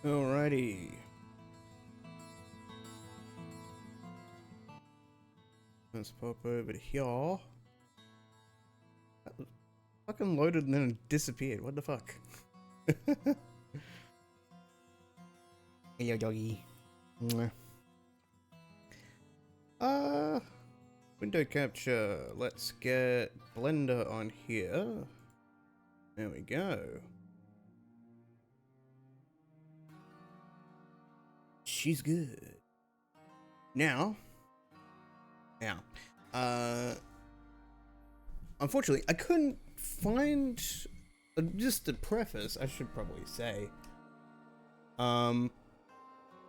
Alrighty. Let's pop over here. That was fucking loaded and then it disappeared. What the fuck? Hello, doggy. Mwah. Window capture. Let's get Blender on here. There we go. She's good. Now, unfortunately, I couldn't find just a preface, I should probably say.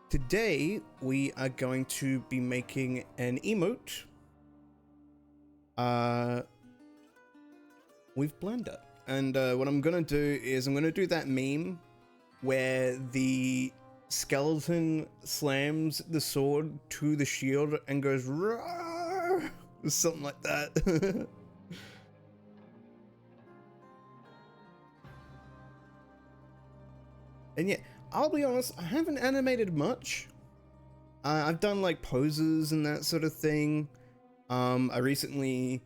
Today we are going to be making an emote with Blender. And what I'm gonna do is I'm gonna do that meme where the skeleton slams the sword to the shield and goes roar, something like that. And yeah, I'll be honest, I haven't animated much. I've done like poses and that sort of thing. I recently,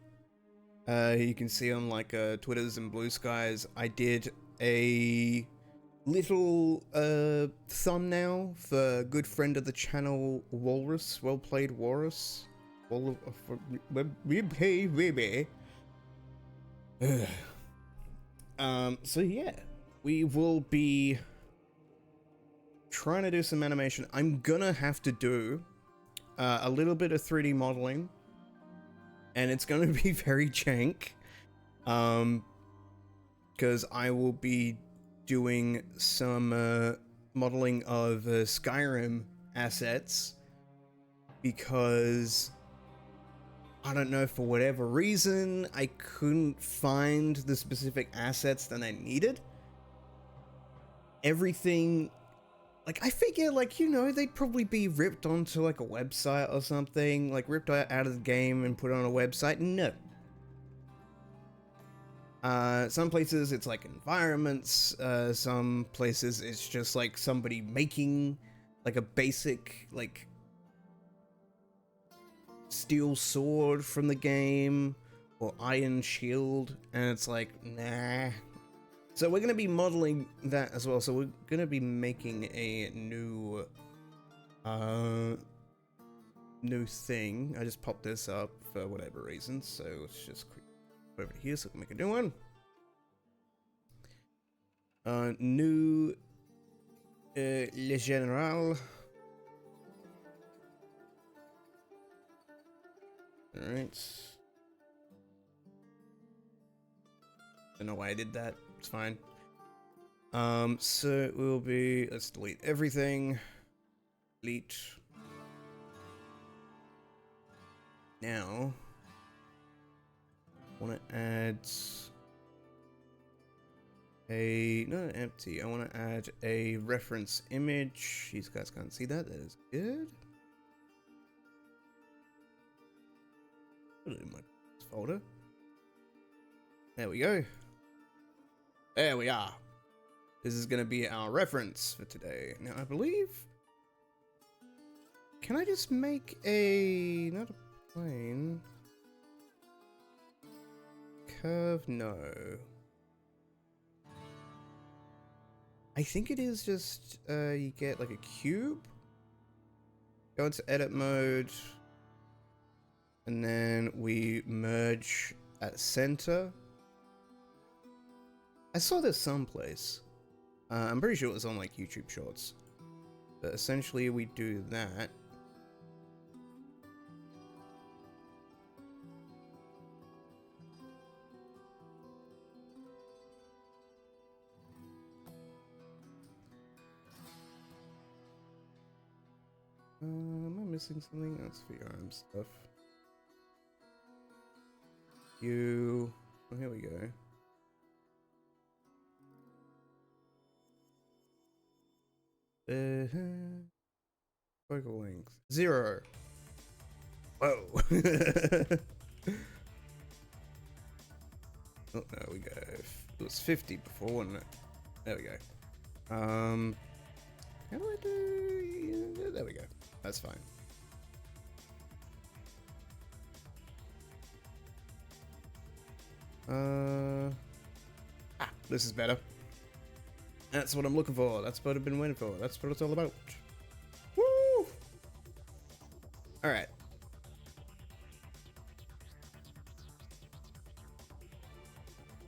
you can see on like Twitters and Blue Skies, I did a little thumbnail for a good friend of the channel, Walrus. Well played, Walrus. So yeah, we will be trying to do some animation. I'm gonna have to do a little bit of 3D modeling, and it's gonna be very jank, because I will be doing some modeling of Skyrim assets, because I don't know, for whatever reason I couldn't find the specific assets that I needed. Everything, like, I figure, like, you know, they'd probably be ripped onto, like, a website or something, like, ripped out of the game and put on a website. No. Some places it's, like, environments, some places it's just, like, somebody making, like, a basic, like, steel sword from the game, or iron shield, and it's like, nah. So we're gonna be modeling that as well. So we're gonna be making a new thing. I just popped this up for whatever reason, so let's just quick over here so we can make a new one. New Le General. Alright. Don't know why I did that. It's fine. So it will be, let's delete everything. Delete. Now, I want to add not empty, I want to add a reference image. These guys can't see that, that is good. Put it in my folder. There we go. There we are. This is going to be our reference for today. Now, I believe... Can I just make a... Not a plane... Curve? No. I think it is just... you get like a cube. Go into edit mode. And then we merge at center. I saw this someplace. I'm pretty sure it was on like YouTube Shorts. But essentially we do that. Am I missing something? That's for your arm stuff. Oh, here we go. Focal length 0. Whoa. Oh no, we go. It was 50 before, wasn't it? There we go. How do I do? There we go. That's fine. This is better. That's what I'm looking for. That's what I've been waiting for. That's what it's all about. Woo! Alright.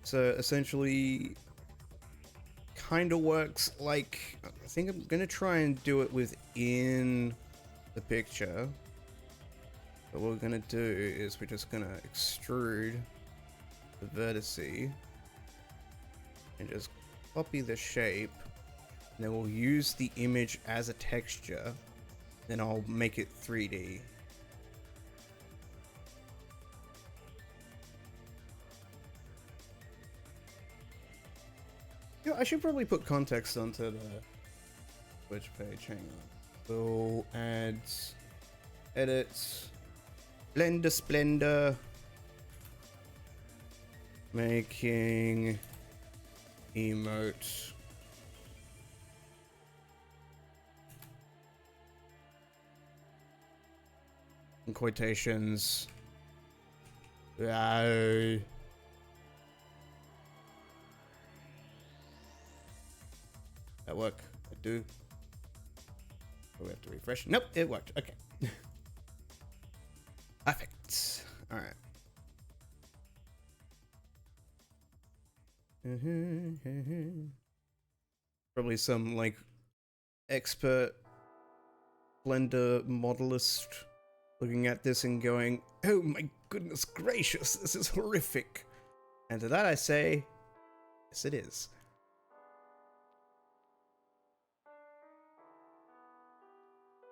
So essentially, kind of works like, I think I'm gonna try and do it within the picture. But what we're gonna do is we're just gonna extrude the vertice and just copy the shape, and then we'll use the image as a texture, then I'll make it 3D. You know, I should probably put context onto the Twitch page. Hang on. We'll add edits, splendor, making emote. In quotations. That work? I do. Oh, we have to refresh. Nope, it worked. Okay. Perfect. All right. Probably some like expert Blender modelist looking at this and going, "Oh my goodness gracious, this is horrific." And to that I say, yes, it is.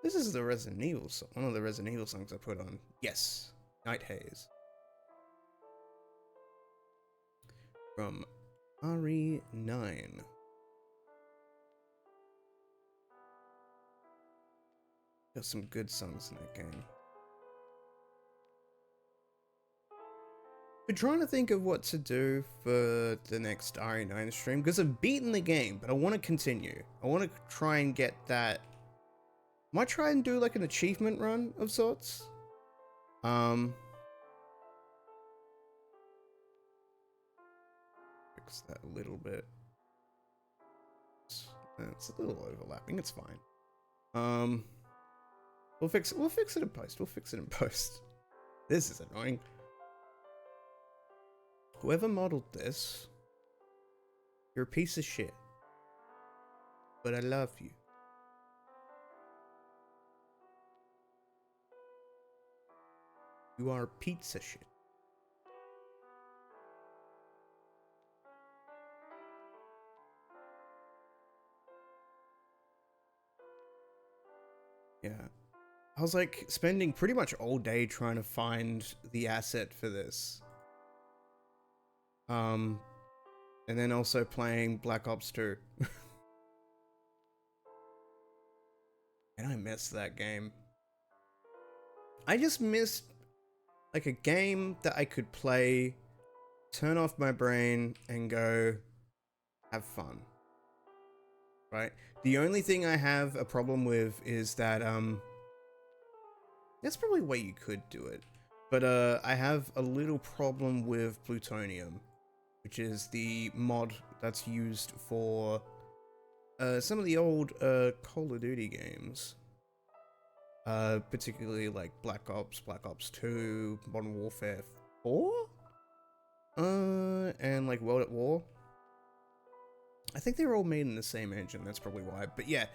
This is the Resident Evil song, one of the Resident Evil songs I put on. Yes, Night Haze. From RE9. Got some good songs in that game. We're trying to think of what to do for the next RE9 stream, because I've beaten the game, but I want to continue. I want to try and get that. Might try and do like an achievement run of sorts. Fix that a little bit. It's a little overlapping. It's fine. We'll fix it in post. We'll fix it in post. This is annoying. Whoever modeled this, you're a piece of shit. But I love you. You are pizza shit. Yeah. I was like spending pretty much all day trying to find the asset for this. And then also playing Black Ops 2. And I missed that game. I just missed like a game that I could play, turn off my brain and go have fun. Right? The only thing I have a problem with is that that's probably a way you could do it. But I have a little problem with plutonium, which is the mod that's used for some of the old Call of Duty games. Particularly like Black Ops 2, Modern Warfare 4? And like World at War. I think they were all made in the same engine, that's probably why. But yeah.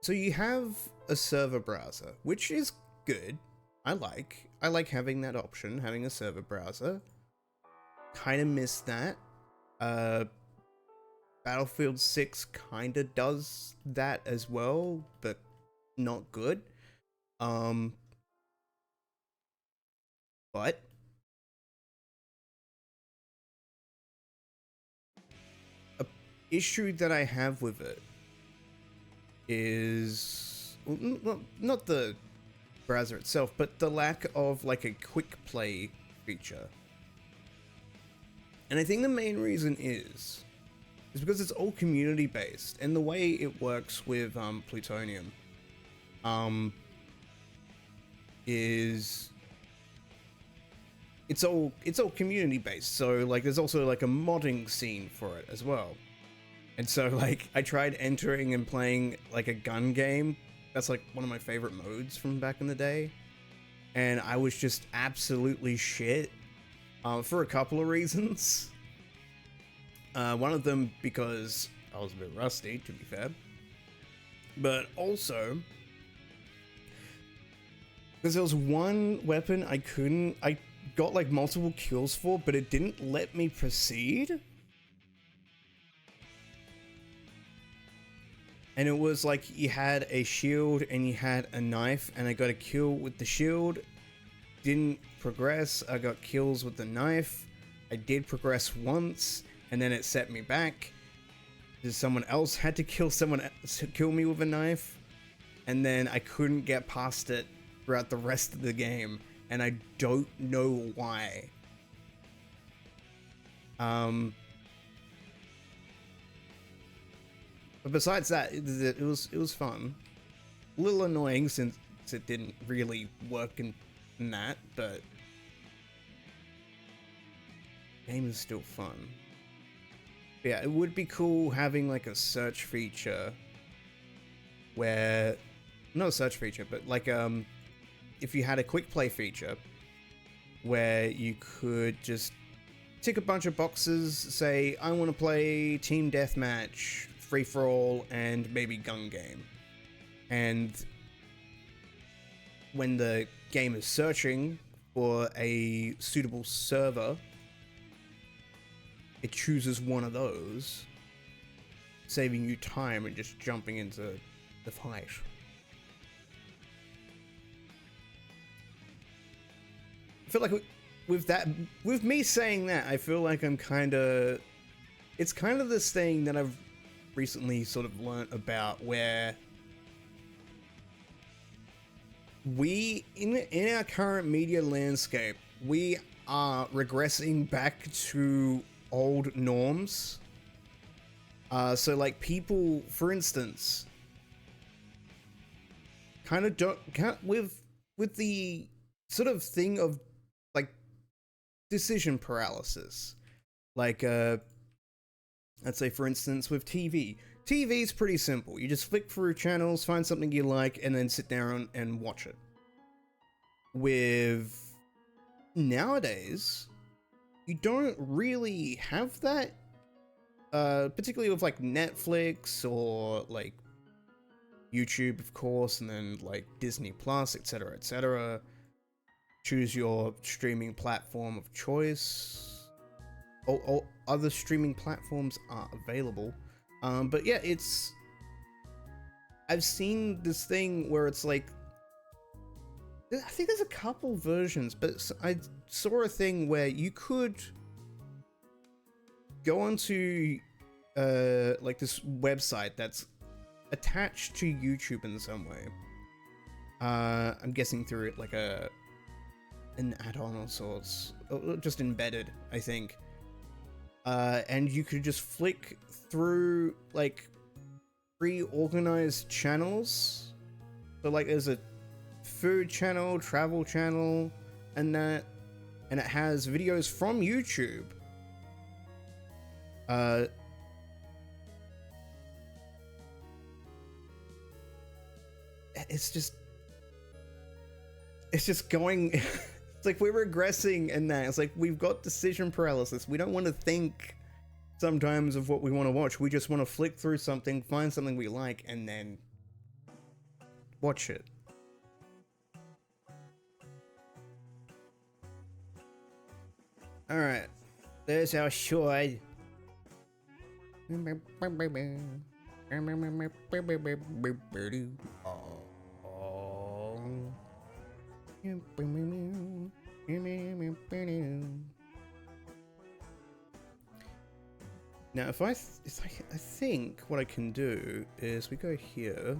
So you have a server browser, which is good. I like having that option, having a server browser. Kind of miss that. Battlefield 6 kind of does that as well, but not good. But a issue that I have with it is, well, not the browser itself, but the lack of like a quick play feature. And I think the main reason is is because it's all community based, and the way it works with plutonium is it's all community based. So like there's also like a modding scene for it as well. And so like I tried entering and playing like a gun game. That's like one of my favorite modes from back in the day. And I was just absolutely shit for a couple of reasons. One of them because I was a bit rusty, to be fair. But also because there was one weapon I got like multiple kills for, but it didn't let me proceed. And it was like you had a shield and you had a knife, and I got a kill with the shield. Didn't progress. I got kills with the knife. I did progress once, and then it set me back. Someone else had to kill me with a knife, and then I couldn't get past it throughout the rest of the game, and I don't know why. But besides that, it was fun. A little annoying since it didn't really work in that, but the game is still fun. But yeah, it would be cool having like a search feature where, not a search feature, but like if you had a quick play feature where you could just tick a bunch of boxes, say I want to play team deathmatch, free-for-all, and maybe gun game. And when the game is searching for a suitable server, it chooses one of those, saving you time and just jumping into the fight. I feel like with me saying that, I feel like I'm it's kind of this thing that I've recently sort of learnt about, where we in our current media landscape, we are regressing back to old norms. So like people, for instance, kind of can't with the sort of thing of like decision paralysis, like let's say, for instance, with TV. TV is pretty simple. You just flick through channels, find something you like, and then sit down and watch it. With nowadays, you don't really have that, particularly with like Netflix or like YouTube, of course, and then like Disney Plus, etc., etc. Choose your streaming platform of choice. All other streaming platforms are available, but yeah, I've seen this thing where it's like, I think there's a couple versions, but I saw a thing where you could go onto like this website that's attached to YouTube in some way. I'm guessing through it like an add-on of sorts, or just embedded, I think. And you could just flick through like pre-organized channels. So like there's a food channel, travel channel, and that, and it has videos from YouTube. It's just going. It's like we're regressing in that. It's like we've got decision paralysis. We don't want to think sometimes of what we want to watch. We just want to flick through something, find something we like, and then watch it. Alright. There's our sword. Now, if I think what I can do is we go here.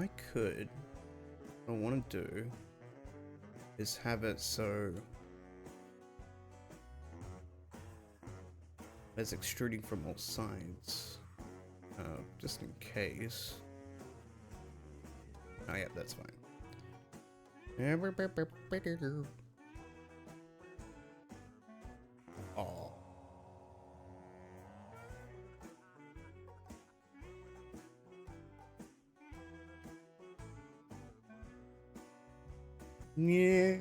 I could, what I want to do is have it so it's extruding from all sides, just in case. Oh yeah, that's fine. Oh. Yeah.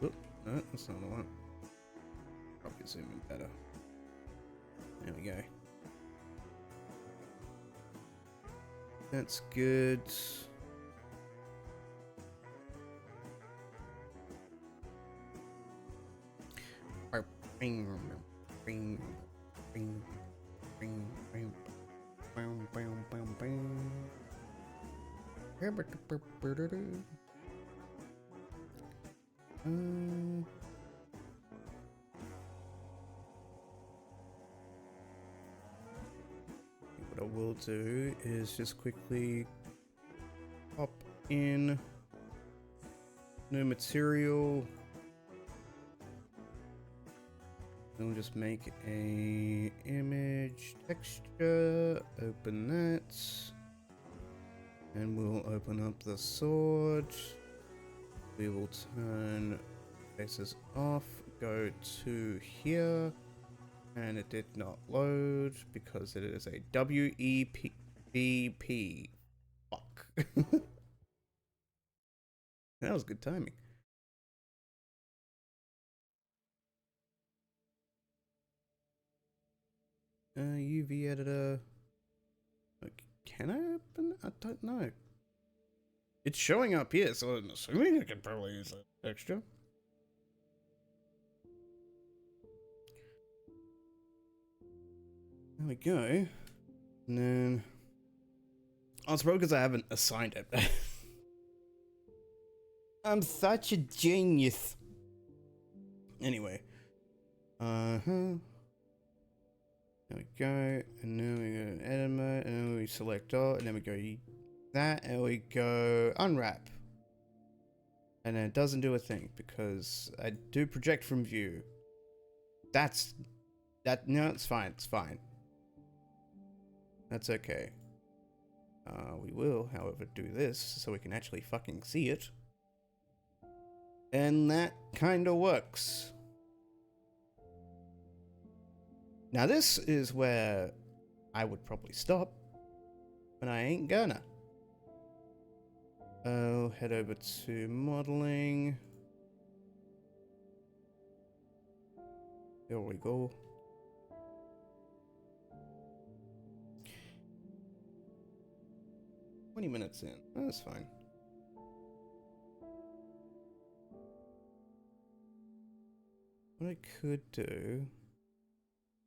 Oop, no, that's not the one. Probably zoom in better. There we go. That's good. Bing, bing, bing, bing, bing, bing, bing, bing, bing. What I will do is just quickly pop in new material. And we'll just make a image texture, open that, and we'll open up the sword. We will turn faces off, go to here, and it did not load because it is a WEBP. Fuck. That was good timing. UV editor. Can I open it? I don't know. It's showing up here, so I'm assuming I can probably use that texture. There we go. And then... Oh, it's probably because I haven't assigned it. I'm such a genius. Anyway. There we go. And then we go to edit mode, and then we select all, and then we go that, and we go unwrap. And then it doesn't do a thing because I do project from view. No, it's fine, it's fine. That's okay. We will, however, do this so we can actually fucking see it. And that kind of works. Now this is where I would probably stop, but I ain't gonna. I'll head over to modeling. There we go. $20 in. Oh, that's fine. What I could do...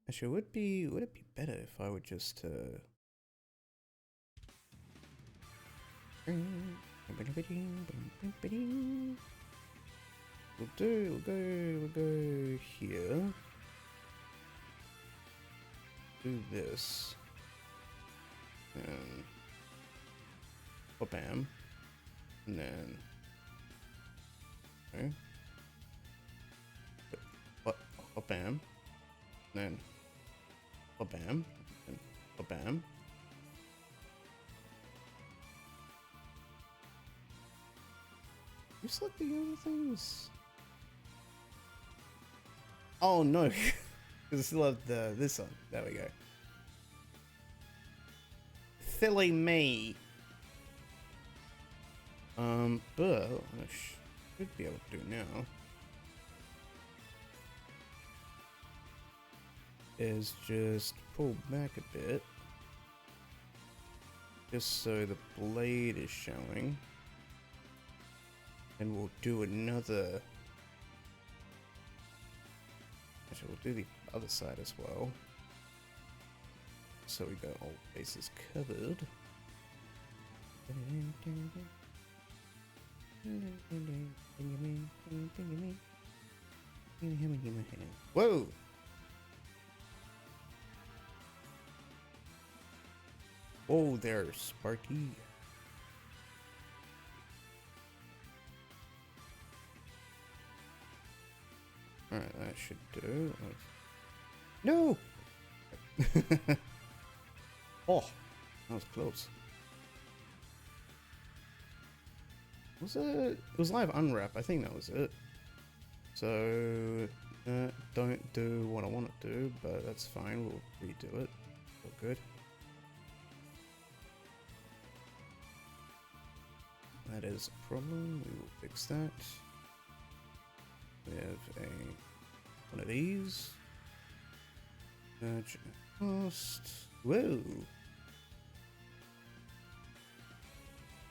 Actually, would it be better if I would just we'll go here. Do this. And bam. And then okay. Bam. And then bam. And bam. You select the other things? Oh no, because I still have this on. There we go. Silly me. But what I should be able to do now is just pull back a bit, just so the blade is showing, and we'll do another. Actually, we'll do the other side as well, so we got all bases covered. Whoa! Oh, there, Sparky. Alright, that should do. No! Oh, that was close. Was it? It was live unwrap. I think that was it. So, don't do what I want to do, but that's fine. We'll redo it. All good. That is a problem. We will fix that. We have one of these. Lost. Whoa.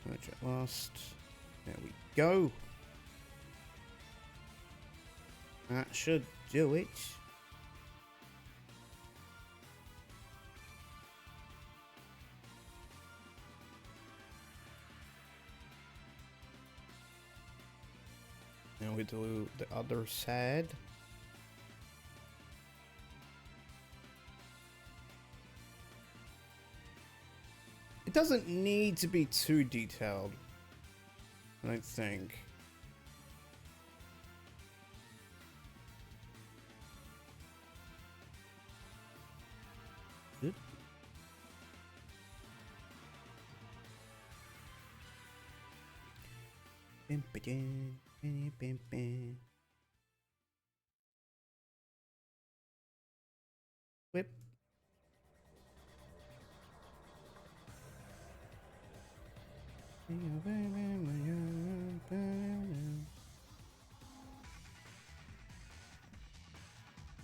Merge lost. There we go. That should do it. Now we do the other side. It doesn't need to be too detailed, I don't think. Oop. Whip.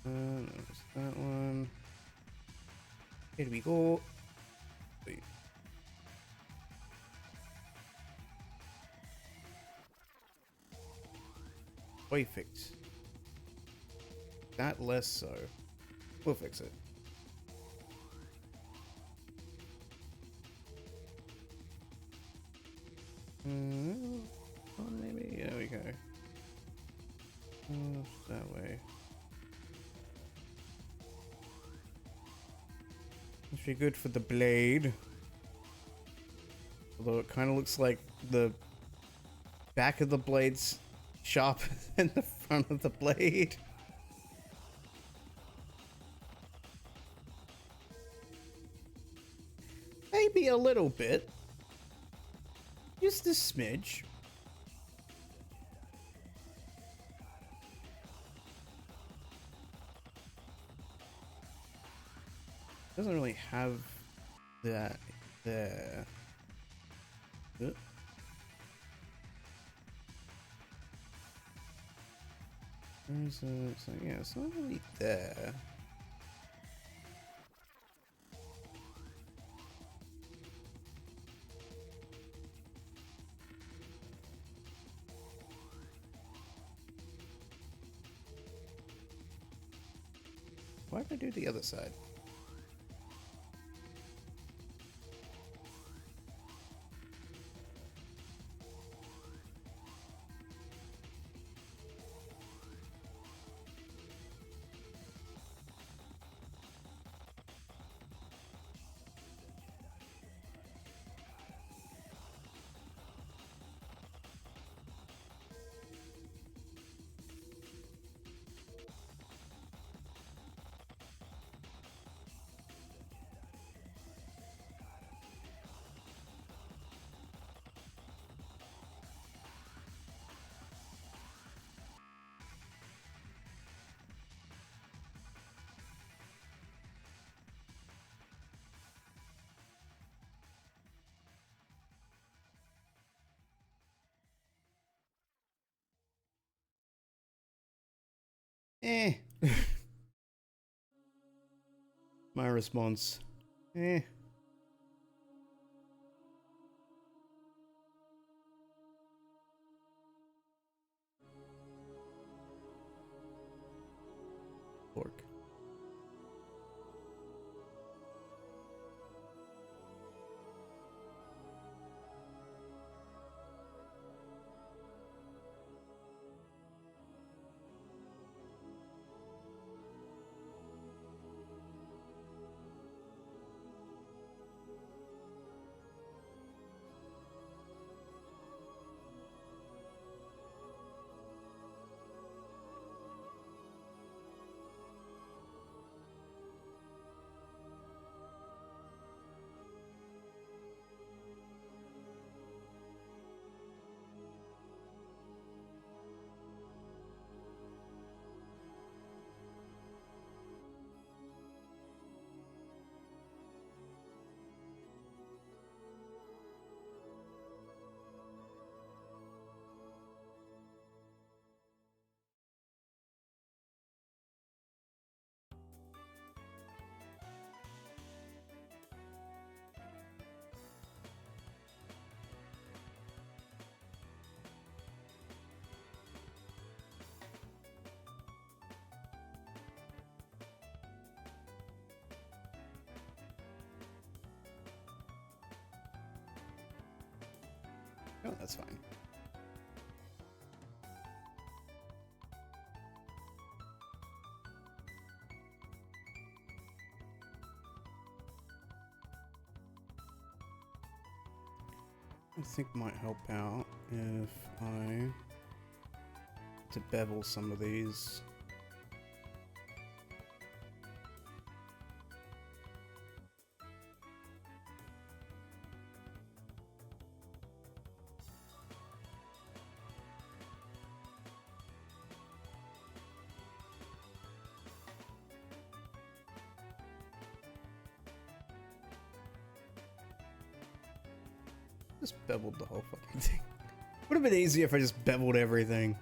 There's that one. Here we go. Wait. Perfect. That less so. We'll fix it. Maybe. There we go. That way. This should be good for the blade. Although it kind of looks like the back of the blade's sharper than the front of the blade. Maybe a little bit. Just a smidge. Doesn't really have that there. There's a, so yeah, it's not really there. Why did I do the other side? Eh. My response. Eh. Pork. Oh, that's fine. I think might help out if I to bevel some of these. Just beveled the whole fucking thing. Would have been easier if I just beveled everything.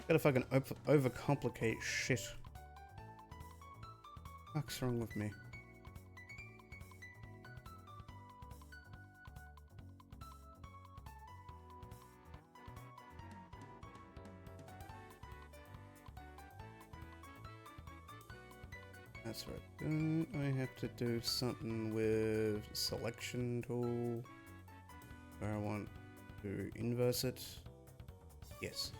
Gotta fucking overcomplicate shit. What's wrong with me? That's right. Don't I have to do something with selection tool where I want to inverse it? Yes.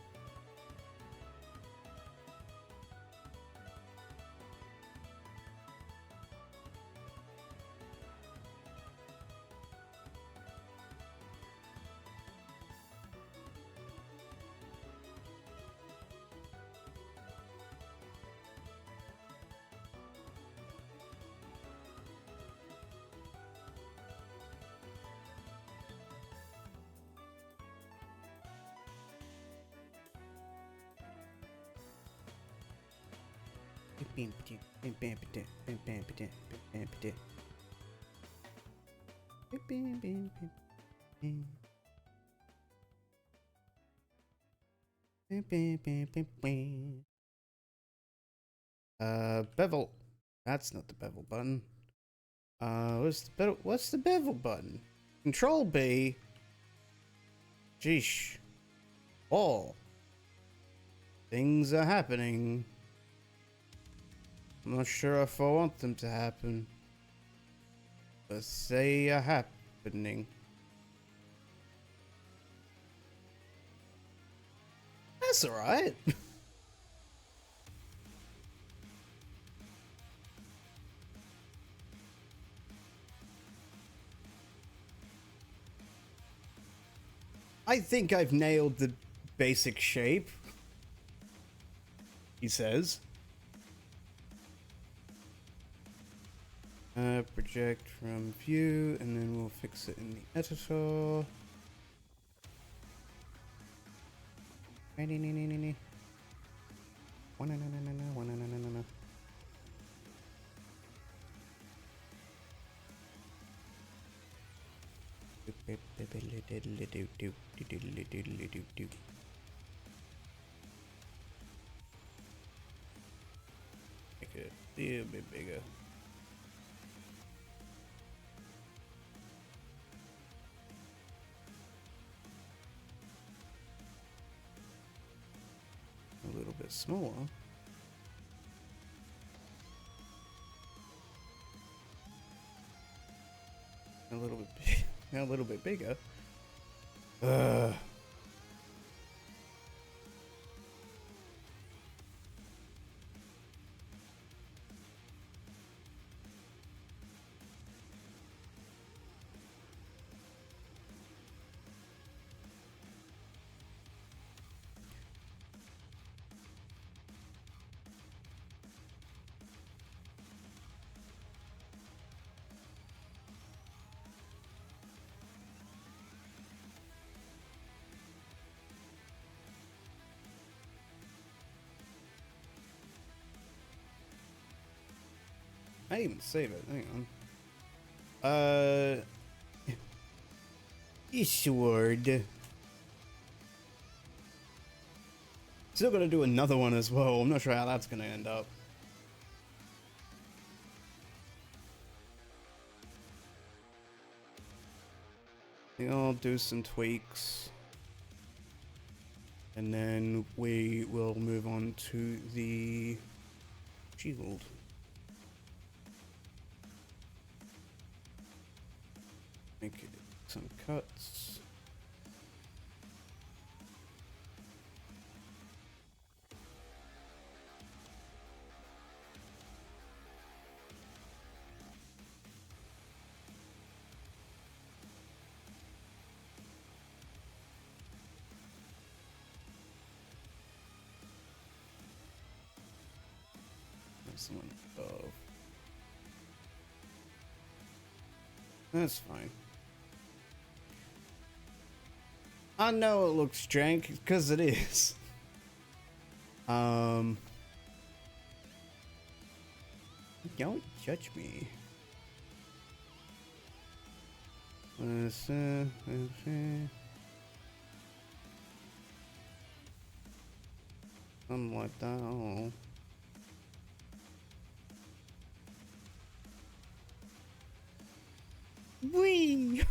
Bevel. That's not the bevel button. What's the bevel button? Control B. Jeesh. Oh. Things are happening. I'm not sure if I want them to happen, but they are happening. That's alright. I think I've nailed the basic shape, he says. Project from view, and then we'll fix it in the editor. Make it a little bit bigger. A little bit smaller. A little bit a little bit bigger. I didn't even save it. Hang on. Issued. Still gonna do another one as well. I'm not sure how that's gonna end up. I think I'll do some tweaks. And then we will move on to the shield. Make some cuts. was the one above. That's fine. I know it looks jank, because it is. Don't judge me. Something like that. Oh. Wee.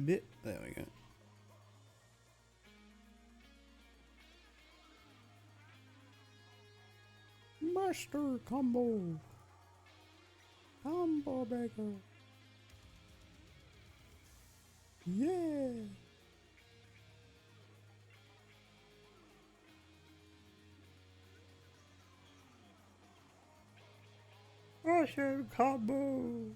Bit. There we go. Master combo. Combo breaker. Yeah. Master combo.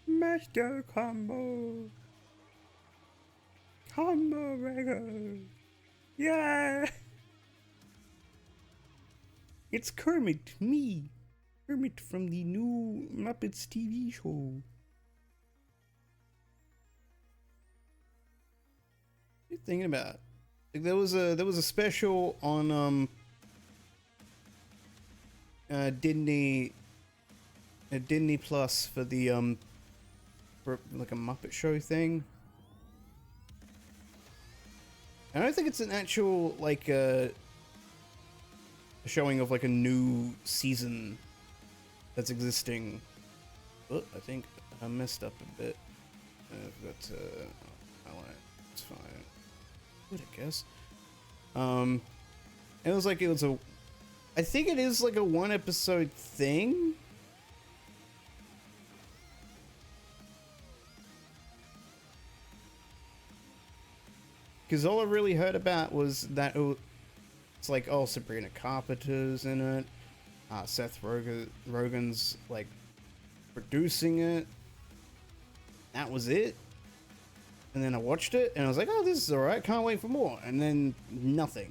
Master combo. Combo breaker. Yeah. It's Kermit, me. Kermit from the new Muppets TV show. What are you thinking about? Like there was a special on Disney Plus for the for like a Muppet Show thing. I don't think it's an actual like a showing of like a new season that's existing. Oh, I think I messed up a bit. But it's fine. Good, I guess. It was like I think it is like a 1-episode thing. Because all I really heard about was that it's like, oh, Sabrina Carpenter's in it. Seth Rogen's like producing it. That was it. And then I watched it and I was like, oh, this is alright. Can't wait for more. And then nothing.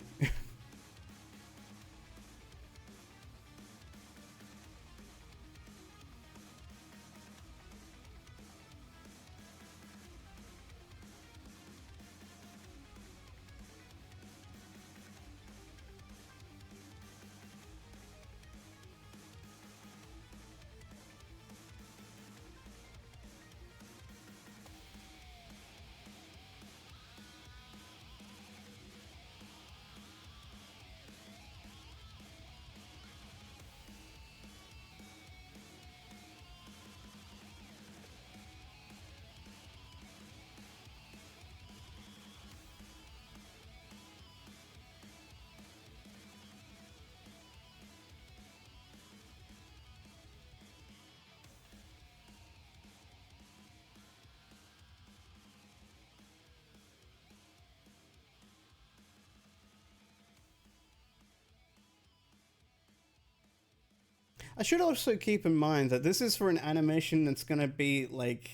I should also keep in mind that this is for an animation that's going to be like,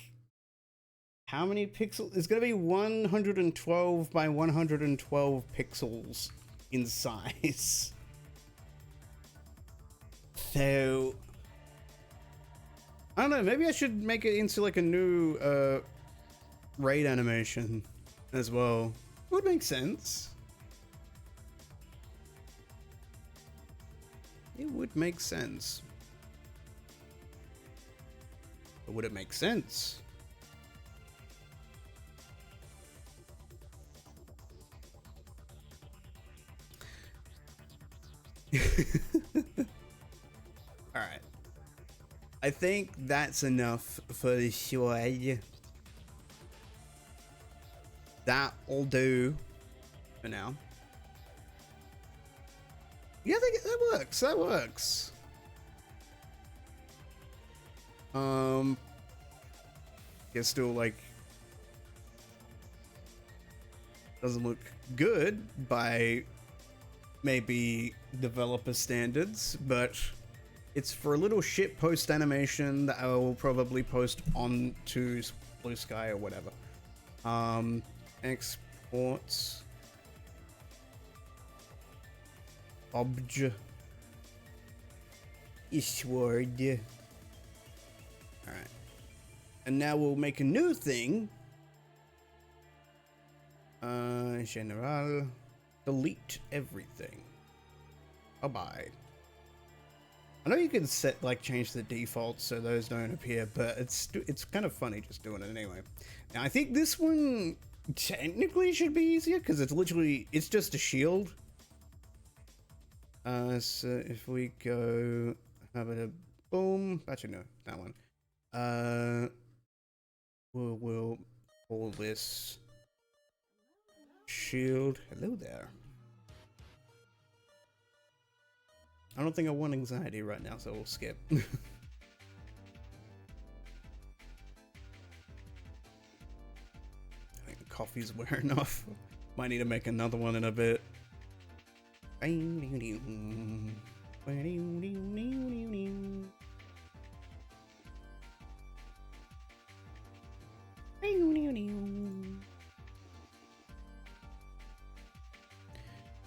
how many pixels? It's going to be 112 by 112 pixels in size. So, I don't know, maybe I should make it into like a new raid animation as well. It would make sense. It would make sense. But would it make sense? Alright. I think that's enough for sure. That'll do for now. Yeah, that works. That works. It's still like doesn't look good by maybe developer standards, but it's for a little shit post animation that I will probably post onto Blue Sky or whatever. Exports obj isword. All right, and now we'll make a new thing. General, delete everything. Bye bye. I know you can set like change the defaults so those don't appear, but it's kind of funny just doing it anyway. Now I think this one technically should be easier because it's just a shield. So if we go have it a boom, actually no, that one. We'll call this shield. Hello there. I don't think I want anxiety right now, so we'll skip. I think the coffee's wearing off. Might need to make another one in a bit.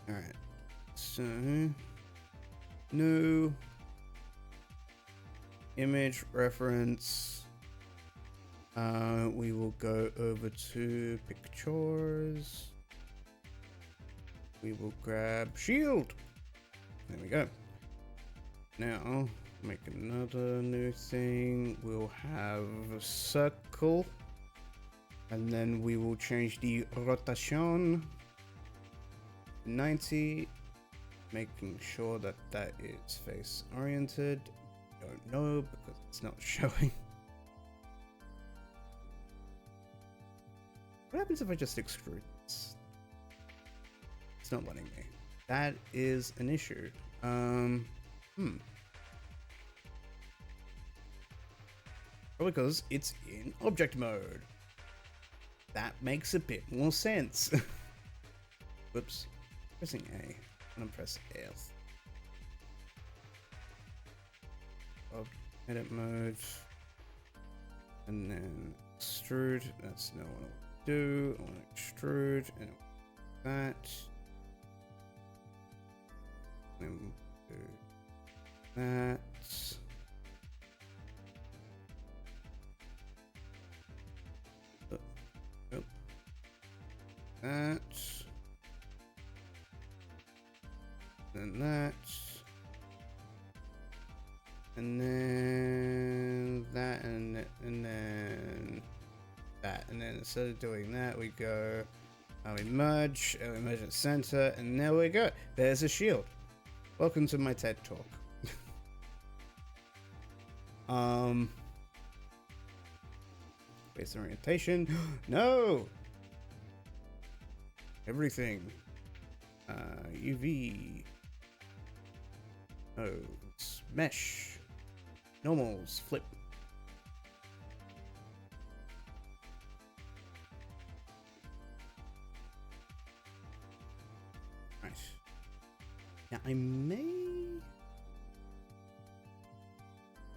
Alright, so new image reference. We will go over to pictures. We will grab shield. There we go. Now make another new thing. We'll have a circle, and then we will change the rotation 90, making sure that that is face oriented. Don't know because it's not showing. What happens if I just extrude this? It's not letting me. That is an issue. Probably because it's in object mode. That makes a bit more sense. Whoops. Pressing A. I'm gonna press F. Edit mode. And then extrude. That's not what I want to do. I want to extrude and that. And do that. That. Then that. And then that, and then that. And then instead of doing that, we go, we merge at center, and there we go. There's a shield. Welcome to my TED Talk. Face orientation. No! Everything. UV. Nodes. Mesh. Normals. Flip. Right. Now I may...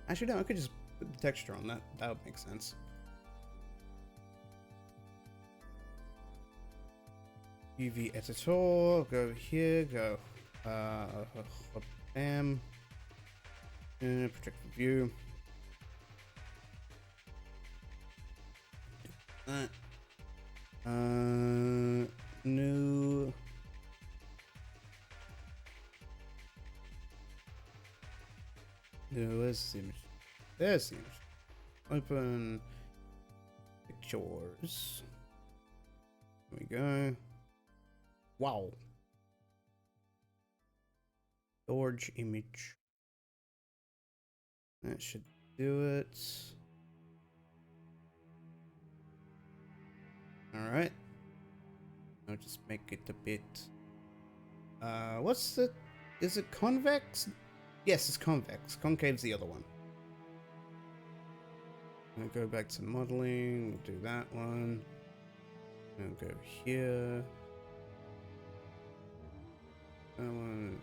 Actually no, I could just put the texture on that. That would make sense. UV editor, go here, go bam, project view, that, new, where's the image? There's the image. Open pictures. There we go. Wow. Storage image. That should do it. Alright. I'll just make it a bit... what's the... Is it convex? Yes, it's convex. Concave's the other one. I'm gonna go back to modeling, we'll do that one. And go here. That one.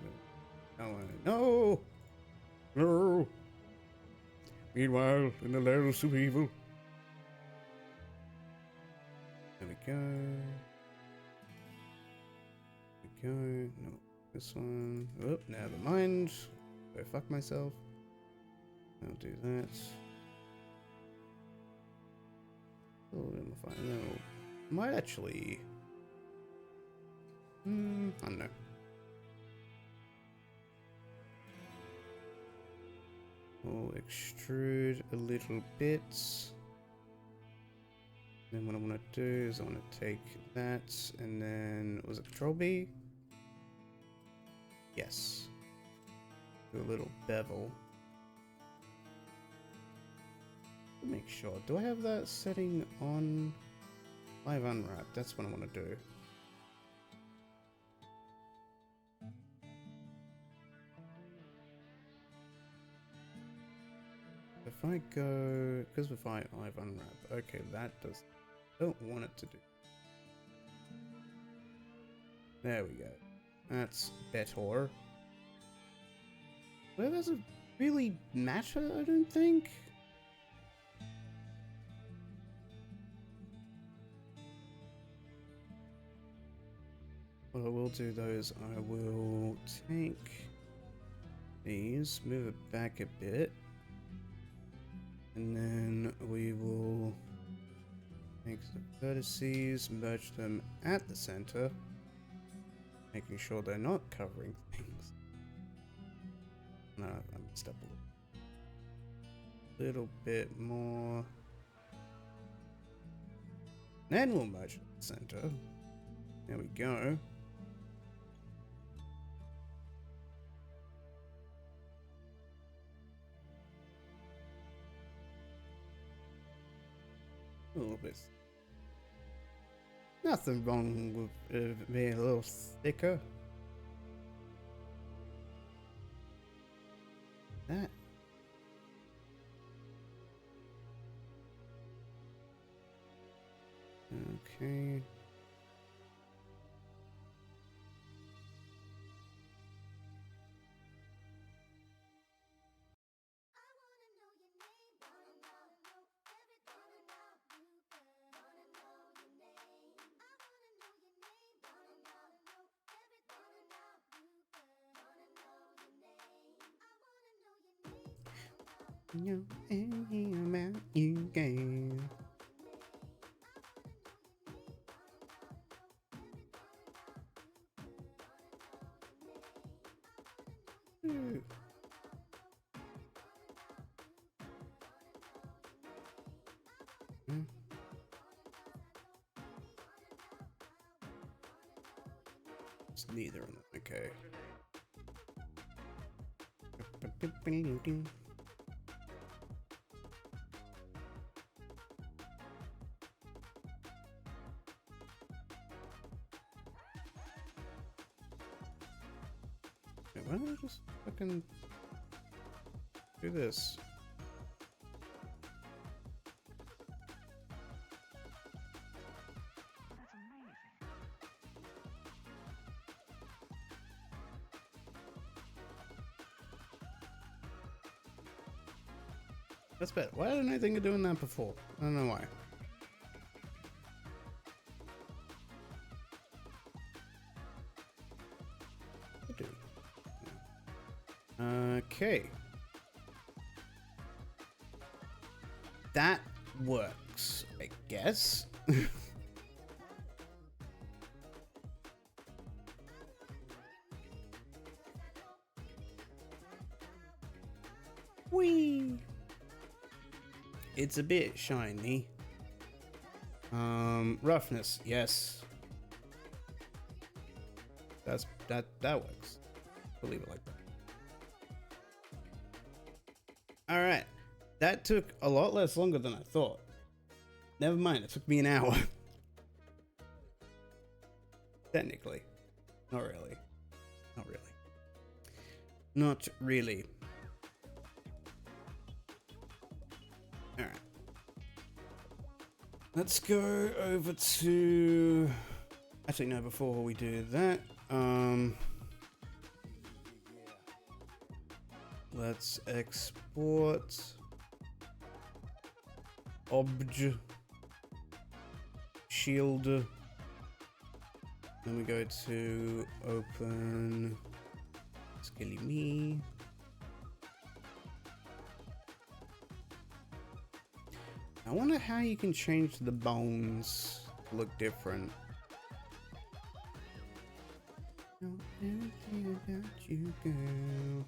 That one. No! No! Meanwhile, in the layers of evil. There we go. There we go. No, this one. Oh, never mind. Go fuck myself. I'll do that. Oh, no. Might actually. I don't know. We'll extrude a little bit. Then what I want to do is I want to take that and then, was it Control B? Yes. Do a little bevel. Make sure. Do I have that setting on live unwrap? That's what I want to do. If I go, because if I live unwrap, okay, that does. Don't want it to do. There we go. That's better. Well, that doesn't really matter, I don't think. What I will do though is I will take these, move it back a bit, and then we will make the vertices, merge them at the center, making sure they're not covering things. No, I messed up a little bit more. Then we'll merge at the center. There we go. A little bit. Nothing wrong with being a little thicker. That. Okay. Know about you, girl. It's neither of them. Okay. Why don't I just fucking do this? That's better. Why didn't I think of doing that before? I don't know why. I do. Okay. That works, I guess. Whee! It's a bit shiny. Roughness, yes. That works. We'll leave it like that. Alright. That took a lot less longer than I thought. Never mind, it took me an hour. Technically. Not really. Not really. Not really. Alright. Let's go over to... Actually, no, before we do that, let's export obj shield. Then we go to open skilly me. I wonder how you can change the bones to look different. Know everything about you, girl.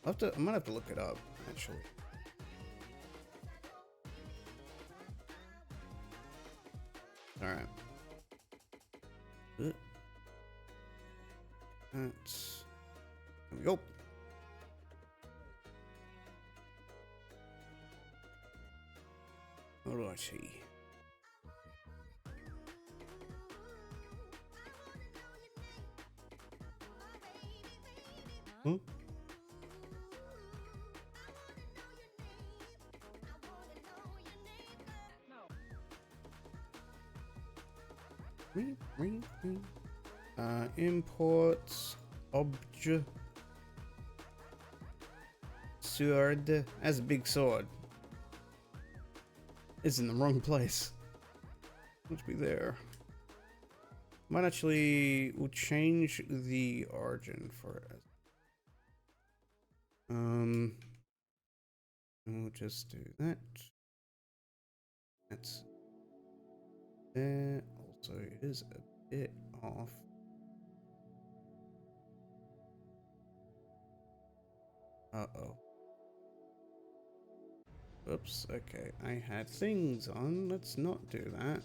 I might have to look it up, actually. Alright. That's... There we go. Alrighty. Huh? Import obj sword. That's a big sword. It's in the wrong place. Must be there. Might actually, we'll change the origin for it. And we'll just do that. That's there. Also, it is a bit off. Uh-oh. Oops, okay. I had things on. Let's not do that.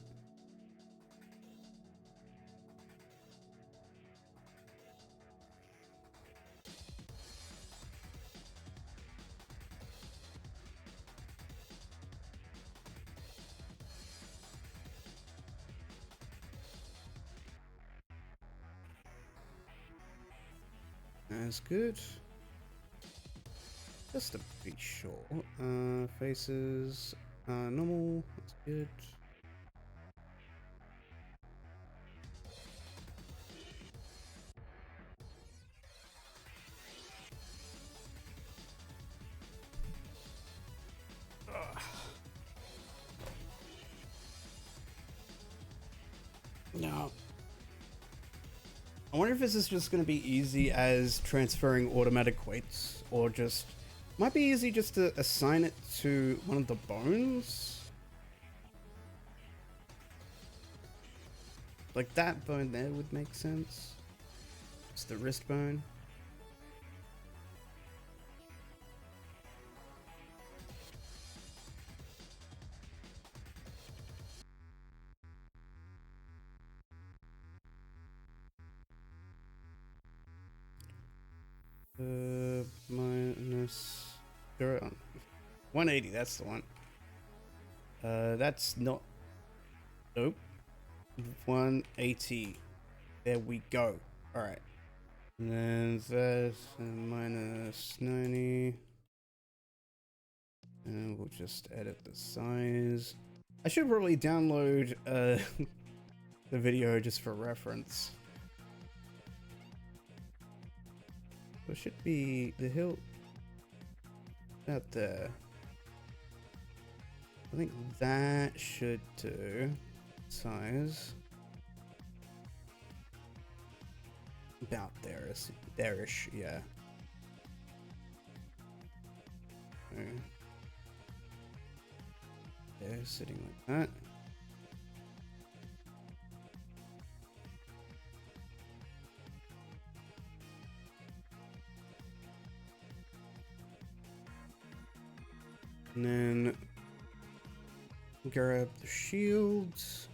That's good. Just to be sure. Faces, normal. That's good. No. I wonder if this is just going to be easy as transferring automatic weights, or just might be easy just to assign it to one of the bones. Like that bone there would make sense. It's the wrist bone. Minus 180, that's the one. That's not... Nope. 180. There we go. Alright. And then that's minus 90. And we'll just edit the size. I should probably download the video just for reference. It should be the hill out there. I think that should do size about there-ish, yeah. Okay. There, sitting like that. And then grab the shields.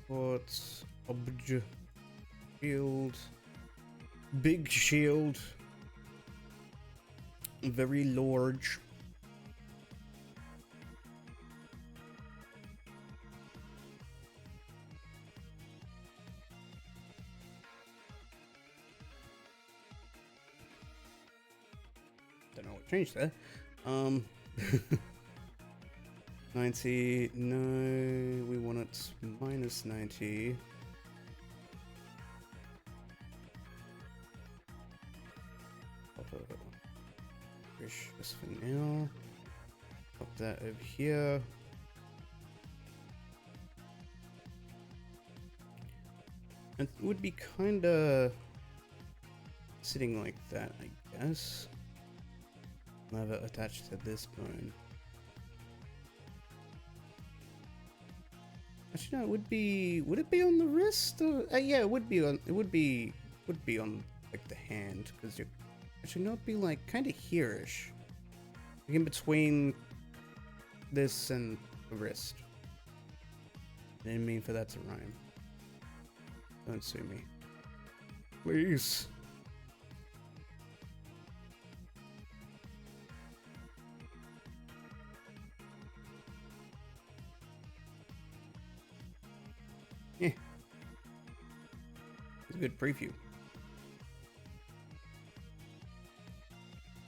What's obj shield? Big shield. Very large. change there. 90, no, we want it minus 90. Push this for now. Pop that over here. It would be kinda sitting like that, I guess. Never attached to this bone. Actually, no, it would be. Would it be on the wrist? Or, yeah, it would be on. It would be on like the hand, because you're actually not be like kind of here-ish, like in between this and the wrist. Didn't mean for that to rhyme. Don't sue me, please. Yeah, it's a good preview.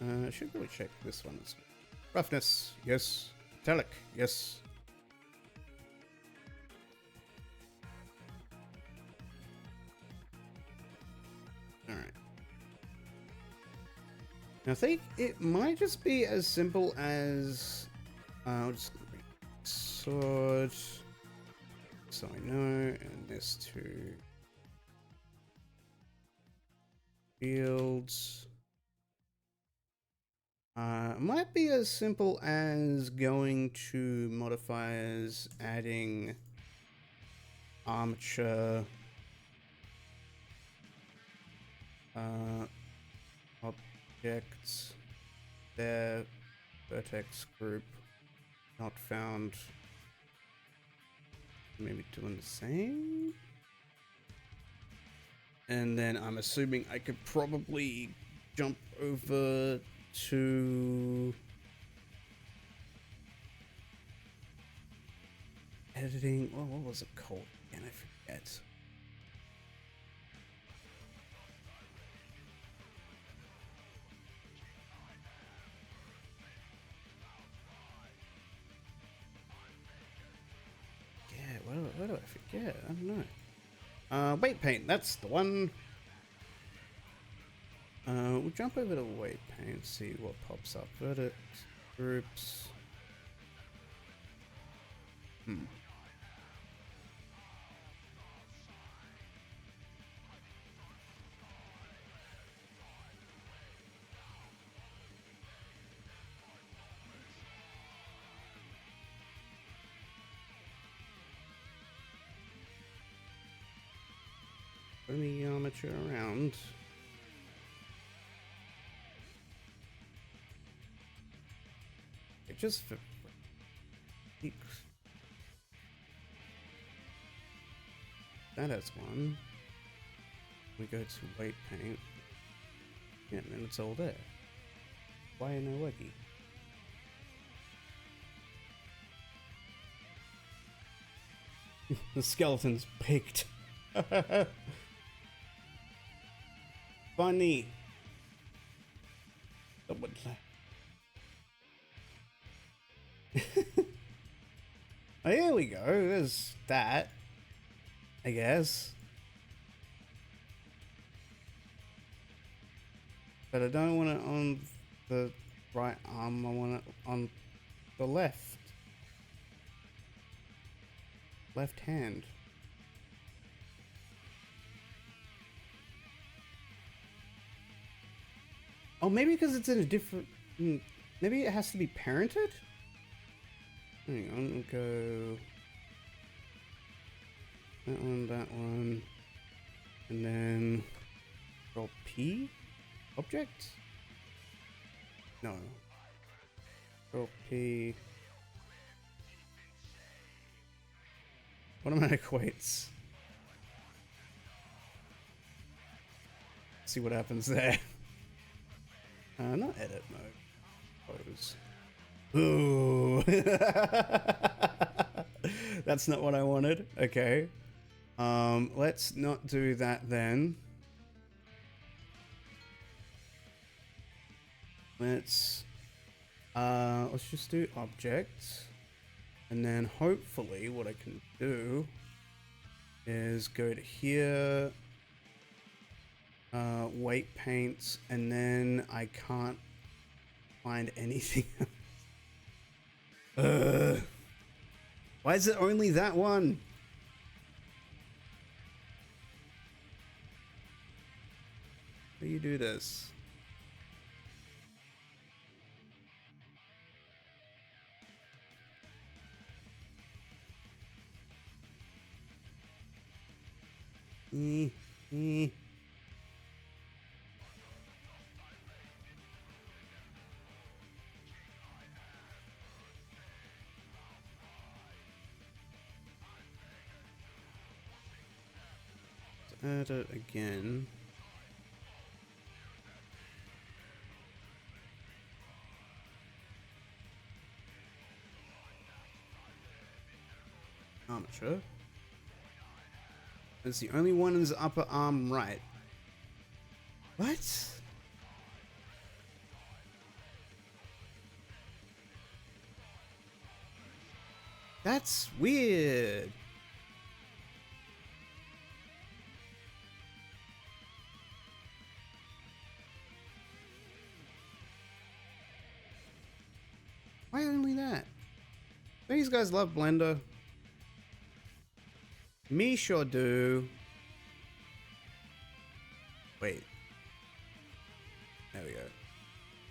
I should really check this one as well. Roughness, yes. Metallic, yes. Alright. I think it might just be as simple as I'll just sword, so I know, and this to fields. It might be as simple as going to modifiers, adding armature, objects, there, vertex group, not found. Maybe doing the same. And then I'm assuming I could probably jump over to editing. Oh, what was it called again? I forget. Yeah, what do I forget? I don't know. Weight paint, that's the one. We'll jump over to weight paint, see what pops up. Vertex groups. Bring the armature around. Just for that has one. We go to weight paint. Yeah, and it's all there. Why no leggy? The skeleton's picked. Funny. Oh, here we go. There's that, I guess. But I don't want it on the right arm. I want it on the left. Left hand. Oh, maybe because it's in a different... Maybe it has to be parented? Hang on, we'll go... that one, and then... Control P? Object? No. Control P... Automatic weights. See what happens there. Not edit mode. Pose. Ooh. That's not what I wanted. Okay. Let's not do that then. Let's Let's just do objects. And then hopefully what I can do is go to here, weight paints, and then I can't find anything else. Why is it only that one? How do you do this? Add it again. Armature. It's the only one in his upper arm right. What? That's weird. Why only that? These guys love Blender. Me sure do. Wait. There we go.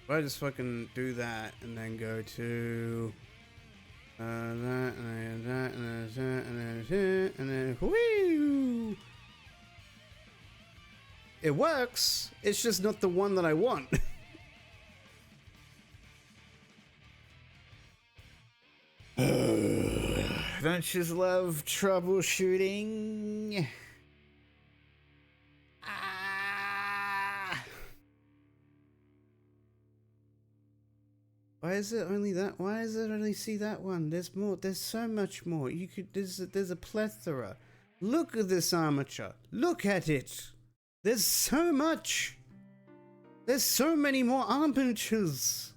If I just fucking do that and then go to that and then that and then that and then that and then whoo! It works. It's just not the one that I want. Don't just love troubleshooting? Ah. Why is it only that? Why does it only see that one? There's more. There's so much more. You could. There's a plethora. Look at this armature. Look at it. There's so much. There's so many more armatures.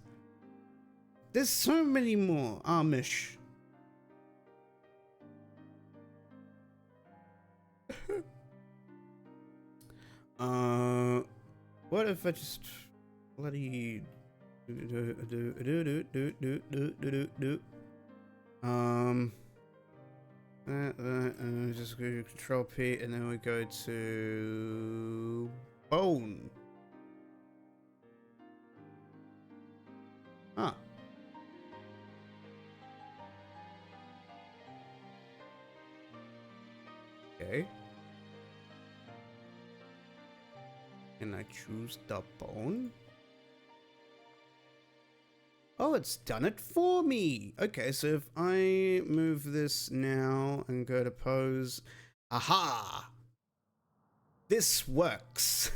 There's so many more Amish. What if I just bloody just go to Control P and then we go to bone. Huh. Okay. Can I choose the bone? Oh, it's done it for me. Okay, so if I move this now and go to pose, aha! This works.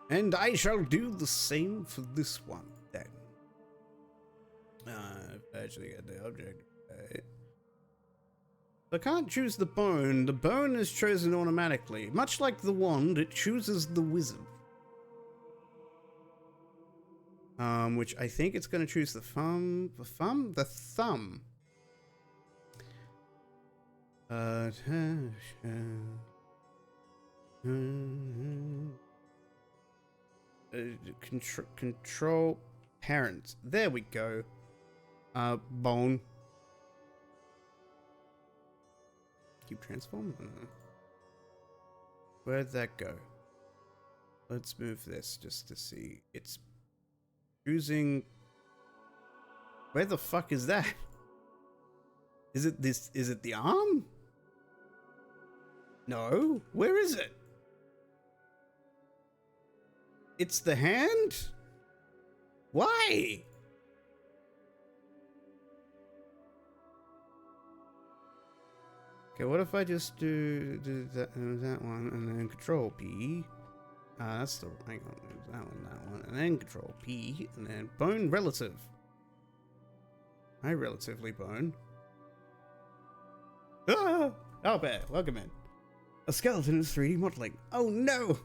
And I shall do the same for this one then. I've actually got the object. Okay. I can't choose the bone. The bone is chosen automatically. Much like the wand, it chooses the wizard. Which I think it's going to choose the thumb. The thumb? The thumb. Control parent. There we go. Bone. Keep transform? Where'd that go? Let's move this just to see. It's choosing. Where the fuck is that? Is it this? Is it the arm? No. Where is it? It's the hand? Why? Okay, what if I just do that one and then Control P? That's the hang on, that one, and then Control P and then bone relative. Hi, relatively bone. Ah! Albert, welcome in. A skeleton is 3D modeling. Oh no!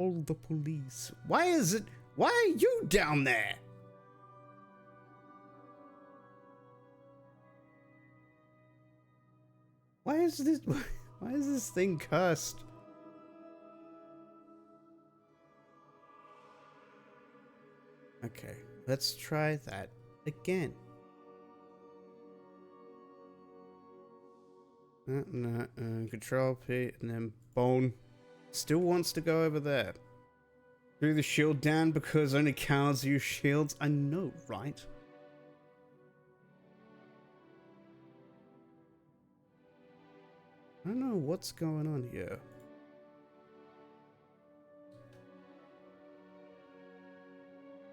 Call the police. Why are you down there? Why is this thing cursed? Okay, let's try that again. Control P and then bone. Still wants to go over there. Threw the shield down because only cowards use shields. I know, right? I don't know what's going on here.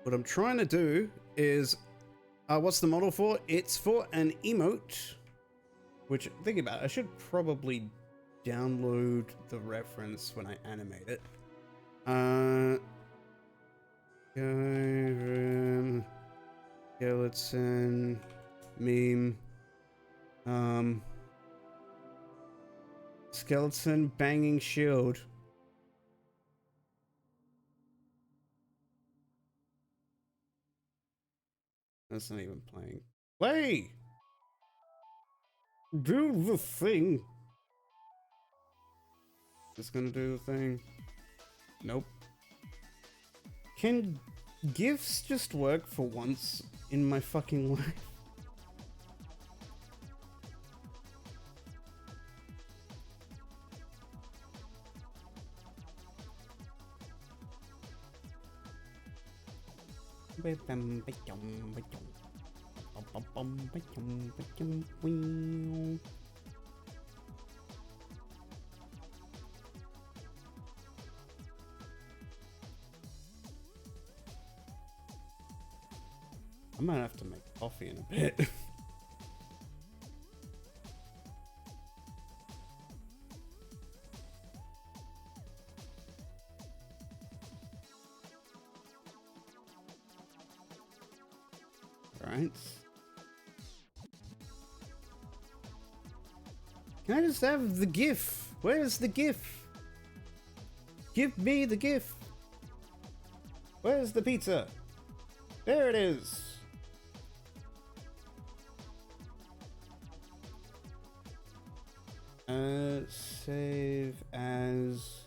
What I'm trying to do is, what's the model for? It's for an emote, which, think about it, I should probably download the reference when I animate it. Skeleton, meme, skeleton banging shield. That's not even playing. Play! Do the thing! It's gonna do the thing. Nope. Can GIFs just work for once in my fucking life? I might have to make coffee in a bit. Right. Can I just have the GIF? Where's the GIF? Give me the GIF. Where's the pizza? There it is. Save as.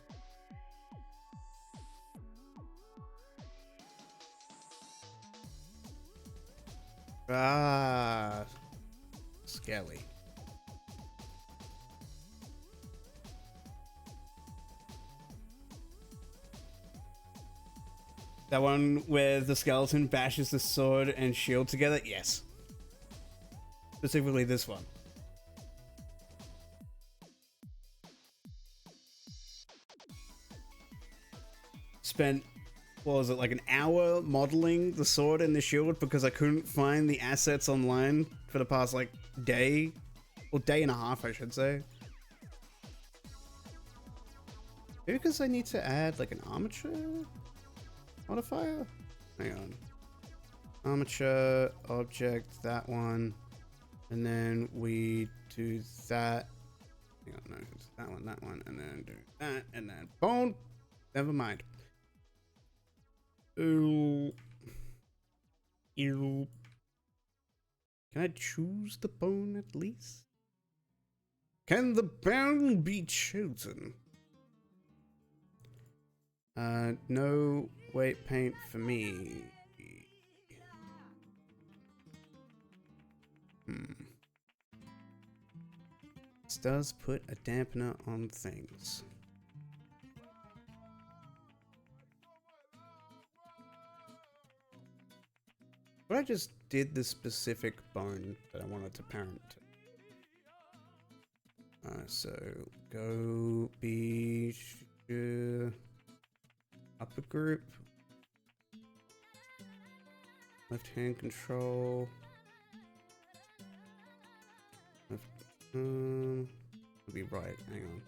Skelly. That one where the skeleton bashes the sword and shield together? Yes. Specifically this one. Spent, what was it, like an hour modeling the sword and the shield because I couldn't find the assets online for the past like day, or day and a half I should say. Maybe because I need to add like an armature modifier? Hang on. Armature, object, that one. And then we do that. Hang on, no, it's that one, and then do that, and then bone. Never mind. Ew. Ew. Can I choose the bone at least? Can the bone be chosen? No weight paint for me. This does put a dampener on things. But I just did the specific bone that I wanted to parent to. So go be upper group, left hand control, left, it'll be right. Hang on.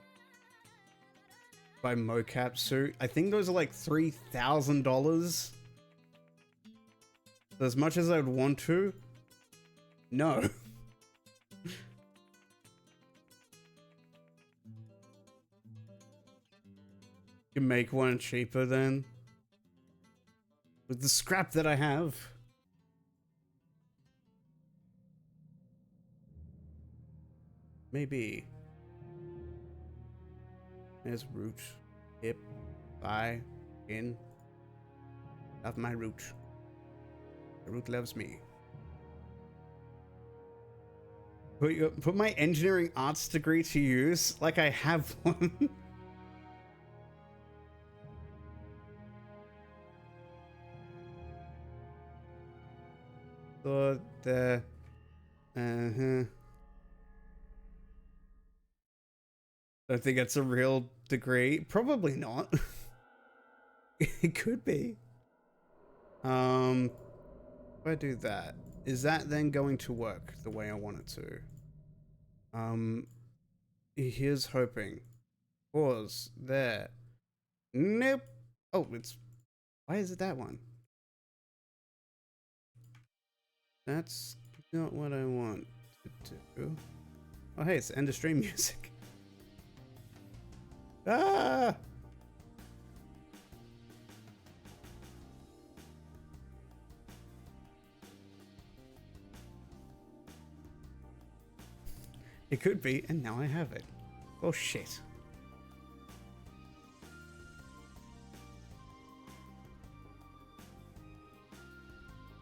Buy mocap suit. I think those are like $3,000. As much as I'd want to, no. You make one cheaper then? With the scrap that I have. Maybe. There's root, hip, thigh, in. Love my root. The root loves me. Put my engineering arts degree to use like I have one. So the I think that's a real degree. Probably not. It could be. If I do that, is that then going to work the way I want it to? Here's hoping. Pause. There. Nope. Oh, it's... Why is it that one? That's not what I want to do. Oh, hey, it's end of stream music. Ah! It could be, and now I have it. Oh, shit.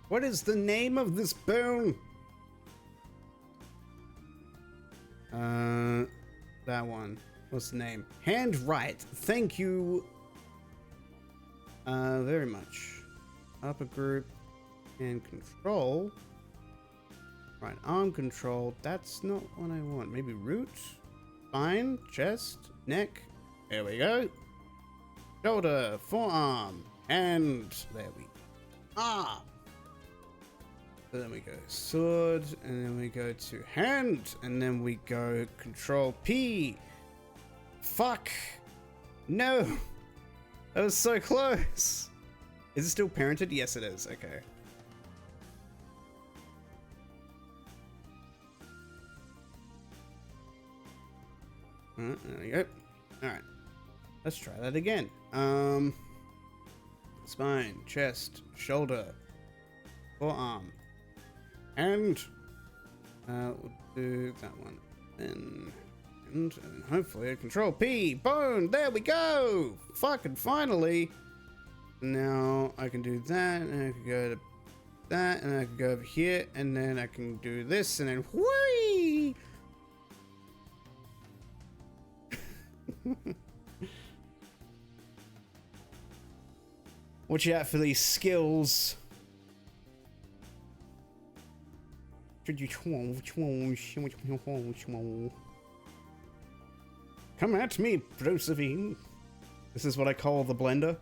What is the name of this bone? That one. What's the name? Handwrite. Thank you. Very much. Upper group and control. Right arm control. That's not what I want. Maybe root, spine, chest, neck. There we go. Shoulder, forearm, and there we are. And then we go sword, and then we go to hand, and then we go control P. Fuck. No. That was so close. Is it still parented? Yes, it is. Okay. There we go. Alright. Let's try that again. Spine, chest, shoulder, forearm. And we'll do that one. And hopefully control P. Bone. There we go. Fucking finally. Now I can do that, and I can go to that, and I can go over here, and then I can do this, and then whee! Watch out for these skills. Come at me, Josephine. This is what I call the blender.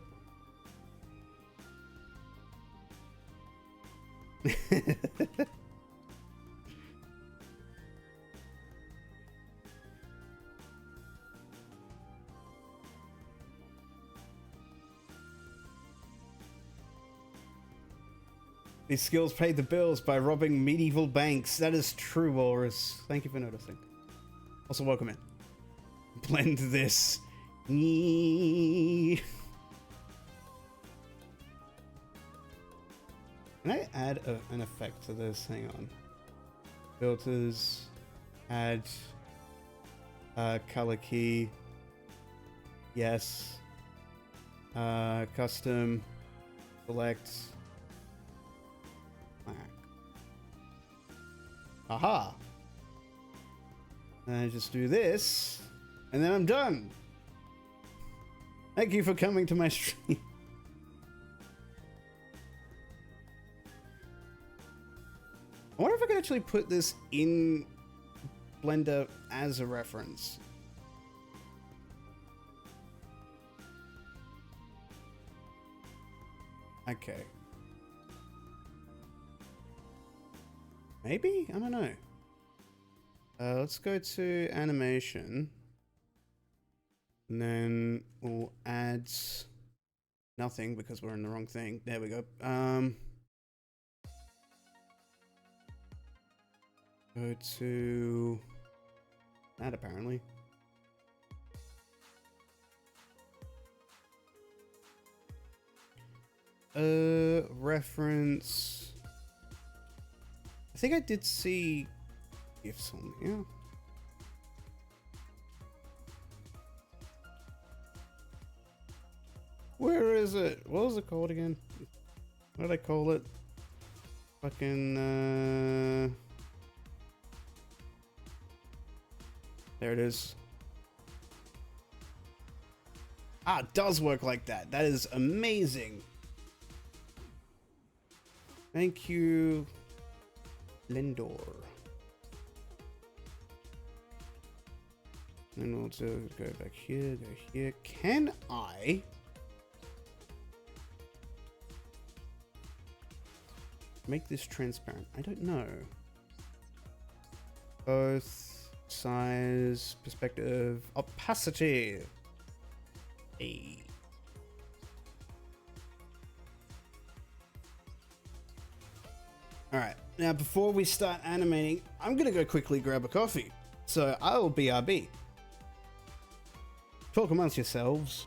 These skills paid the bills by robbing medieval banks. That is true, Walrus. Thank you for noticing. Also, welcome in. Blend this. Can I add an effect to this? Hang on. Filters. Add. Color key. Yes. Custom. Select. Aha. And I just do this. And then I'm done. Thank you for coming to my stream. I wonder if I can actually put this in Blender as a reference. Okay. Maybe? I don't know. Let's go to animation. And then we'll add nothing because we're in the wrong thing. There we go. Go to that apparently. Reference. I think I did see gifts on here. Where is it? What was it called again? What did I call it? Fucking, there it is. Ah, it does work like that. That is amazing. Thank you, splendor. And also go back here, go here. Can I? Make this transparent? I don't know. Both size, perspective, opacity. Hey. All right. Now, before we start animating, I'm gonna go quickly grab a coffee. So I'll BRB. Talk amongst yourselves.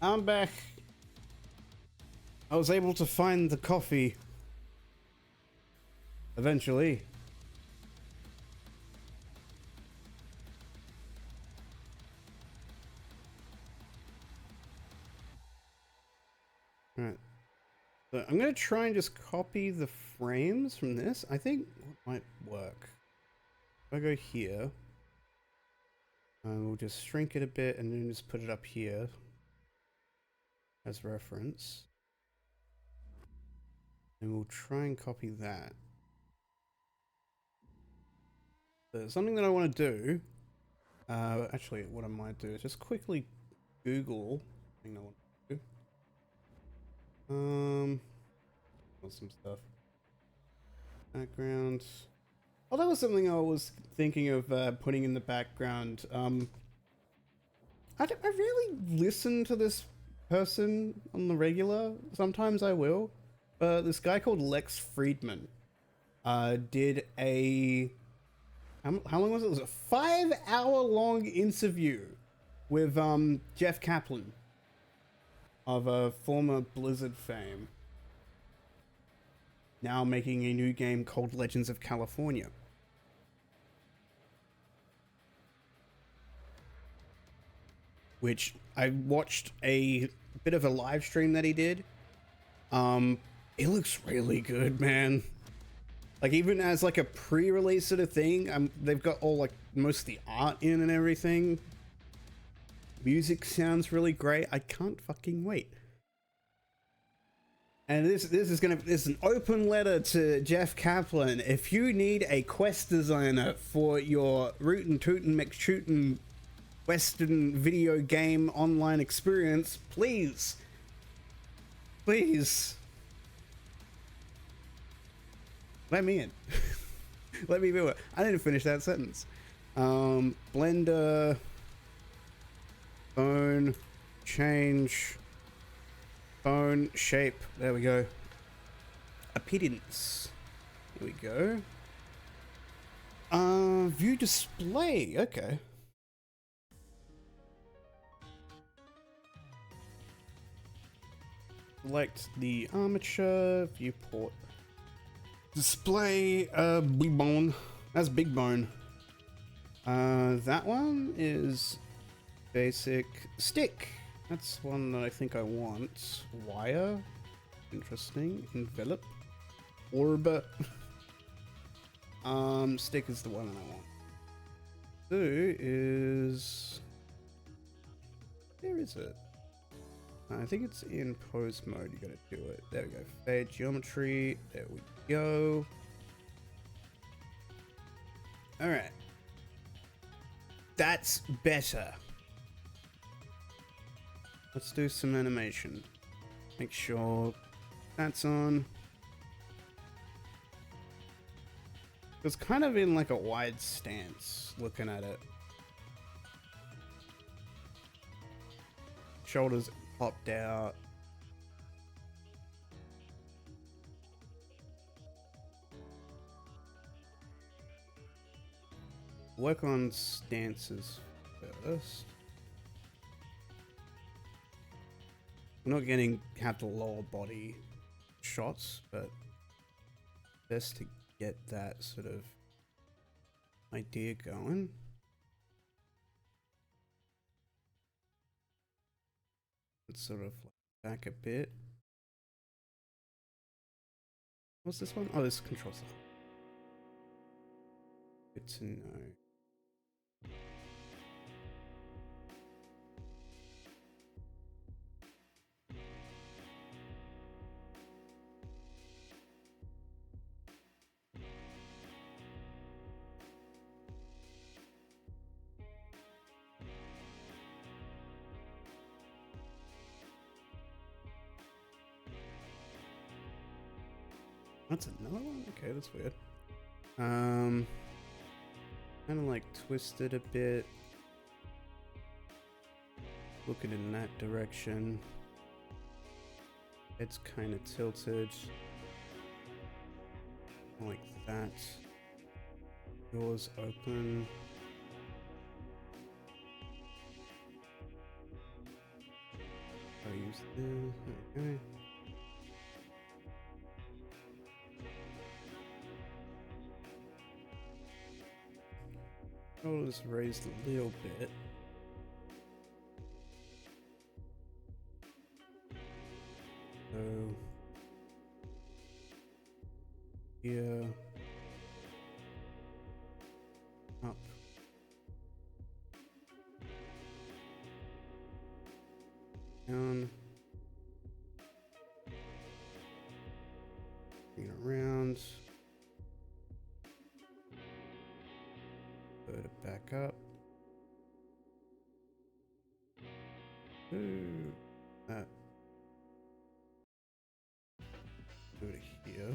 I'm back. I was able to find the coffee. Eventually. Alright. So I'm gonna try and just copy the frames from this. I think what might work. If I go here, we'll just shrink it a bit and then just put it up here as reference. And we'll try and copy that. So something that I want to do, actually what I might do is just quickly Google thing I want to do. Some stuff. Background. Oh, that was something I was thinking of putting in the background. I really listen to this person on the regular. Sometimes I will. This guy called Lex Friedman did a... How long was it? It was a 5-hour-long interview with Jeff Kaplan of a former Blizzard fame. Now making a new game called Legends of California. Which I watched a bit of a live stream that he did. It looks really good, man. Like even as like a pre-release sort of thing, they've got all like most of the art in and everything. Music sounds really great. I can't fucking wait. And this is an open letter to Jeff Kaplan. If you need a quest designer for your rootin' tootin' McShootin' Western video game online experience, please let me in. Let me do it. I didn't finish that sentence. Blender, bone, change, bone, shape. There we go. Appearance. Here we go. View display. Okay. Select the armature, viewport. Display, big bone. That's big bone. That one is basic stick. That's one that I think I want. Wire. Interesting. Envelop. Orb. Stick is the one that I want. Do is... Where is it? I think it's in pose mode. You gotta do it. There we go. Fade geometry. There we go. Alright. That's better. Let's do some animation. Make sure that's on. It's kind of in like a wide stance looking at it. Shoulders popped out. Work on stances first. I'm not getting have the lower body shots, but best to get that sort of idea going. Let's sort of back a bit. What's this one? Oh, this controls the... Good to know. That's another one? Okay, that's weird. Kind of like twisted a bit. Looking in that direction. It's kind of tilted. Like that. Doors open. use this. Okay. Control is raised a little bit. So here, up, down, bring it around, put it back up. Ooh, that. Go to here.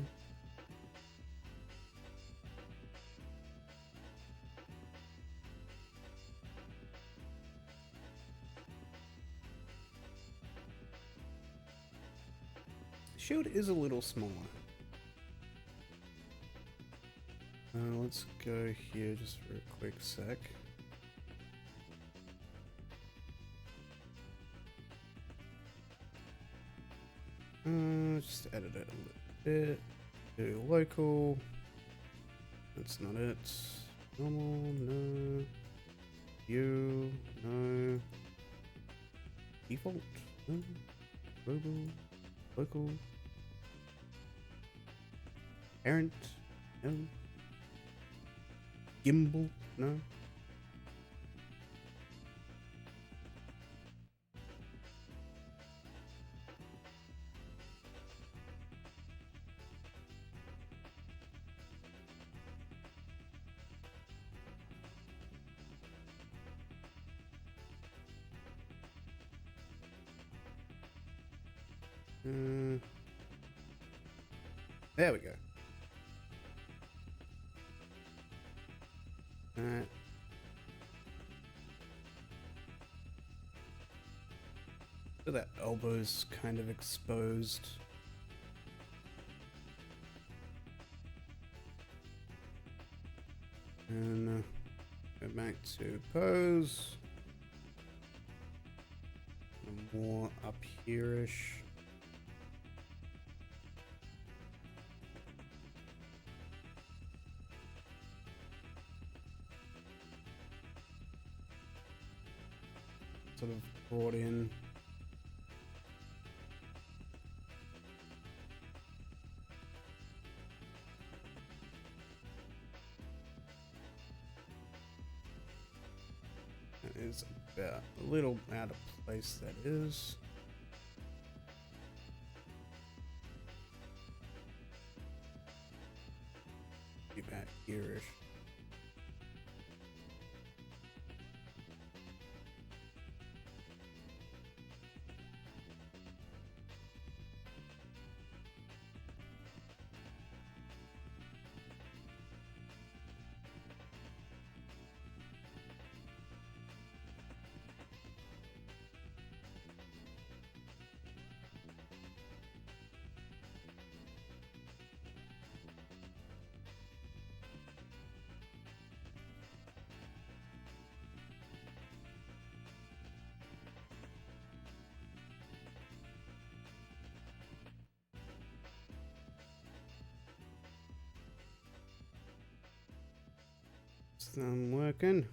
Shield is a little smaller. Let's go here just for a quick sec. Just edit it a little bit. Do local. That's not it. Normal, no. View, no. Default, no. Global, local. Parent, no. Gimbal, no. There we go. Alright. So that elbow's kind of exposed. And go back to pose. More up here-ish. Sort of brought in. That is about a little out of place, that is. Be back here-ish. I'm working.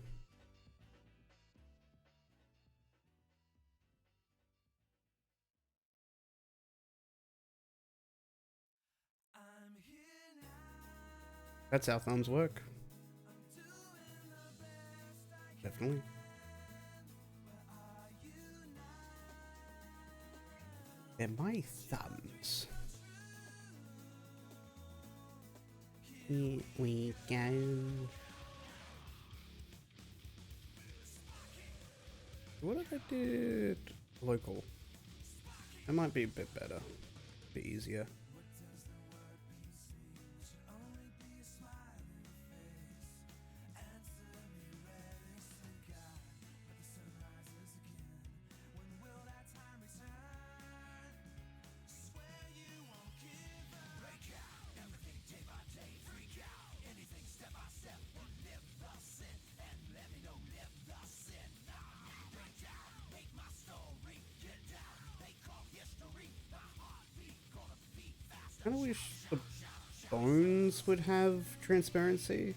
That's how thumbs work. Definitely. They're my thumbs. Here we go. What if I did local? That might be a bit better, a bit easier. bones would have transparency.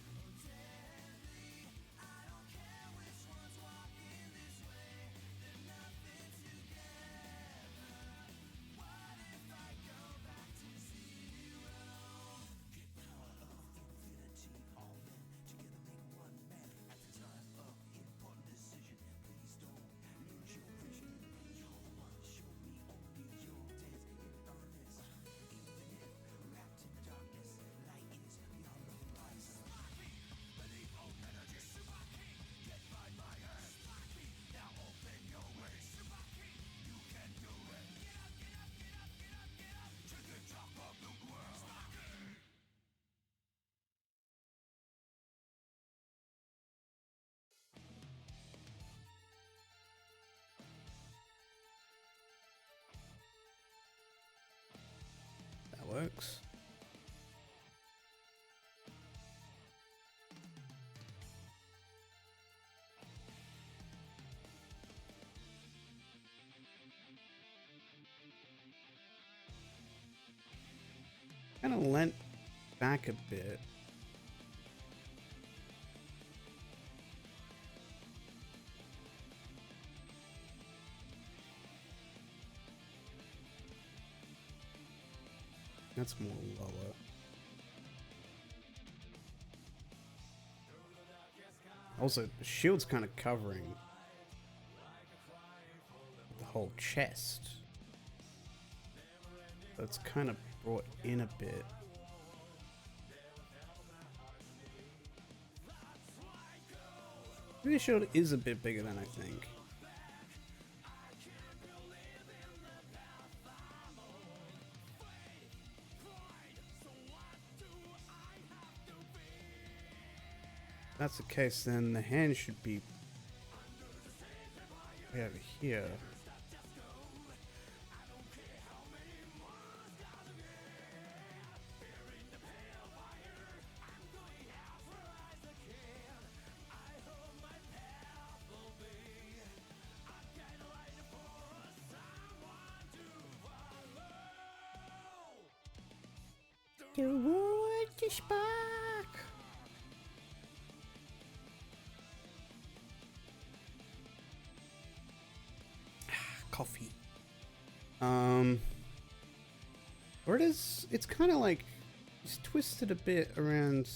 That works. Kind of leant back a bit. That's more lower. Also, the shield's kind of covering the whole chest. So it's kind of brought in a bit. Maybe the shield is a bit bigger than I think. If that's the case, then the hand should be way over here. Toward the spark. Coffee. Or it's kind of like it's twisted a bit around.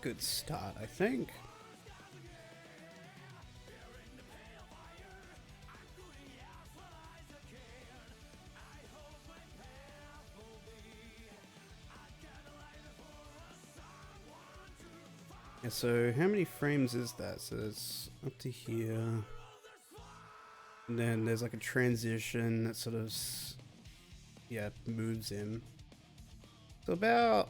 Good start, I think. Yeah, so how many frames is that? So it's up to here. And then there's like a transition that sort of, yeah, moves in. So about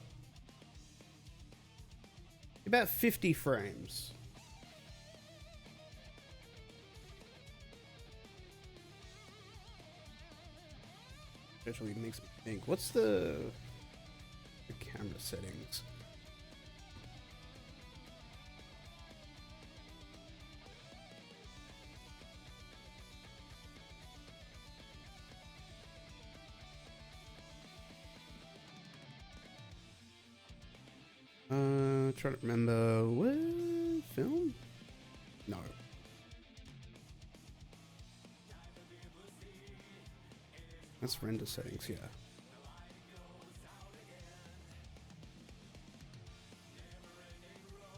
50 frames. Actually makes me think, what's the camera settings? Trying to remember what film? No. That's render settings, yeah.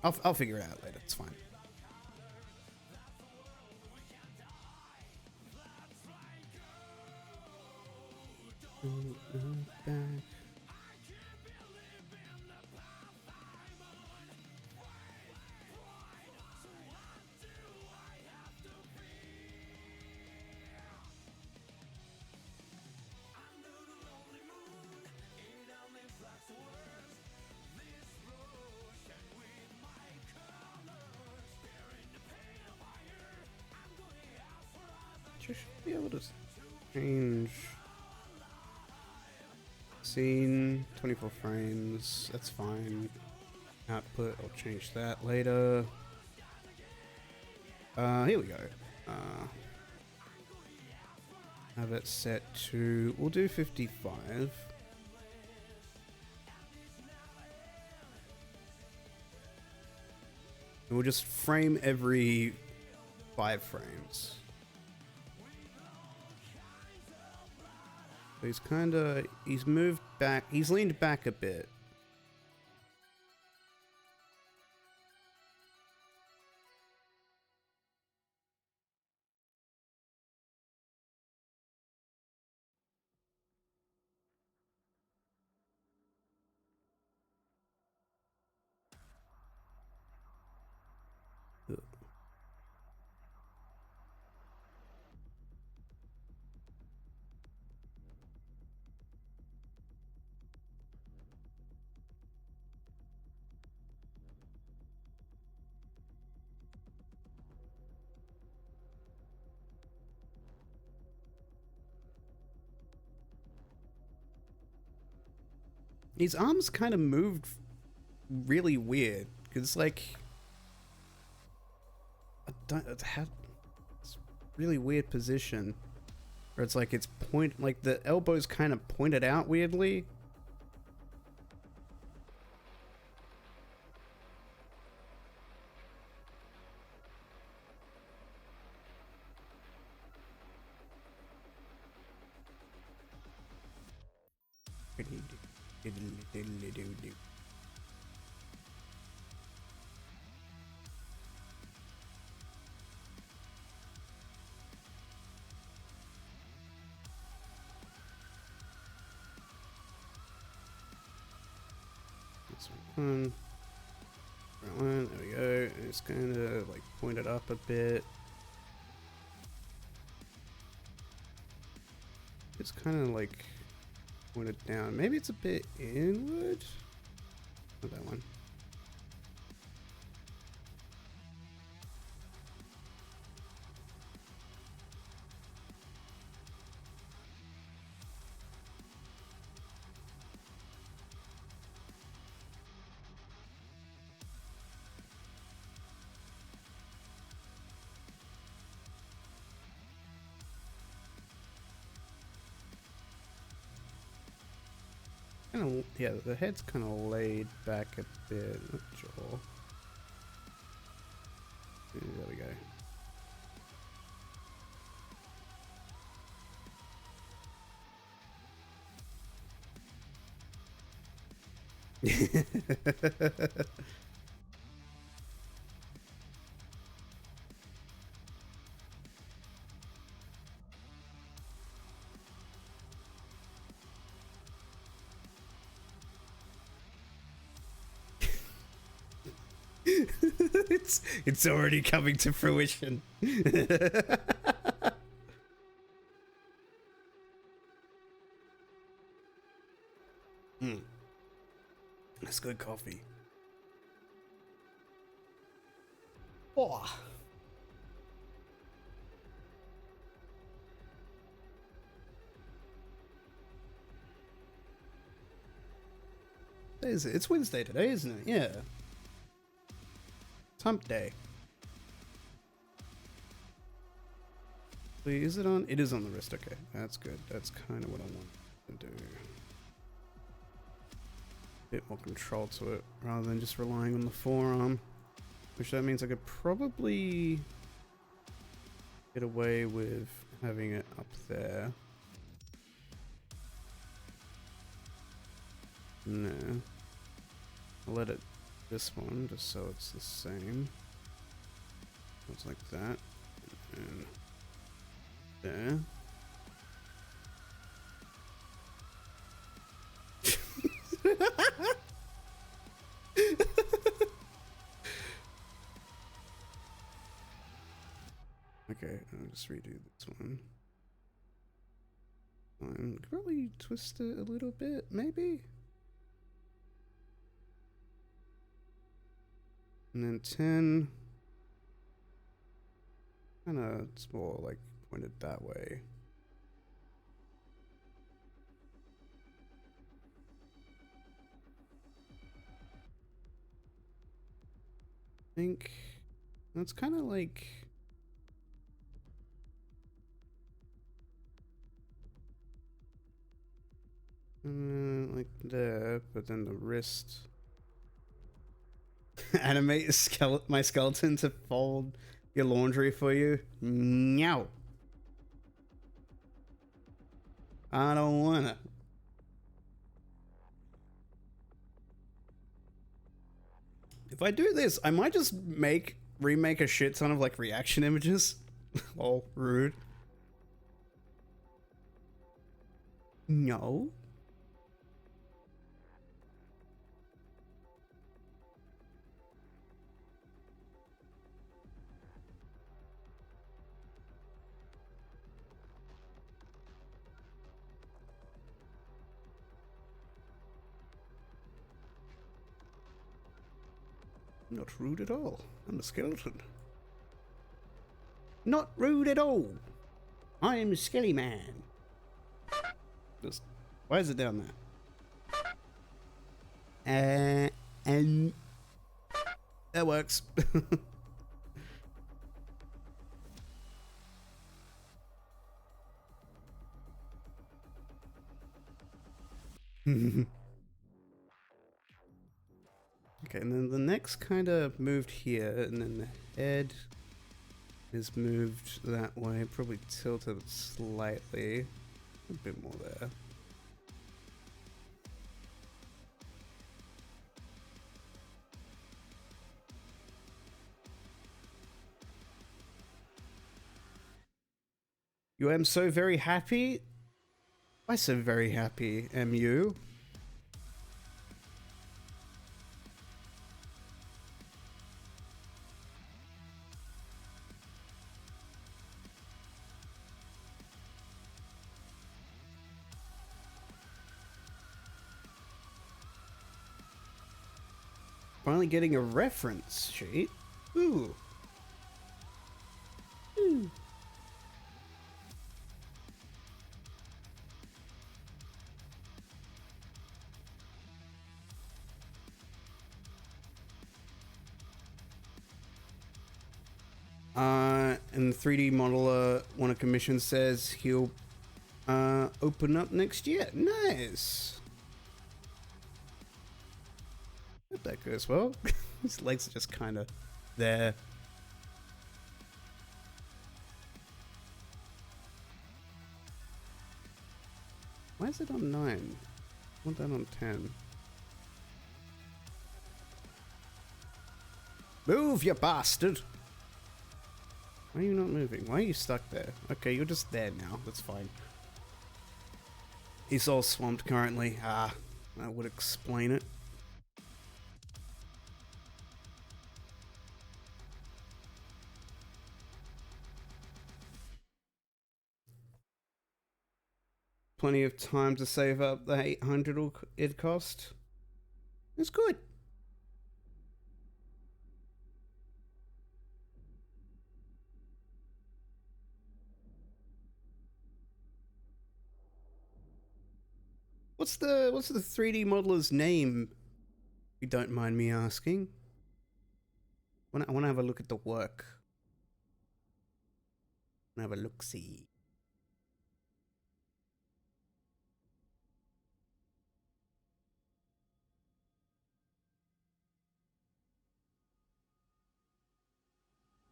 I'll figure it out later. It's fine. Back. you should be able to change scene 24 frames. That's fine. Output, I'll change that later. Here we go. Have it set to, we'll do 55. And we'll just frame every 5 frames. So he's moved back, he's leaned back a bit. His arms kind of moved really weird. It's like it's a really weird position where it's like like the elbow's kind of pointed out weirdly. One. There we go. It's kind of like pointed up a bit. It's kind of like pointed down. Maybe it's a bit inward. Not that one. Yeah, the head's kind of laid back a bit. Not sure. There we go. It's already coming to fruition. That's good coffee. Oh. Is it? It's Wednesday today, isn't it? Yeah. It's hump day. Wait, is it on? It is on the wrist. Okay, that's good. That's kind of what I want to do. Bit more control to it rather than just relying on the forearm. Which that means I could probably get away with having it up there. No. I'll let it this one just so it's the same. Looks like that. And there. Okay, I'll just redo this one. Could probably twist it a little bit, maybe? And then 10. Kinda, it's more like pointed that way. I think that's kind of like like there, but then the wrist. Animate my skeleton to fold your laundry for you. Meow. I don't wanna. If I do this, I might just remake a shit ton of like reaction images. All rude. No. Not rude at all. I'm a skeleton. Not rude at all. I am Skelly Man. Just, why is it down there? And that works. Okay, and then the neck's kind of moved here, and then the head is moved that way, probably tilted slightly. A bit more there. You am so very happy? Why so very happy, am you? Finally getting a reference sheet. Ooh. Ooh. And the 3D modeler one of commission says he'll open up next year. Nice. Hope that goes well. His legs are just kind of there. Why is it on 9? I want that on 10. Move, you bastard! Why are you not moving? Why are you stuck there? Okay, you're just there now. That's fine. He's all swamped currently. Ah, that would explain it. Plenty of time to save up the 800 it cost. It's good. What's the 3D modeler's name? If you don't mind me asking. I want to have a look at the work. I want to have a look-see.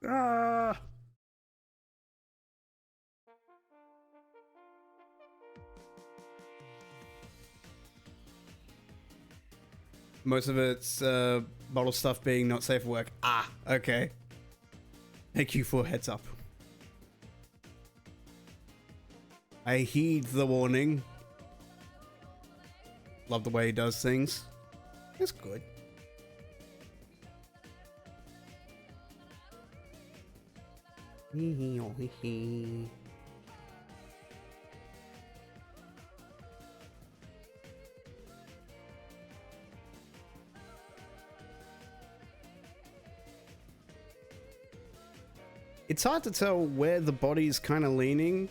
Ah! Most of it's model stuff being not safe for work. Ah, okay. Thank you for heads up. I heed the warning. Love the way he does things. It's good. It's hard to tell where the body's kind of leaning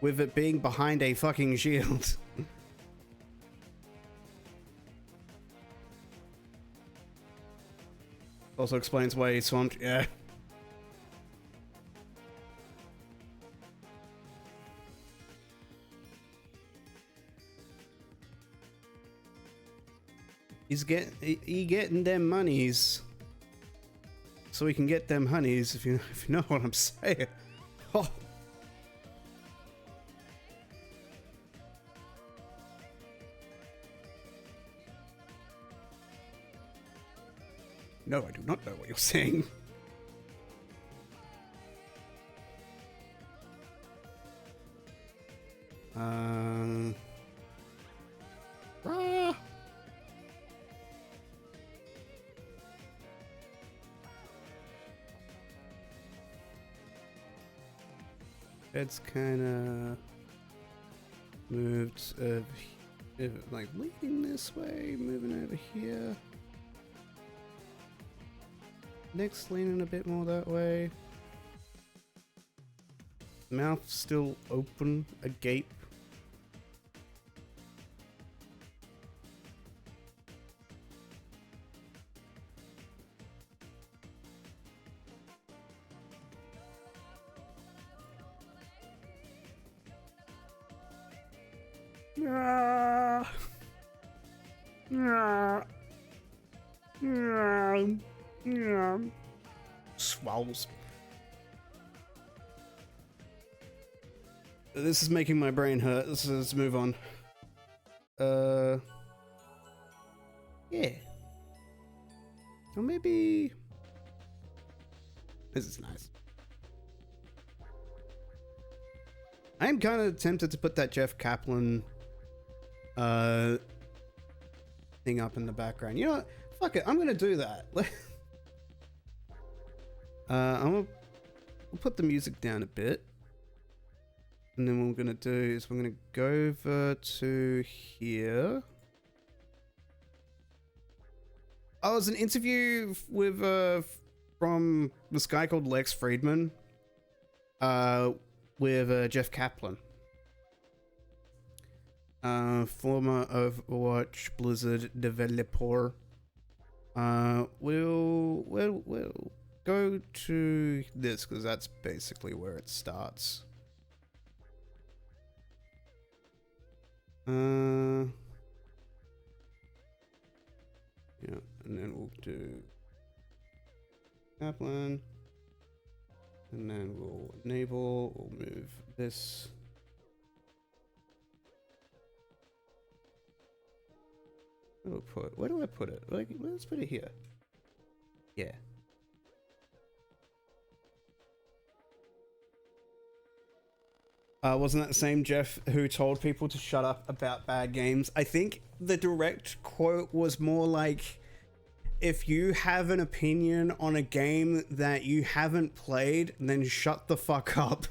with it being behind a fucking shield. Also explains why he's swamped. Yeah. He getting them monies, so he can get them honeys. If you know what I'm saying. Oh. No, I do not know what you're saying. Ah. It's kind of moved, like leading this way, moving over here. Next, leaning a bit more that way. Mouth still open, agape. Swallows. This is making my brain hurt. Let's move on. Yeah. Or maybe this is nice. I am kind of tempted to put that Jeff Kaplan thing up in the background. You know what? Fuck it. I'm gonna do that. We'll put the music down a bit. And then what we're gonna do is we're gonna go over to here. Oh, there's an interview with from this guy called Lex Friedman with Jeff Kaplan, former Overwatch Blizzard developer. We'll go to this because that's basically where it starts. Yeah, and then we'll do Kaplan, and then we'll enable, we'll move this. Where do I put it? Like, let's put it here. Yeah. Wasn't that the same Jeff who told people to shut up about bad games? I think the direct quote was more like, if you have an opinion on a game that you haven't played, then shut the fuck up.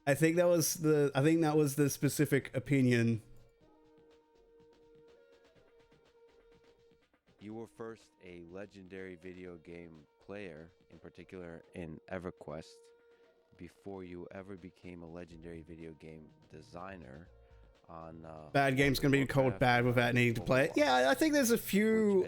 I think that was the specific opinion. You were first a legendary video game player, in particular in EverQuest, before you ever became a legendary video game designer on bad game's gonna be called bad without needing to play it. Yeah, I think there's a few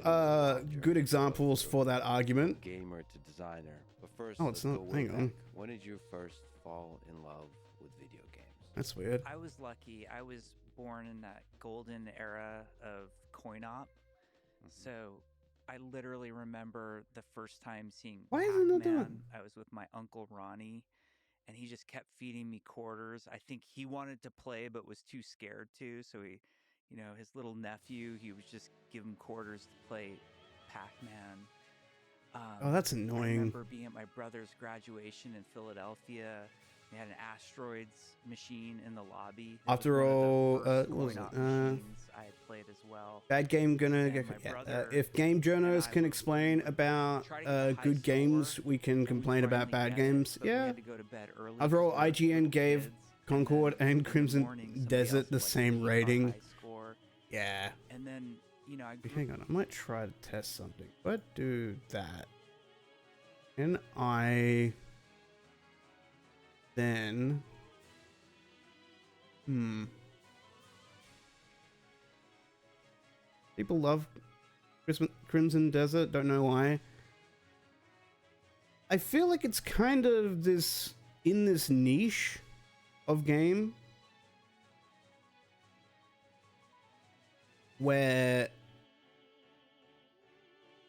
good examples for that argument. Gamer to designer. But first, oh, it's not. Hang on. When did you first fall in love with video games? That's weird. I was lucky. I was born in that golden era of coin-op. So I literally remember the first time seeing Pac-Man. I was with my uncle Ronnie, and he just kept feeding me quarters. I think he wanted to play but was too scared to. So he, you know, his little nephew, he would just give him quarters to play Pac-Man. Oh, that's annoying. I remember being at my brother's graduation in Philadelphia. They had an asteroids machine in the lobby. After all, what was it? I had played as well. Bad game gonna get. If game journalists can explain about good games, we can complain about bad games. Yeah. After all, IGN gave Concord and Crimson Desert the same rating. Yeah. And then, you know, hang on, I might try to test something. But do that. Can I then... People love Crimson Desert, don't know why. I feel like it's kind of this, in this niche of game where...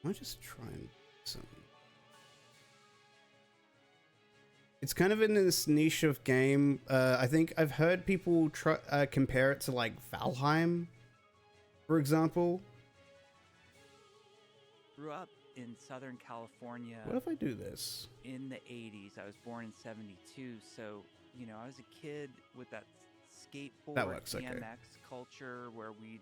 I just try and some... It's kind of in this niche of game. I think I've heard people try compare it to like Valheim, for example. Grew up in Southern California. What if I do this? In the 80s. I was born in 72, so, you know, I was a kid with that skateboard BMX culture where we'd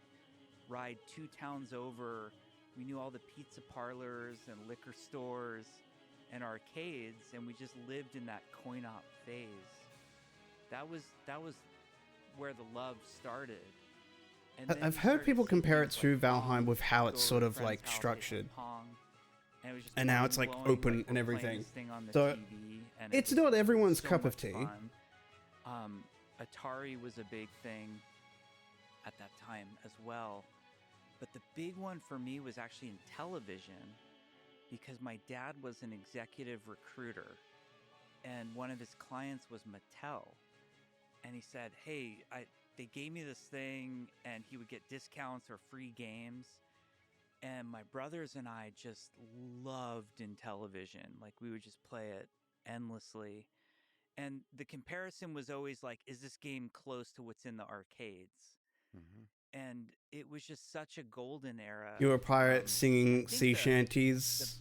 ride 2 towns over. We knew all the pizza parlors and liquor stores and arcades, and we just lived in that coin-op phase. That was where the love started. And I've heard people compare it to Valheim with how it's sort of like structured. And now it's like open and everything. So it's not everyone's cup of tea. Atari was a big thing at that time as well. But the big one for me was actually in television, because my dad was an executive recruiter and one of his clients was Mattel. And he said, hey, they gave me this thing and he would get discounts or free games. And my brothers and I just loved in television. Like, we would just play it endlessly. And the comparison was always like, is this game close to what's in the arcades? Mm-hmm. And it was just such a golden era. You were a pirate singing sea shanties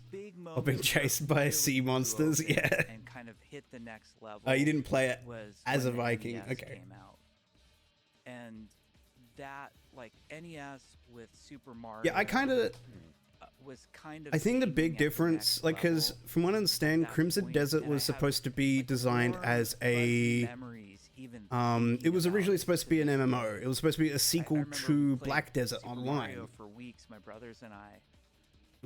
or being chased by sea monsters, yeah. And kind of hit the next level. You didn't play it as a Viking, okay. Came out. And that, like, NES with Super Mario. Yeah, I kind of... was kind of... I think the big difference, like, because from what I understand, Crimson Desert was supposed to be designed as a... it was originally supposed to be an MMO. It was supposed to be a sequel to Black Desert Online. For weeks, my brothers and I.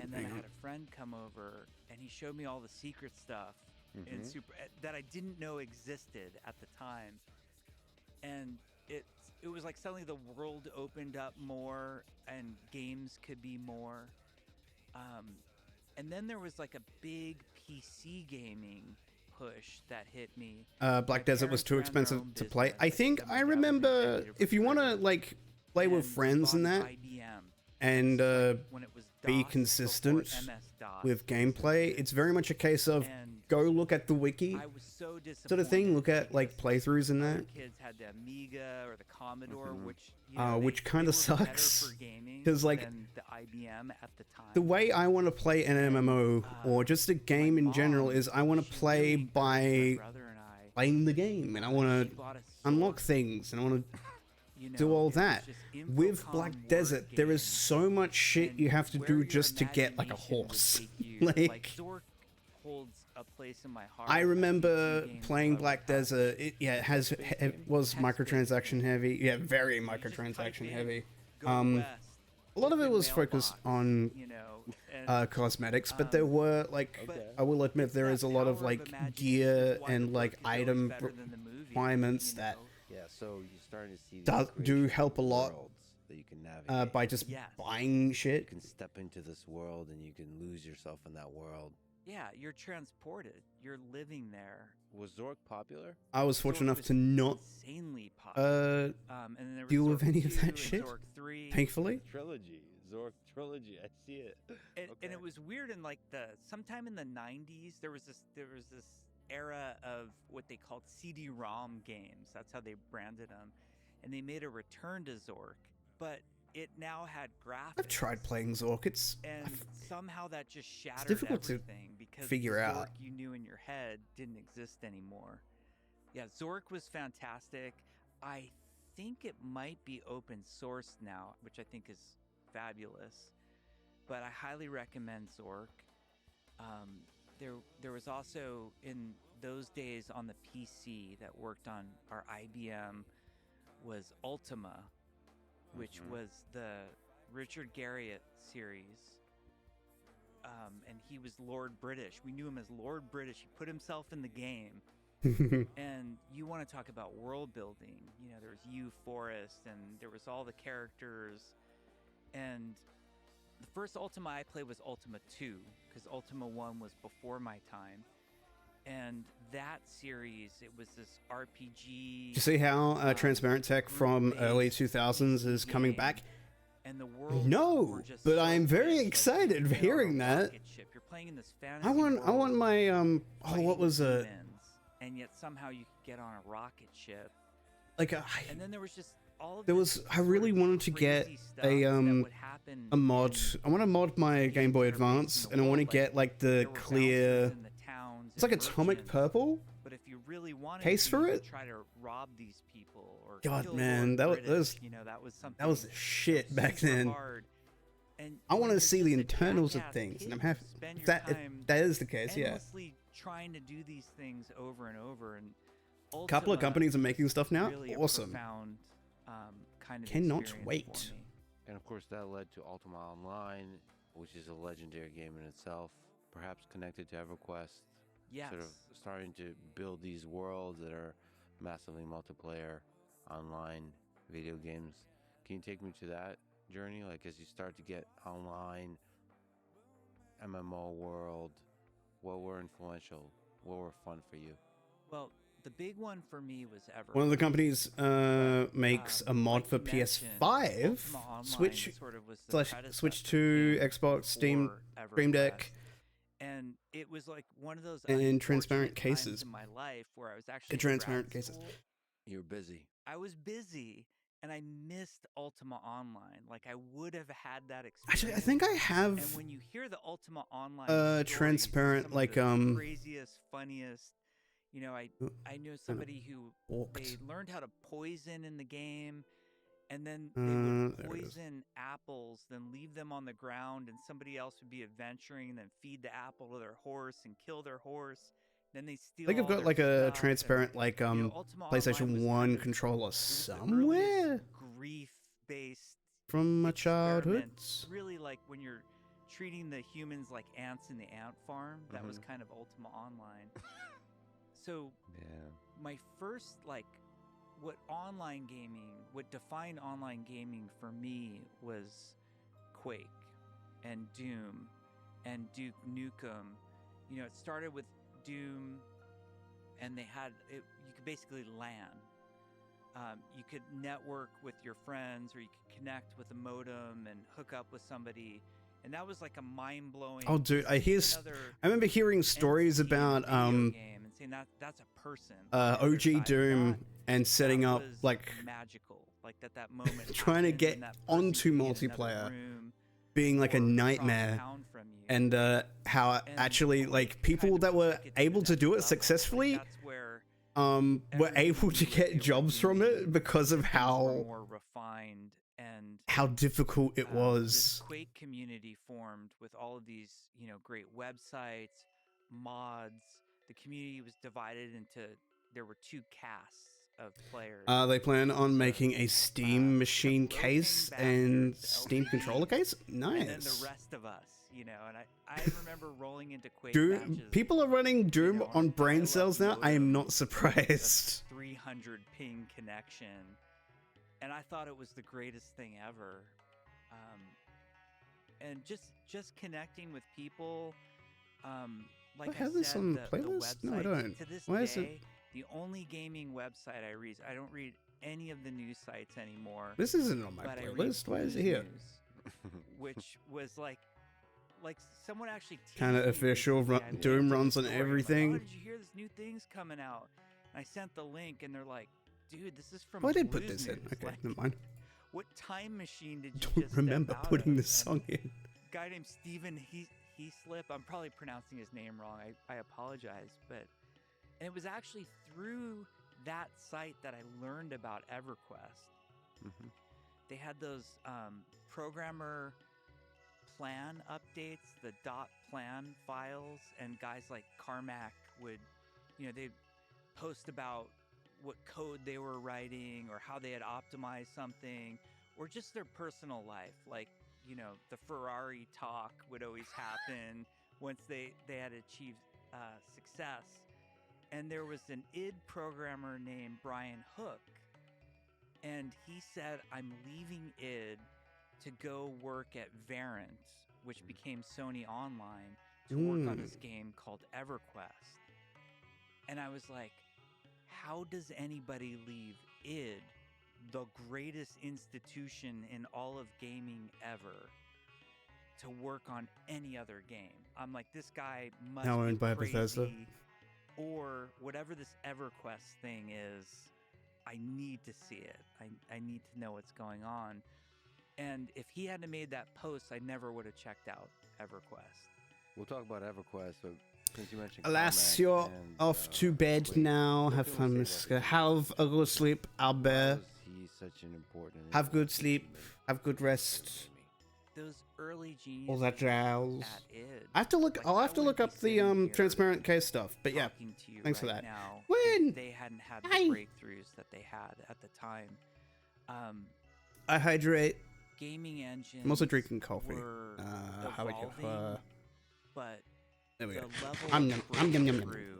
And then I had a friend come over, and he showed me all the secret stuff in that I didn't know existed at the time. And it was like suddenly the world opened up more, and games could be more. And then there was like a big PC gaming push that hit me. Black Desert was too expensive to play. I think I remember, if you want to like play with friends and that, and be consistent with gameplay, it's very much a case of go look at the wiki sort of thing. Look at like playthroughs and that. Kids had the Amiga or the Commodore, which kind of sucks, because like the IBM at the time. The way I want to play an MMO or just a game in general is I want to play by playing the game, and I want to unlock things, and I want to do all that. With Black Desert, there is so much shit you have to do just to get like a horse. Like, a place in my heart. I remember playing Black Desert. It was microtransaction heavy. Yeah, very microtransaction heavy. A lot of it was focused on cosmetics, but there were like, I will admit, there is a lot of like gear and like item requirements that so you're starting to see do help a lot that you can navigate by just buying shit. You can step into this world and you can lose yourself in that world. Yeah, you're transported. You're living there. Was Zork popular? I was fortunate enough to not insanely popular. And then there was deal with any of that shit. Zork 3. Thankfully. Zork Trilogy. I see it. And it was weird in like sometime in the 90s there was this era of what they called CD-ROM games. That's how they branded them. And they made a return to Zork, but it now had graphics. I've tried playing Zork. Somehow that just shattered difficult everything, because figure the Zork out. You knew in your head didn't exist anymore. Yeah, Zork was fantastic. I think it might be open source now, which I think is fabulous. But I highly recommend Zork. There was also, in those days on the PC that worked on our IBM, was Ultima, which was the Richard Garriott series. and he was Lord British. We knew him as Lord British. He put himself in the game. And you want to talk about world building. You know, there was you, Forrest, and there was all the characters. And the first Ultima I played was Ultima 2, because Ultima 1 was before my time. And that series, it was this RPG. You see how transparent tech from early 2000s is coming back? And the world no, but I'm very excited hearing that. You're playing in this fantasy I want my what was it? And yet somehow you could get on a rocket ship. Like and then there was just all of there was I really wanted to get a mod. I want to mod my Game Boy Advance, and I want to get like the clear. It's like atomic purple. But if you really wanted case for it, try to rob these people or God, man, that was you know, that was something. That was shit back then. And I want to see the internals of things, and I'm happy that that is the case. Yeah. Trying to do these things over and over, and a couple of companies are making stuff now. Really awesome. Profound, kind of cannot wait. And of course, that led to Ultima Online, which is a legendary game in itself, perhaps connected to EverQuest. Yes. Sort of starting to build these worlds that are massively multiplayer online video games. Can you take me to that journey? Like, as you start to get online MMO world, what were influential? What were fun for you? Well, the big one for me was EverQuest. One of the companies makes a mod for PS5, Switch, Switch 2, Xbox, Steam, Stream Deck. And it was like one of those in transparent cases in my life where I was actually in transparent cases. You were busy. I was busy, and I missed Ultima Online. Like, I would have had that experience. Actually, I think I have. And when you hear the Ultima Online, transparent, like the craziest, funniest. You know, I knew somebody who they learned how to poison in the game. And then they would poison apples, then leave them on the ground, and somebody else would be adventuring, and then feed the apple to their horse and kill their horse. Then they steal. I think I've got like a transparent, like PlayStation 1 controller somewhere. Grief-based from my childhood. Really, like when you're treating the humans like ants in the ant farm. That was kind of Ultima Online. So my first what defined online gaming for me was Quake and Doom and Duke Nukem. You know, it started with Doom, and they had it. You could basically LAN. You could network with your friends, or you could connect with a modem and hook up with somebody. And that was like a mind-blowing. Oh, dude, I remember hearing stories about game and saying that's a person. OG Doom and setting up like magical, like that moment. Trying to get onto multiplayer, being like a nightmare, and how actually like people that were able to do it successfully, were able to get jobs from it because of how more refined. And how difficult it was. This Quake community formed with all of these, you know, great websites, mods. The community was divided into, there were 2 casts of players. They plan on making a Steam machine case and Steam controller case? Nice. And then the rest of us, you know, and I remember rolling into Quake matches. People are running Doom on brain cells now? I am not surprised. 300 ping connection. And I thought it was the greatest thing ever. And just connecting with people. Like I have this on the playlist? No, I don't. To this Why day, is it? The only gaming website I read, I don't read any of the news sites anymore. This isn't on my playlist. Why is it here? Which was like someone actually kind of official. Doom runs on everything. Like, oh, did you hear this new thing's coming out? And I sent the link, and they're like, dude, this is from. I did put this in. Okay, like, never mind. What time machine did you don't just remember step out putting of? this song in? A guy named Steven Heaslip. I'm probably pronouncing his name wrong. I apologize, but it was actually through that site that I learned about EverQuest. They had those programmer plan updates, the .plan files, and guys like Carmack would, you know, they'd post about what code they were writing or how they had optimized something or just their personal life. Like, the Ferrari talk would always happen once they had achieved success. And there was an id programmer named Brian Hook, and he said, I'm leaving id to go work at Verint, which became Sony Online, to work on this game called EverQuest. And I was like, how does anybody leave id, the greatest institution in all of gaming ever, to work on any other game? I'm like, this guy must Now be owned by crazy, Bethesda. or whatever this EverQuest thing is. I need to see it. I need to know what's going on. And if he hadn't made that post, I never would have checked out EverQuest. We'll talk about EverQuest, but since you mentioned Alas, Carmack you're and, off to bed Quake, now. what Have can we fun, say Mister. about Have a good sleep, Why Albert. was he such an important Have good influence to sleep. me? Have good rest. Those early geniuses All that jazz. at id. I have to look. Like, I'll I have to wouldn't look be up the sitting here transparent case stuff. But yeah, talking to you thanks for right that. now When? if they hadn't had the Hi. breakthroughs that they had at the time. I hydrate. Gaming engines. I'm also drinking coffee. Were How we evolving, go? but There we the go. level I'm of yum yum yum yum. breakthrough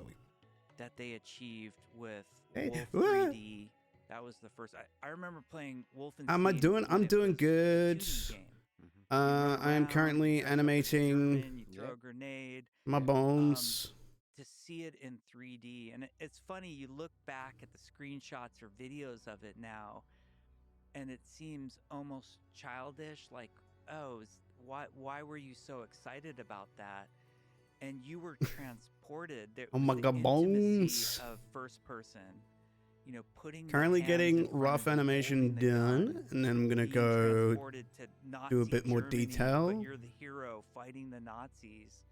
that they achieved with Hey, Wolf what? 3D. That was the first. I remember playing Wolfenstein. How am I doing? when I'm it doing was a good. shooting game. Mhm. You run I am around, currently you dress up as a animating German, you throw Yep. a grenade. my bones. To see it in 3D, and it's funny. You look back at the screenshots or videos of it now, and it seems almost childish. Like, oh, why were you so excited about that? And you were transported. There Oh was my the God, intimacy bones. of first person. Putting the Currently hands in getting front rough of you, animation holding the done, gun, and then I'm gonna being go transported to do a Nazi bit more Germany, detail. But you're the hero fighting the Nazis.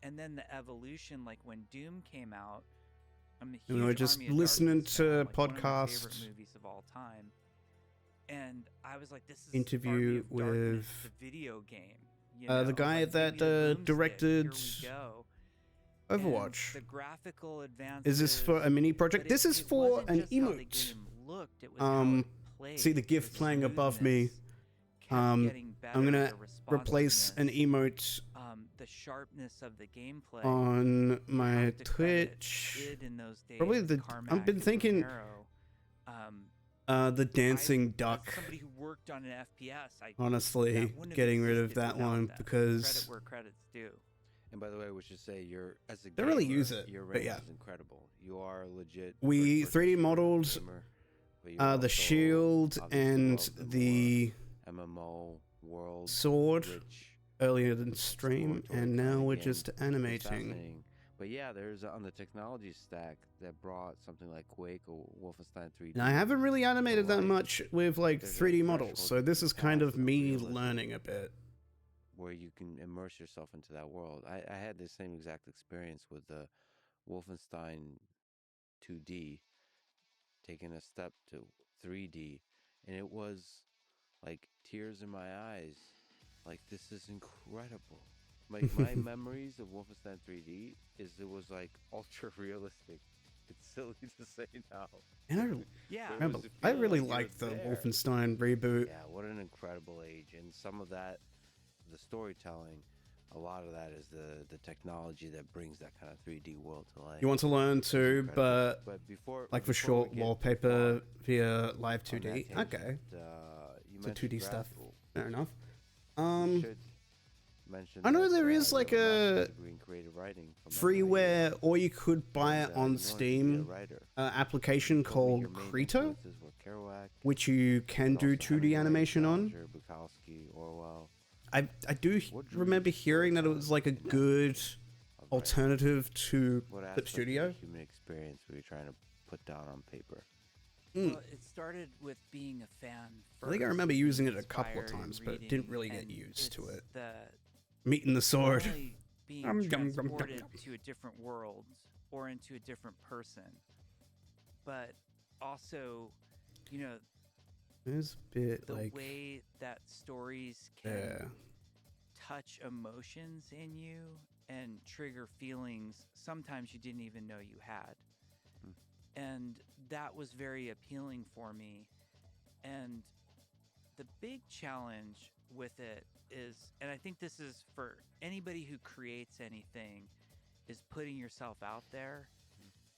And then the evolution, like when Doom came out, I'm a You know, huge just Army of listening Darkness fan, to like one of my podcasts. favorite movies of all time. And I was like, this is Interview Army of Darkness, with, the video game. the guy like, that, give me the boomstick, directed here we go. Overwatch. And the graphical advances. Is this for a mini project? but This is it for wasn't an just how the emote. game looked, it was how it played, See the GIF the playing above me. smoothness kept getting better, I'm gonna the replace an responsiveness, emote the sharpness of the gameplay. on You my have to credit Twitch. id in those days, Probably and the. I've Carmack been and thinking Romero. the dancing As duck. somebody who worked on an FPS, Honestly, that wouldn't have getting rid of existed that without one them. because Credit where credit's due. And by the way, we should say as a They really gamer, use it, your but range yeah. is incredible. You are a legit. We first-person 3D shooter modeled, gamer, but you're the also shield obviously and well the the more MMO world sword rich, earlier than stream, exploratory and kind now of we're game. just It's animating. fascinating. But yeah, there's on the technology stack that brought something like Quake or Wolfenstein 3D. And I haven't really animated that life. much with like There's a 3D models, threshold so you this can is kind of pass of me realism. learning a bit. Where you can immerse yourself into that world. I had the same exact experience with the Wolfenstein 2D, taking a step to 3D, and it was like tears in my eyes. Like, this is incredible. Like, my memories of Wolfenstein 3D is it was like ultra realistic. It's silly to say now. And Yeah. But it remember, was the I feeling really like you're liked the there. Wolfenstein reboot. Yeah, what an incredible age. And some of that, the storytelling, a lot of that is the technology that brings that kind of 3D world to life. You want to learn It's too, incredible. but before, like for before we short get wallpaper far via live on that 2D. tangent, Okay, you so mentioned 2D stuff. graphical. Fair enough. We should mention I know that, there is you like have master's a degree in creative writing from freeware, NYU, or you could buy and, it you on wanted to be a Steam. writer. Application You told me called your main Krita, influences were Kerouac, which you can but do also 2D Hemingway, animation on. Salinger, Bukowski, Orwell. I do What drew you remember to hearing that it was like a storytelling good of writing? alternative to What Clip aspect of the Studio. human experience were you trying to put down on paper? Mm. Well, it started with being a fan. I think I first, remember being using it a couple of inspired and times, but reading, didn't really get and used to it's it. The Meeting the not sword. only being Yum, yum, yum, yum, transported yum. to a different world or into a different person, but also, It's a bit the like way that stories can yeah. touch emotions in you and trigger feelings sometimes you didn't even know you had. And that was very appealing for me. And the big challenge with it is, and I think this is for anybody who creates anything, is putting yourself out there.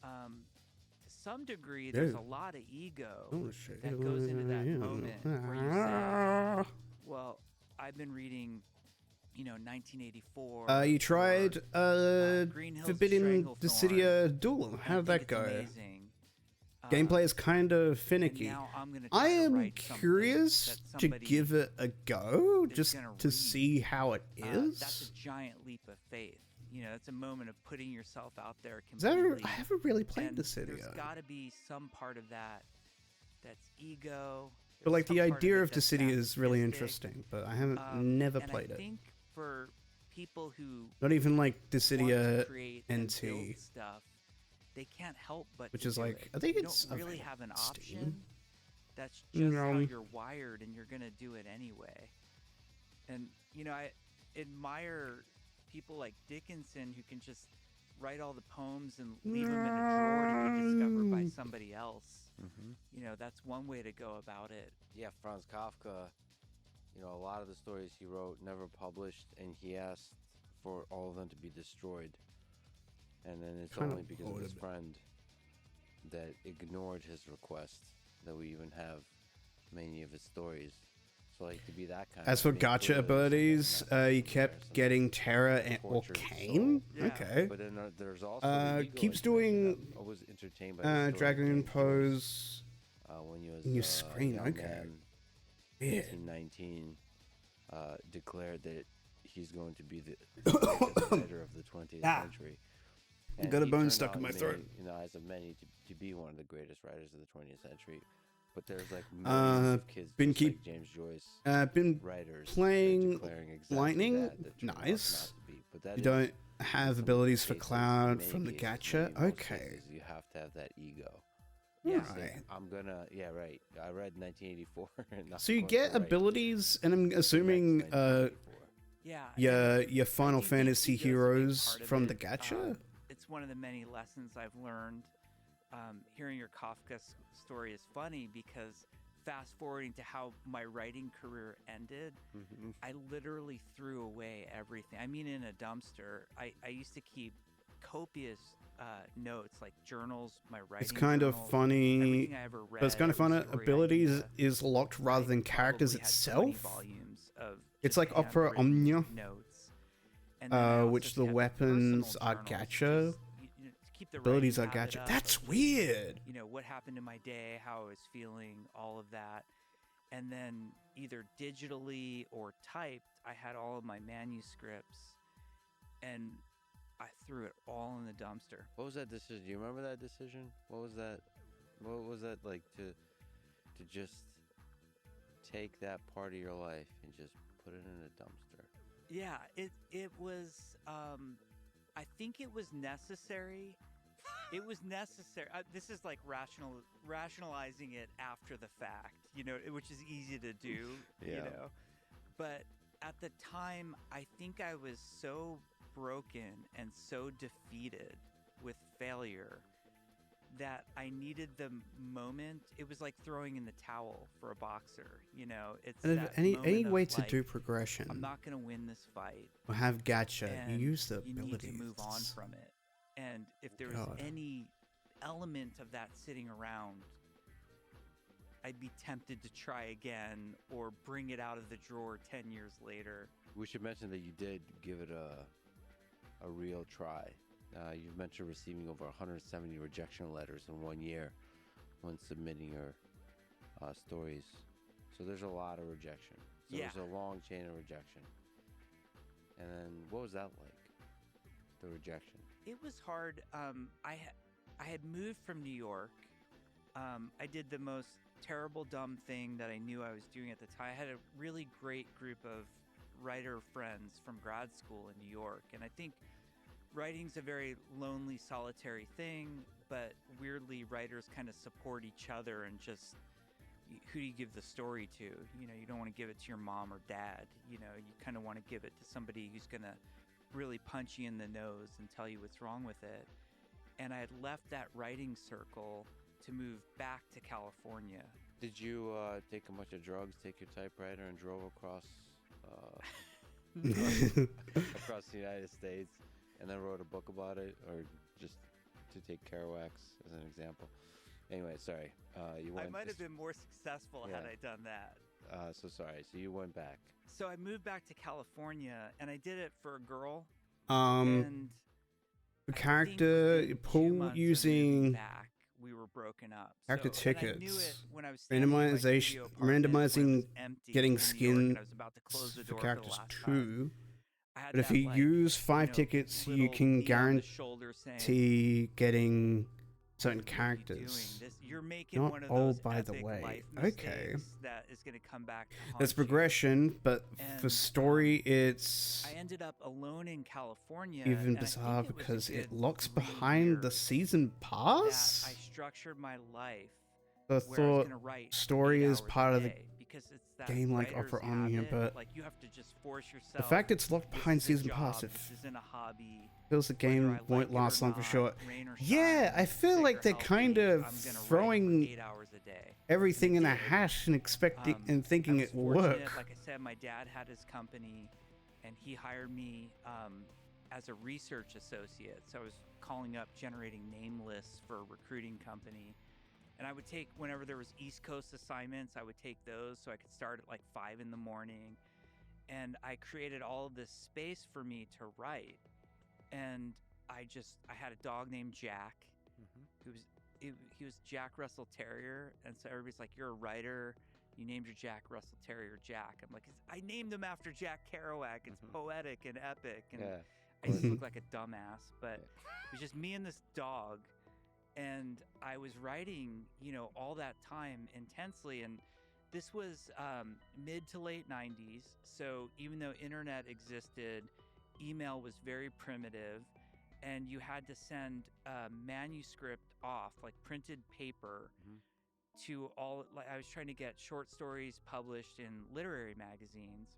To some degree, there's a lot of ego that goes into that moment where you say, well, I've been reading, 1984. You tried Green Hills Forbidden Stranglethorn, Dissidia Duel. How did that go? Amazing. Gameplay is kind of finicky. I am curious to give it a go, just to see how it is. That's a giant leap of faith. It's a moment of putting yourself out there completely. I haven't really played Dissidia. There's got to be some part of that's ego. But like the idea of Dissidia is really interesting, but I haven't never played it. I think for people who not even like Dissidia NT stuff, they can't help but which is like I think it's don't really have an option. That's just how you're wired, and you're gonna do it anyway. And I admire people like Dickinson who can just write all the poems and leave them in a drawer to be discovered by somebody else. That's one way to go about it. Yeah, Franz Kafka, a lot of the stories he wrote never published, and he asked for all of them to be destroyed. And then it's only because of his friend that ignored his request that we even have many of his stories. So like to be that kind As for gacha abilities, you kept getting Terra or Kane. Yeah. Okay. But then there's also keeps doing I was entertained by Dragon Pose when he was new screen. Okay. In 1819, declared that he's going to be the writer of the 20th century. And got a bone stuck in my throat. In the eyes of many, to be one of the greatest writers of the 20th century. But there's like millions of kids like James Joyce, been writers playing exactly Lightning. that Nice. But that you don't have abilities for Cloud from the gacha. Okay. You have to have that ego. Yeah. Right. I'm gonna. Yeah, right. I read 1984. So you get abilities, and I'm assuming your Final Fantasy heroes from the gacha. It's one of the many lessons I've learned. Hearing your Kafka story is funny because fast forwarding to how my writing career ended, I literally threw away everything. I mean, in a dumpster. I used to keep copious notes, like journals, my writing. It's kind of funny, but it's kind of fun. Abilities is locked rather than characters itself. It's like Opera Omnia, which the weapons are gacha. Abilities are gacha. That's weird. What happened in my day, how I was feeling, all of that. And then either digitally or typed, I had all of my manuscripts, and I threw it all in the dumpster. What was that decision? Do you remember that decision? What was that? What was that like to just take that part of your life and just put it in a dumpster? Yeah, it was. I think it was necessary. It was necessary. This is like rationalizing it after the fact, which is easy to do, But at the time, I think I was so broken and so defeated with failure that I needed the moment. It was like throwing in the towel for a boxer, It's that any way of, to like, do progression. I'm not going to win this fight. Or have gacha. And you use the you abilities. need to move on from it. And if there was any element of that sitting around, I'd be tempted to try again or bring it out of the drawer 10 years later. We should mention that you did give it a real try. You've mentioned receiving over 170 rejection letters in 1 year when submitting your stories. So there's a lot of rejection. So there's a long chain of rejection. And then what was that like? The rejection? It was hard. I had moved from New York. I did the most terrible, dumb thing that I knew I was doing at the time. I had a really great group of writer friends from grad school in New York. And I think writing's a very lonely, solitary thing, but weirdly, writers kind of support each other and just, who do you give the story to? You don't want to give it to your mom or dad. You kind of want to give it to somebody who's going to really punch you in the nose and tell you what's wrong with it. And I had left that writing circle to move back to California. Did you take a bunch of drugs, take your typewriter, and drove across across the United States, and then wrote a book about it, or just to take Kerouac as an example. Anyway, sorry. You went. I might have been more successful had I done that. So sorry. So you went back. So I moved back to California, and I did it for a girl. The And character pull using back, we were broken up. character So, and I knew tickets, it when I was standing in my studio apartment when it was randomizing empty getting in New York, skin and I was about to close the for door characters for the last time. 2. I had But if that, you like, use 5 know, tickets, you little can knee on the shoulder saying, guarantee getting certain "What are you characters. doing? You're making Not one of all those by the epic way. life Okay. mistakes that is going to come back to haunt There's you." progression, but for And, story, it's I ended up alone in California. even and I bizarre think because it was a it good locks 3 behind the years season that pass. I structured my life So I where I was thought gonna write story 8 is hours part a of the day, because it's that game like writer's Opera Omnia, habit. but Like, you have to just force the yourself. fact it's locked This behind is a season job, pass, this it isn't a hobby. feels the Whether game I like won't it last or long for not, sure. rain or Yeah, shine, I feel sick like or they're healthy, kind of I'm gonna write for throwing 8 hours a day. everything in I a did. hash and expecting and thinking I was it will fortunate, work. Like I said, my dad had his company, and he hired me as a research associate. So I was calling up, generating name lists for a recruiting company. And I would take, whenever there was East Coast assignments, I would take those so I could start at like 5 in the morning. And I created all of this space for me to write. And I had a dog named Jack. He was Jack Russell Terrier. And so everybody's like, "You're a writer. You named your Jack Russell Terrier Jack." I'm like, "I named him after Jack Kerouac. It's poetic and epic." And I just look like a dumbass. But it was just me and this dog. And I was writing, all that time intensely. And this was mid to late 90s. So even though internet existed, email was very primitive. And you had to send a manuscript off, like printed paper, to all. Like, I was trying to get short stories published in literary magazines.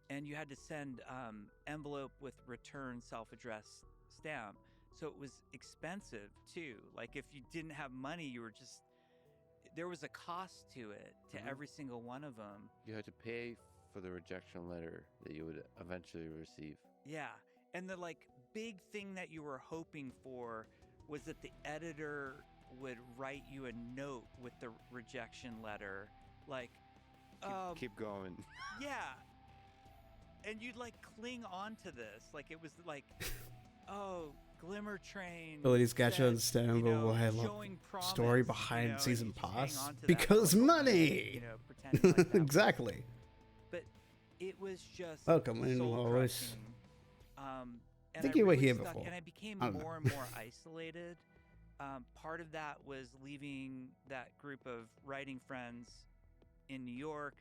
And you had to send envelope with return self-addressed stamp. So it was expensive too. Like, if you didn't have money, there was a cost to it, to every single one of them. You had to pay for the rejection letter that you would eventually receive. Yeah. And the big thing that you were hoping for was that the editor would write you a note with the rejection letter. Like, keep going. Yeah. And you'd cling on to this. Like, it was like, oh, Glimmer Train. Well, he's got said, you understandable why I love showing promise, story behind season and you just hang pass. on to that, Because like, money! pretending like that was- Exactly. But it was just Welcome in, Lois. soul-crushing. And think I you were really here stuck, before. and I became I don't know. more and more isolated. Part of that was leaving that group of writing friends in New York.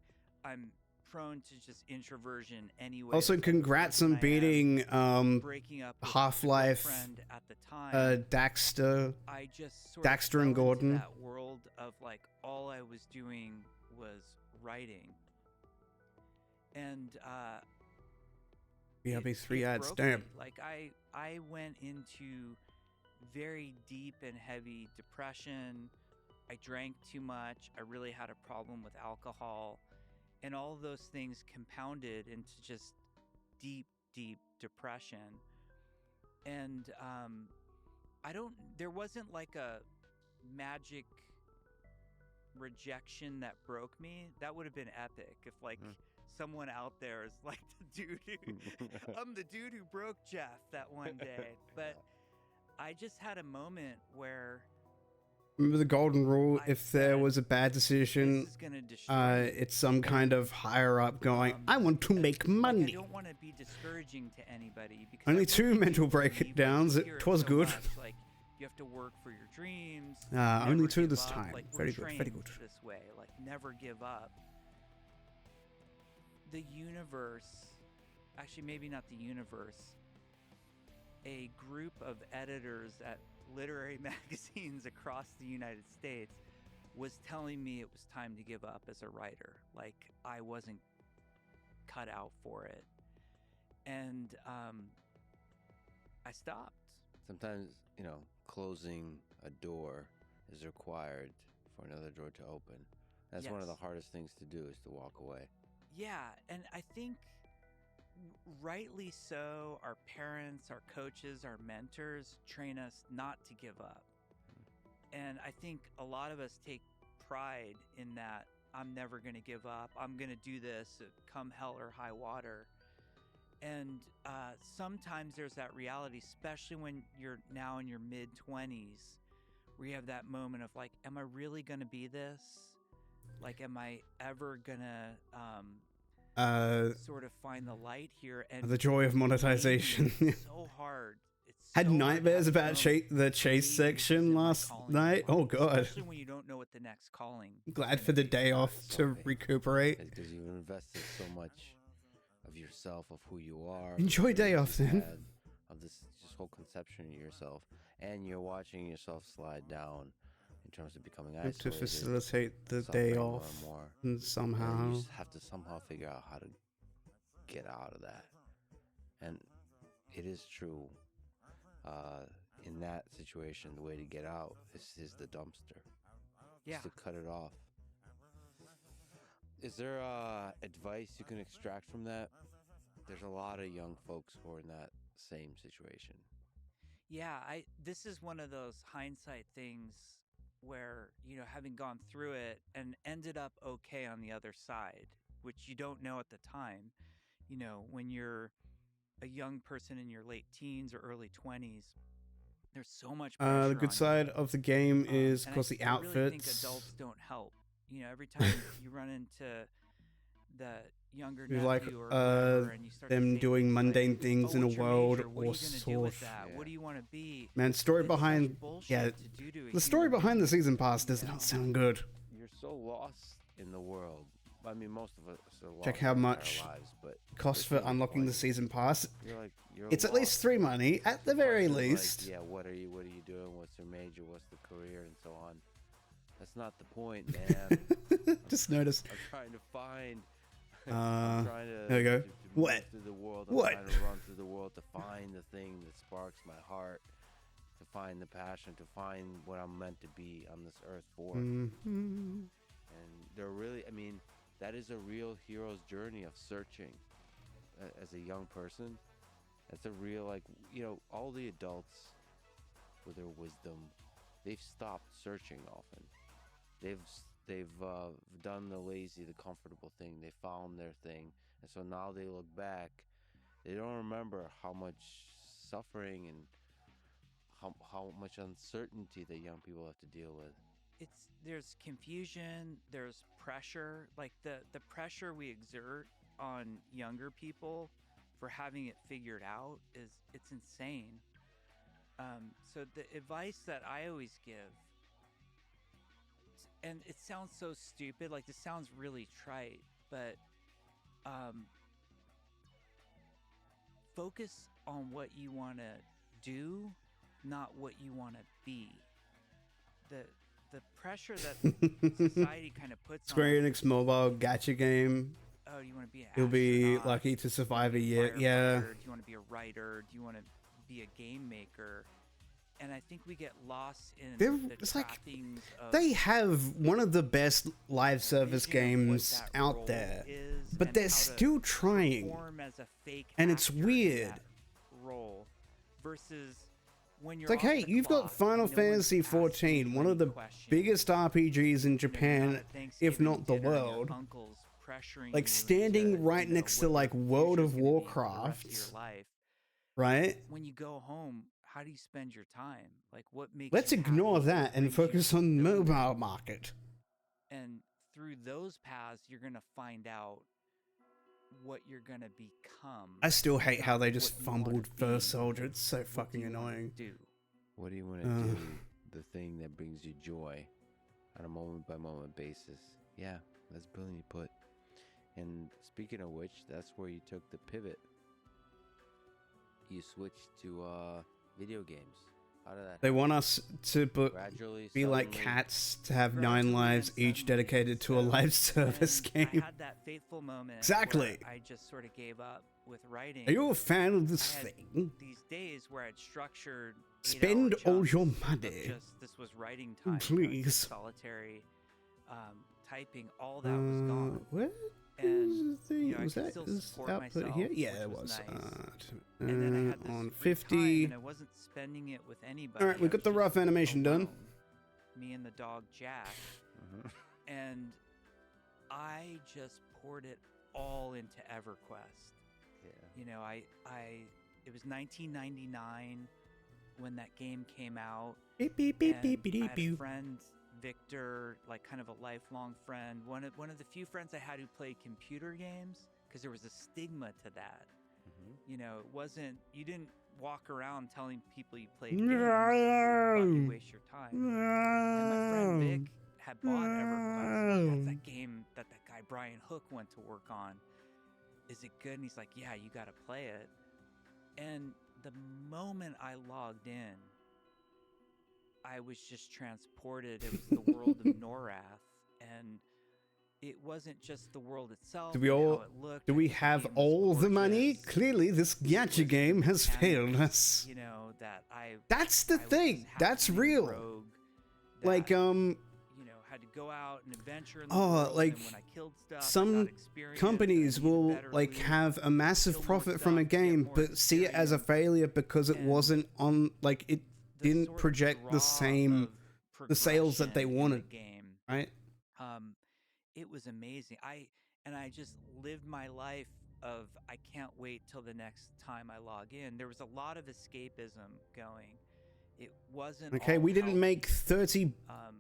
I'm prone to just introversion anyway. Also, congrats on beating breaking up with Half-Life, my friend at the time. Daxter. I just sort Daxter of and fell Gordon. into that world of all I was doing was writing. And BRB 3 it ads, broke damn. me. Like, I went into very deep and heavy depression. I drank too much. I really had a problem with alcohol. And all of those things compounded into just deep, deep depression. And there wasn't a magic rejection that broke me. That would have been epic if someone out there is like the dude who I'm the dude who broke Jeff that one day. But I just had a moment where Remember the golden rule? I If there said, was a bad this decision, is gonna destroy you. it's some kind of higher up going, I want to make I money. don't want to be discouraging to anybody because Only I two really mental do believe, breakdowns. you hear It was so good. much, you have to work for your dreams. Only never two give this up. time. We're Very good, very trained good. This way, never give up. The universe, actually maybe not the universe, a group of editors at literary magazines across the United States was telling me it was time to give up as a writer. I wasn't cut out for it. And I stopped. Sometimes, closing a door is required for another door to open. That's one of the Yes. hardest things to do, is to walk away. Yeah, and I think rightly so, our parents, our coaches, our mentors train us not to give up. And I think a lot of us take pride in that. I'm never going to give up. I'm going to do this come hell or high water. And sometimes there's that reality, especially when you're now in your mid 20s, where you have that moment of like, am I really going to be this? Like, am I ever going to sort of find the light here? And the joy of monetization. it's so hard. Had nightmares about the chase section last night. Oh god. Especially when you don't know what the next calling. Glad for the day off to recuperate. Because you've invested so much of yourself, of who you are. Enjoy day off then. Of this just whole conception of yourself, and you're watching yourself slide down in terms of becoming isolated. To facilitate the day off and somehow. You just have to somehow figure out how to get out of that. And it is true. In that situation, the way to get out is the dumpster. Yeah. Just to cut it off. Is there advice you can extract from that? There's a lot of young folks who are in that same situation. Yeah, this is one of those hindsight things where, you know, having gone through it and ended up okay on the other side, which you don't know at the time. You know, when you're a young person in your late teens or early 20s, there's so much pressure. The good side of the game is, of course, the outfits. I really think adults don't help. You know, every time you run into the younger nephew like or whatever, and you start them doing mundane things in a world or sort. What do you want to be? Man, story behind the story behind the season pass does not sound good. You're so lost in the world. I mean, most of us are lost. Check how much cost for unlocking the season pass. It's at least 3 money at the very least. Like, yeah, what are you doing? What's your major? What's the career, and so on. That's not the point, man. Just noticed. I'm trying to find. I'm trying to. There we go. What? Through the world. What? I'm trying to run through the world to find the thing that sparks my heart, to find the passion, to find what I'm meant to be on this earth for. And they're really, I mean, that is a real hero's journey of searching. As a young person, that's a real, like, you know, all the adults with their wisdom, they've stopped searching often. They've done the lazy, the comfortable thing. They found their thing, and so now they look back. They don't remember how much suffering and how much uncertainty that young people have to deal with. There's confusion. There's pressure. Like the pressure we exert on younger people for having it figured out it's insane. So the advice that I always give. And it sounds so stupid, like this sounds really trite, but focus on what you want to do, not what you want to be. The pressure that society kind of puts Square on Enix mobile gacha game. Oh, do you want to be an You'll be lucky to survive a year. Yeah. Do you want to be a writer? Do you want to be a game maker? And I think we get lost in the trappings of they have one of the best live service games out there, but they're still trying, and it's weird. Role versus when you're it's like, hey, you've got Final Fantasy XIV, one of the biggest RPGs in Japan, if not the world, like standing right next to like World of Warcraft, right? When you go home, how do you spend your time? Like, what makes Let's ignore that and focus on the mobile market. And through those paths, you're going to find out what you're going to become. I still hate how they just fumbled First Soldier. It's so fucking annoying. What do you want to do? The thing that brings you joy on a moment-by-moment basis. Yeah, that's brilliantly put. And speaking of which, that's where you took the pivot. You switched to video games. How did that They want us to be like suddenly- cats, to have 9 lives, each dedicated to a live service game. I had that fateful moment. Exactly. Where I just sort of gave up with writing. Are you a fan of this thing? These days where I'd structured. Spend all your money. This was writing time. Please. Solitary typing, all that was gone. What And is the thing? I Was could that still is support output myself, here? Yeah, which it was was. nice. And then I had this On free 50. time, and I wasn't spending it with anybody. All right, we I got was the just rough animation done. alone, me and the dog Jack, and I just poured it all into EverQuest. Yeah. You know, it was 1999 when that game came out. Beep beep beep and beep beep I had a beep. friend, Victor, like kind of a lifelong friend. One of the few friends I had who played computer games, because there was a stigma to that. You know, it wasn't, you didn't walk around telling people you played games. You thought you waste your time. And my friend Vic had bought EverQuest. That's that game that guy Brian Hook went to work on. Is it good? And he's like, yeah, you got to play it. And the moment I logged in, I was just transported. It was the world of Norath, and it wasn't just the world itself. Do we and all? how it looked. Do I we think the have game was all the money? gorgeous. Clearly, this It gacha was game the has failed mechanics, us. You know that That's the I was thing. this That's halfling real. rogue Like that, you know, had to go out and adventure in the Oh, world, like, and when I killed stuff, I some got experience, companies and I needed will better like loot, have a massive kill more profit from a stuff, get game, more but see it as a experience, failure because it and wasn't on. Like it the didn't sort of project the draw same of the sales that they progression in wanted, the game. right? It was amazing. I just lived my life of I can't wait till the next time I log in. There was a lot of escapism going. It wasn't Okay, all we didn't healthy. make $30 When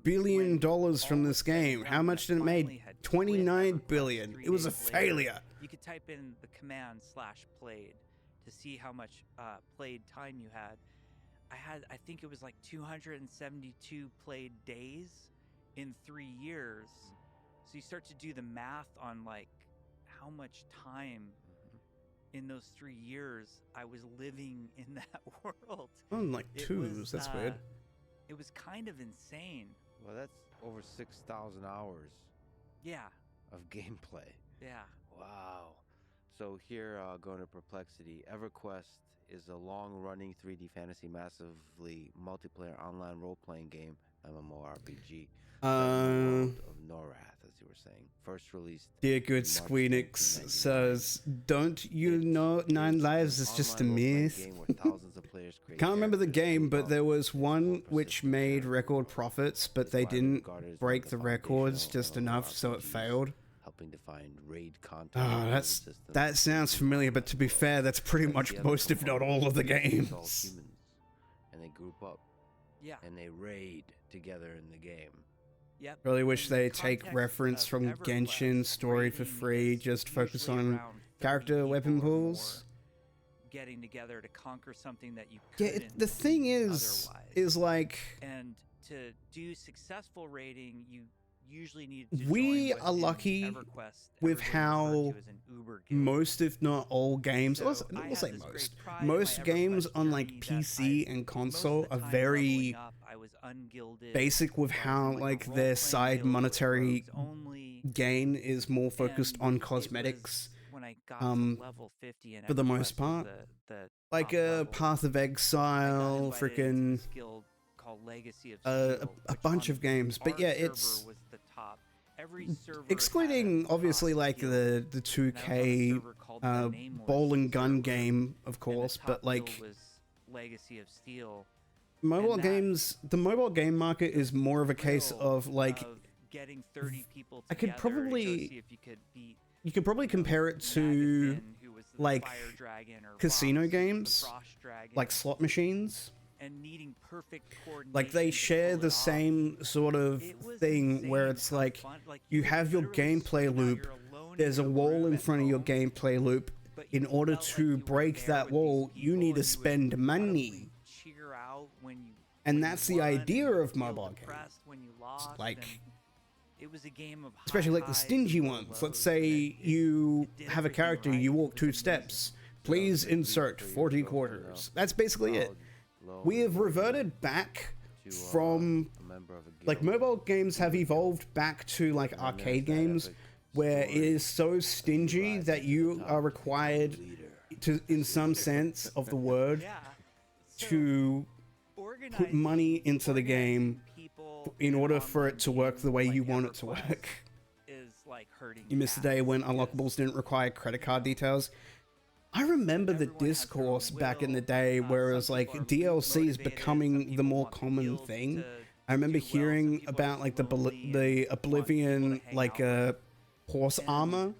billion dollars from all this was said and game. How done, much I did it finally make? had quit 29 EverQuest billion. 3 It was a days later. failure. You could type in the command /played to see how much played time you had. I think it was like 272 played days in 3 years. So you start to do the math on like how much time in those 3 years I was living in that world. On like It twos. was, That's weird. It was kind of insane. Well, that's over 6,000 hours Yeah, of gameplay. yeah. Wow. So here, going to Perplexity, EverQuest is a long-running 3D fantasy, massively multiplayer online role-playing game, MMORPG. Set in the world of Norath, as you were saying. First released. Dear good in March Squeenix 1999. says, don't you know Nine Lives is just a myth? Can't remember the game, but there was one which made record profits, but they didn't break the records just enough, so it failed. Helping to find raid content. Oh, that sounds familiar, but to be fair, that's pretty much most, if not all, of the games. And they group up. Yeah. And they raid together in the game. Yep. Really wish In the they take context reference of from EverQuest, Genshin story for raiding free, is just focus usually on around 30 character weapon people or pools. more getting together to conquer something that you Yeah, couldn't the thing is like and to do successful raiding, you usually need to we join what are in lucky EverQuest with everybody how referred to as an Uber guild. most, if not all, games. So Also, I we'll had say this great most. pride in Most my games EverQuest on like journey that PC and most of console the are time very leveling up, I was ungilded. basic with I was how in, like a their role-playing side guild with monetary rogues only, gain is more focused and on it cosmetics. was when I got um, to level 50 and for the most part. Like a Path of Exile, freaking called Legacy of a Steel, a which bunch on of games. But our yeah, server it's was the top. Every server had excluding a obviously top like guild, the and I was on a 2K server called The Nameless ball and gun server, game, of and the course, top but like guild was Legacy of Steel. mobile and that games, the mobile game market is more of a case thrill of like of getting 30 people I together could probably- to go see if you could beat you could probably compare it to Magathon, who was the like Fire Dragon, or casino Vox, the games, Frost Dragon, like slot machines. and needing perfect coordination. Like they to share pull the it off. same sort of It was thing where insane it's how like fun- like, you could have your literally gameplay spin out, loop, you're alone in there's a your wall room in at front of your home, gameplay loop. but In you order felt like to you were break there that with these wall, you people, need and to you would spend money. audibly cheer out when you And when that's you the won, idea and of feel mobile depressed when you lost, like and it was a game of especially high like the highs stingy and low ones. Let's lows, say and you it did have a everything character, right. you It walk was 2 amazing. steps. Please insert 40 quarters. That's basically it. We have reverted back from like mobile games have evolved back to like arcade games where it is so stingy that you are required to, in some sense of the word, Yeah. So, to put money into the game people in an order for online it to work game the way like you want it to EverQuest work. like hurting. You missed the day when unlockables didn't require credit card details. I remember the discourse back in the day where it was like DLC is becoming the more common thing. I remember hearing about like the Oblivion like horse armor,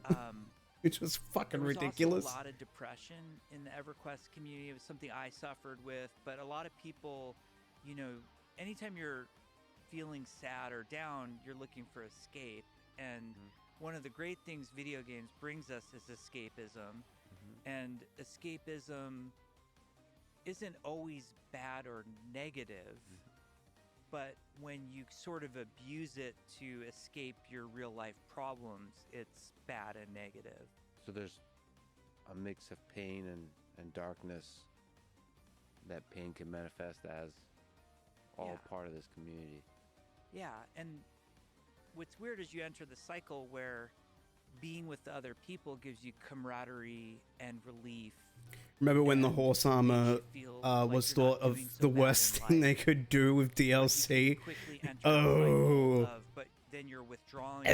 which was fucking ridiculous. There was also a lot of depression in the EverQuest community. It was something I suffered with, but a lot of people, you know, anytime you're feeling sad or down, you're looking for escape. And one of the great things video games brings us is escapism. And escapism isn't always bad or negative, but when you sort of abuse it to escape your real life problems, it's bad and negative. So there's a mix of pain and darkness that pain can manifest as all part of this community. Yeah, and what's weird is you enter the cycle where being with the other people gives you camaraderie and relief. Remember when the horse armor was thought of the worst thing they could do with DLC? But then you're withdrawing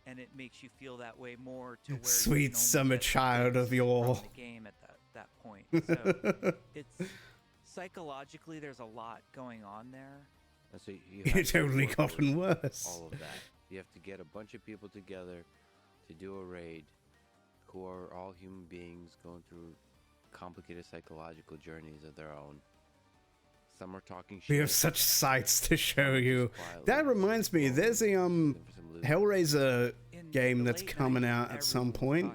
and it makes you feel that way more to where sweet summer child of your the game at that point. So it's psychologically there's a lot going on there. And so it's only gotten worse. All of that. You have to get a bunch of people together to do a raid who are all human beings going through complicated psychological journeys of their own. Some are talking shit. We have such sights to show you. That reminds me, there's a Hellraiser game that's coming out at some point,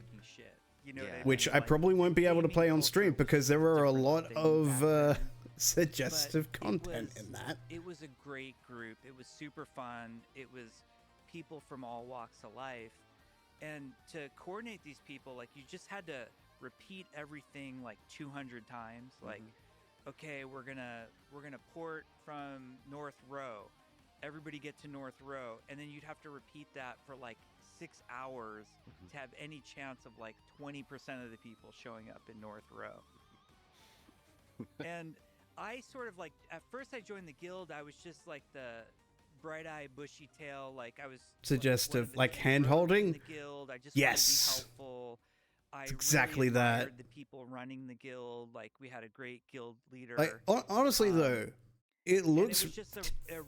which I probably won't be able to play on stream because there are a lot of suggestive content in that. It was a great group. It was super fun. It was people from all walks of life, and to coordinate these people, like, you just had to repeat everything like 200 times. Like, okay, we're gonna port from North Row, everybody get to North Row, and then you'd have to repeat that for like 6 hours to have any chance of like 20% of the people showing up in North Row. And I sort of like, at first I joined the guild, I was just like the bright-eyed, bushy-tail, like I was suggestive, like hand-holding. The guild. I just yes, wanted to be helpful. It's exactly really that. The people running the guild, like we had a great guild leader. Like, honestly, though, it looks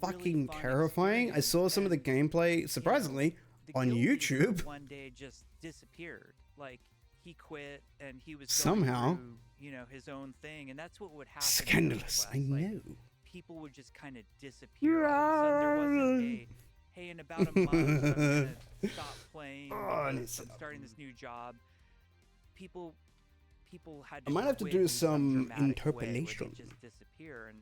fucking really terrifying. I saw some of the gameplay, surprisingly, on YouTube. One day just disappeared. Like, he quit and he was somehow, through, you know, his own thing, and that's what would happen. Scandalous, I know. People would just kind of disappear. All of a sudden, there wasn't a, hey, in about a month, I'm gonna stop playing because I'm starting this new job. People had to. I might have to do some interpolation. Just disappear, and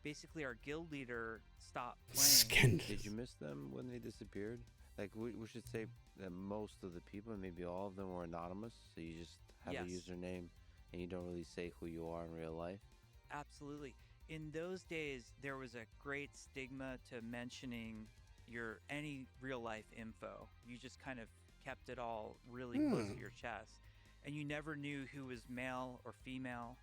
basically, our guild leader stopped playing. Scandalous. Did you miss them when they disappeared? Like, we should say that most of the people, maybe all of them, were anonymous. So you just have a username, and you don't really say who you are in real life. Absolutely. In those days, there was a great stigma to mentioning any real life info. You just kind of kept it all really close to your chest, and you never knew who was male or female.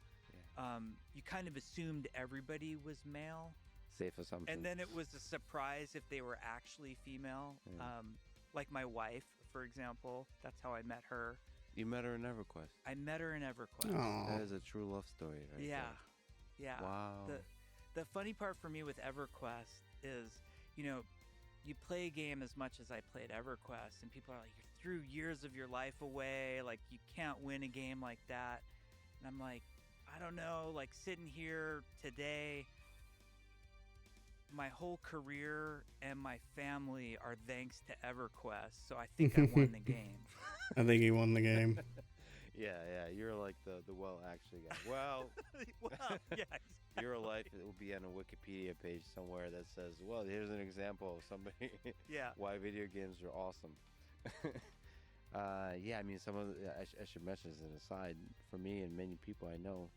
You kind of assumed everybody was male. Safe assumption. And then it was a surprise if they were actually female. Like my wife, for example. That's how I met her. You met her in EverQuest. I met her in EverQuest. Aww. That is a true love story, right? Yeah. There. Yeah. Wow. The funny part for me with EverQuest is, you know, you play a game as much as I played EverQuest, and people are like, you threw years of your life away, like you can't win a game like that. And I'm like, I don't know, like sitting here today, my whole career and my family are thanks to EverQuest, so I think I won the game. I think he won the game. Yeah, you're like the well actually guy. Well, yeah, exactly. Your life, it will be on a Wikipedia page somewhere that says, well, here's an example of somebody why video games are awesome. I mean, some of I should mention as an aside, for me and many people I know,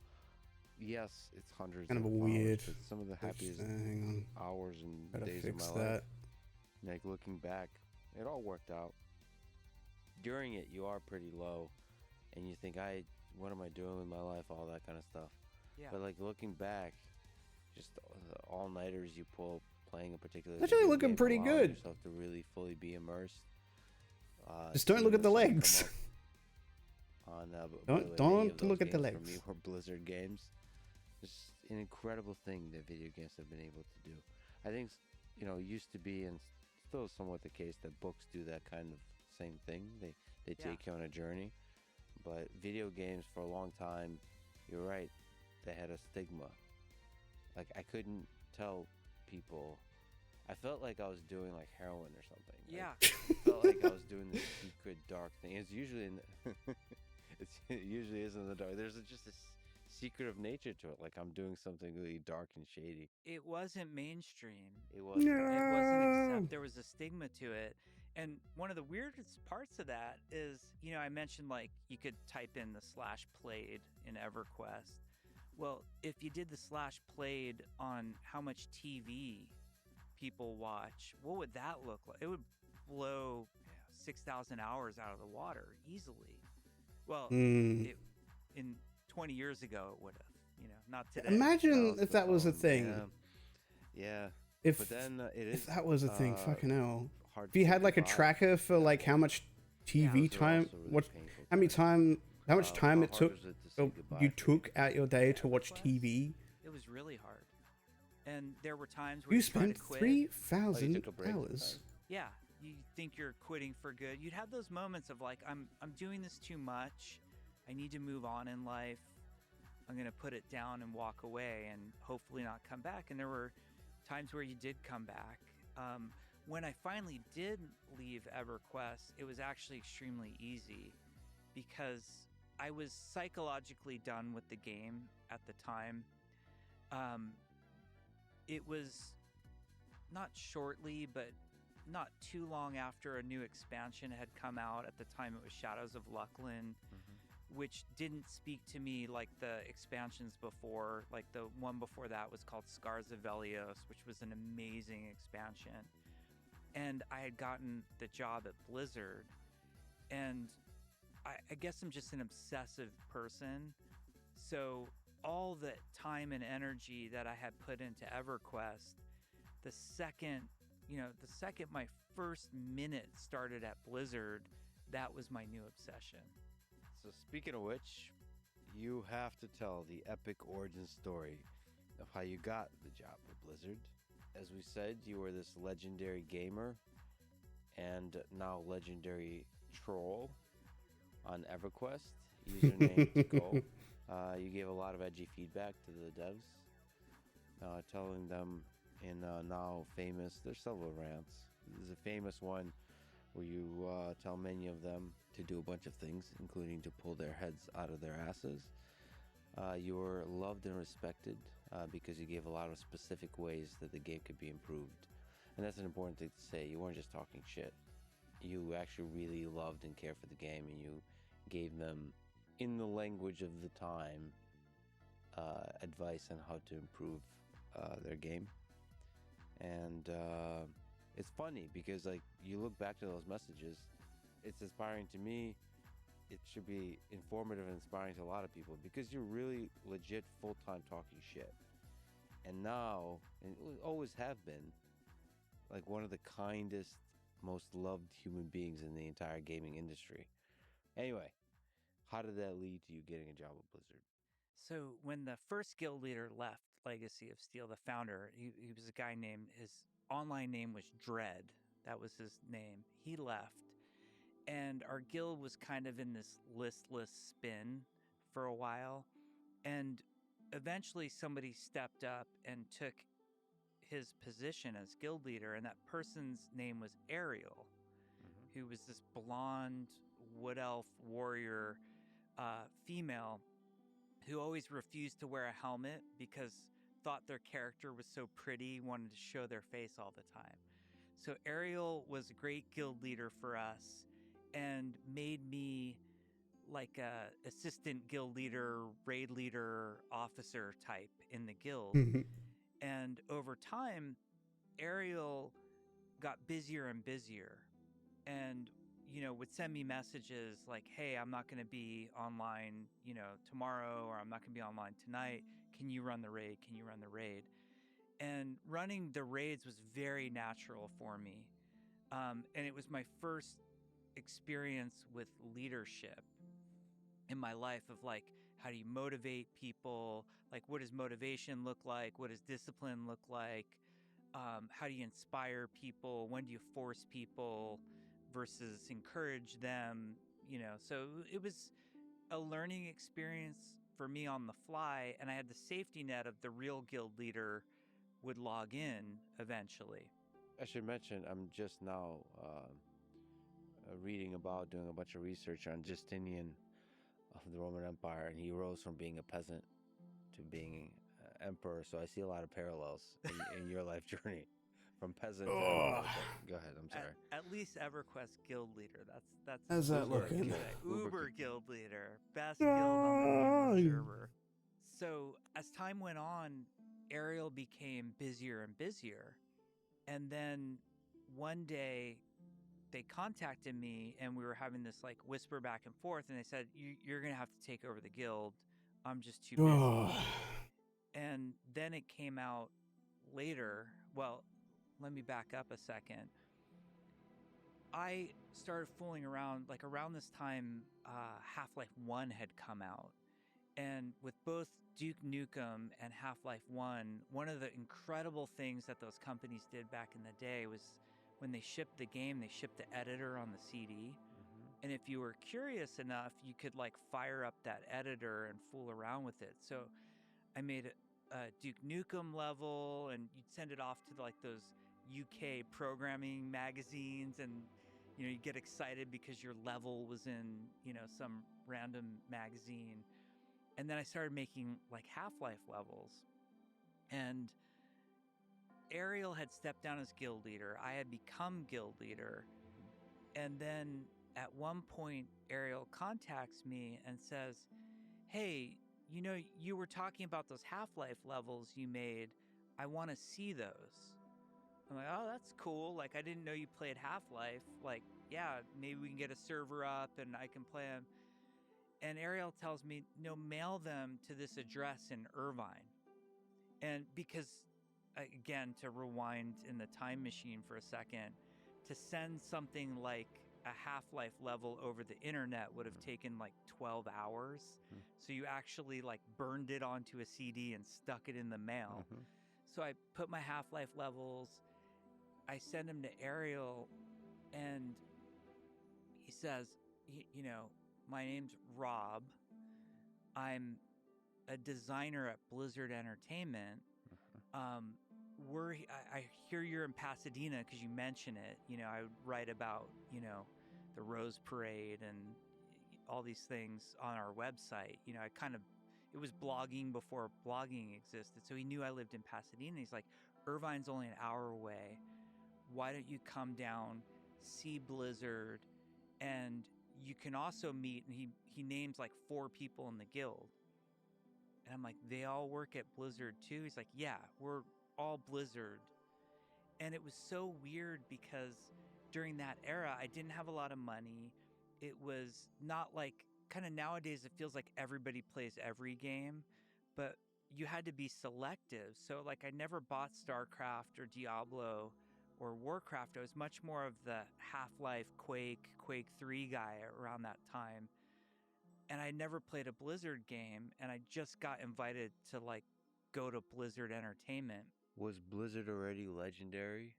yes, it's hundreds kind of hours, weird. but some of the happiest hours and days of my life. Like, looking back, it all worked out. During it, you are pretty low, and you think, what am I doing with my life, all that kind of stuff. Yeah. But like looking back, just the all-nighters you pull playing a particular. It's actually video looking game, pretty allowing good. yourself to really fully be immersed. Just don't look at the seamlessly come legs. up On by the way, many Don't of those look at the games for me legs. were Blizzard games. It's an incredible thing that video games have been able to do. I think it used to be, and still somewhat the case, that books do that kind of same thing. They take you on a journey, but video games for a long time, you're right, they had a stigma. Like I couldn't tell people. I felt like I was doing like heroin or something. Yeah. I felt like I was doing this secret dark thing. It's usually it usually isn't in the dark. There's just this secretive nature to it. Like I'm doing something really dark and shady. It wasn't mainstream. It wasn't. It wasn't No. accept. There was a stigma to it. And one of the weirdest parts of that is, I mentioned like you could type in the /played in EverQuest. Well, if you did the /played on how much TV people watch, what would that look like? It would blow 6,000 hours out of the water easily. Well, in 20 years ago, it would have, not today. Imagine if that was a thing. Yeah. If but then it is. if that was a thing, fucking hell. Hard If you to had like a divide. tracker for like how much TV Those are time, also really what, painful how many times. time, how much time How it hard took, was it to say or goodbye you for took out your day to watch EverQuest? TV. It was really hard. And there were times where You you tried spent to quit. 3,000 took a break hours. sometimes. Yeah, you think you're quitting for good. You'd have those moments of like, I'm doing this too much. I need to move on in life. I'm going to put it down and walk away and hopefully not come back. And there were times where you did come back. When I finally did leave EverQuest, it was actually extremely easy because I was psychologically done with the game at the time. It was not shortly, but not too long after a new expansion had come out. At the time, it was Shadows of Lucklin, which didn't speak to me like the expansions before. Like the one before that was called Scars of Velios, which was an amazing expansion. And I had gotten the job at Blizzard, and I guess I'm just an obsessive person. So all the time and energy that I had put into EverQuest, the second my first minute started at Blizzard, that was my new obsession. So speaking of which, you have to tell the epic origin story of how you got the job at Blizzard. As we said, you were this legendary gamer and now legendary troll on EverQuest, username Skull. You gave a lot of edgy feedback to the devs, telling them in now famous, there's several rants. There's a famous one where you tell many of them to do a bunch of things, including to pull their heads out of their asses. You were loved and respected because you gave a lot of specific ways that the game could be improved. And that's an important thing to say. You weren't just talking shit. You actually really loved and cared for the game, and you gave them, in the language of the time, advice on how to improve their game. And it's funny because like you look back to those messages, it's inspiring to me. It should be informative and inspiring to a lot of people because you're really legit full-time talking shit. And now, and always have been, like one of the kindest, most loved human beings in the entire gaming industry. Anyway, how did that lead to you getting a job at Blizzard? So when the first guild leader left Legacy of Steel, the founder, he was a guy named, his online name was Dread. That was his name. He left. And our guild was kind of in this listless spin for a while. And eventually somebody stepped up and took his position as guild leader. And that person's name was Ariel, who was this blonde wood elf warrior female who always refused to wear a helmet because thought their character was so pretty, wanted to show their face all the time. So Ariel was a great guild leader for us and made me like a assistant guild leader, raid leader, officer type in the guild. And over time, Ariel got busier and busier and would send me messages like, hey, I'm not going to be online, tomorrow, or I'm not going to be online tonight. Can you run the raid? Can you run the raid? And running the raids was very natural for me. And it was my first experience with leadership in my life of like, how do you motivate people? Like, what does motivation look like? What does discipline look like? How do you inspire people? When do you force people versus encourage them? So it was a learning experience for me on the fly, and I had the safety net of the real guild leader would log in eventually. I should mention, I'm just now reading about, doing a bunch of research on Justinian of the Roman Empire, and he rose from being a peasant to being emperor. So I see a lot of parallels in your life journey, from peasant to emperor. But go ahead, I'm sorry. At least EverQuest guild leader. That's How's that what I can looking? say. Uber guild leader, best guild on the server. So as time went on, Ariel became busier and busier, and then one day they contacted me and we were having this like whisper back and forth, and they said, you're gonna have to take over the guild. I'm just too busy. And then it came out later. Well, let me back up a second. I started fooling around like around this time. Half-Life 1 had come out, and with both Duke Nukem and Half-Life 1, one of the incredible things that those companies did back in the day was when they shipped the game, they shipped the editor on the CD. And if you were curious enough, you could like fire up that editor and fool around with it. So I made a Duke Nukem level, and you'd send it off to like those UK programming magazines, and you get excited because your level was in some random magazine. And then I started making like Half-Life levels, and Ariel had stepped down as guild leader. I had become guild leader, and then at one point Ariel contacts me and says, hey, you were talking about those Half-Life levels you made. I want to see those. I'm like, oh, that's cool. Like, I didn't know you played Half-Life. Like, yeah, maybe we can get a server up and I can play them. And Ariel tells me, no, mail them to this address in Irvine. And because, again, to rewind in the time machine for a second, to send something like a Half-Life level over the internet would have taken like 12 hours. So you actually like burned it onto a CD and stuck it in the mail. So I put my Half-Life levels, I send them to Ariel, and he says, my name's Rob. I'm a designer at Blizzard Entertainment. I hear you're in Pasadena because you mention it. I would write about, the Rose Parade and all these things on our website. It was blogging before blogging existed. So he knew I lived in Pasadena. He's like, Irvine's only an hour away. Why don't you come down, see Blizzard, and you can also meet, and he names like 4 people in the guild. And I'm like, they all work at Blizzard too? He's like, yeah, we're all Blizzard. And it was so weird because during that era, I didn't have a lot of money. It was not like, kind of nowadays, it feels like everybody plays every game, but you had to be selective. So like, I never bought StarCraft or Diablo or Warcraft. I was much more of the Half-Life, Quake 3 guy around that time. And I never played a Blizzard game, and I just got invited to like go to Blizzard Entertainment. Was Blizzard already legendary?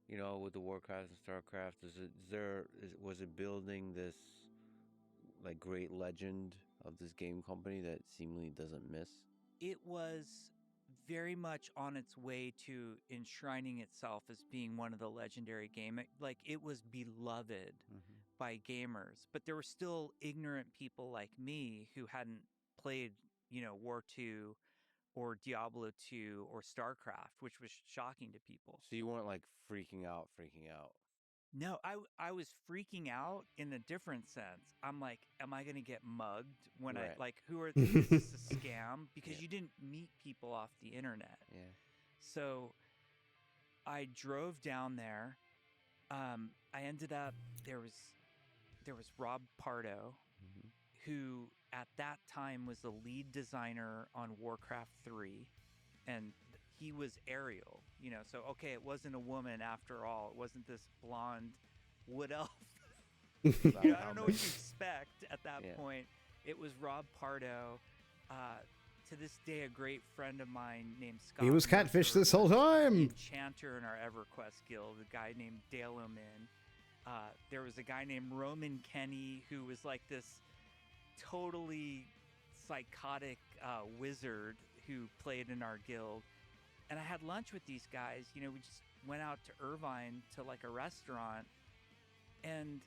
With the Warcraft and StarCraft, was it building this like great legend of this game company that seemingly doesn't miss? It was very much on its way to enshrining itself as being one of the legendary game. Like, it was beloved by gamers, but there were still ignorant people like me who hadn't played, War 2 or Diablo 2 or StarCraft, which was shocking to people. So you weren't like freaking out. No, I was freaking out in a different sense. I'm like, am I going to get mugged when Right. is this a scam? Because you didn't meet people off the internet. Yeah. So I drove down there. I ended up, there was Rob Pardo, who at that time was the lead designer on Warcraft 3. And he was Ariel, you know. So okay, it wasn't a woman after all. It wasn't this blonde wood elf. You know, I don't know what you expect at that point. It was Rob Pardo. To this day, a great friend of mine named Scott. He was catfish this whole time. Enchanter in our EverQuest guild. A guy named Dale O'Min. There was a guy named Roman Kenny who was like this totally psychotic wizard who played in our guild. And I had lunch with these guys. You know, we just went out to Irvine to like a restaurant. And,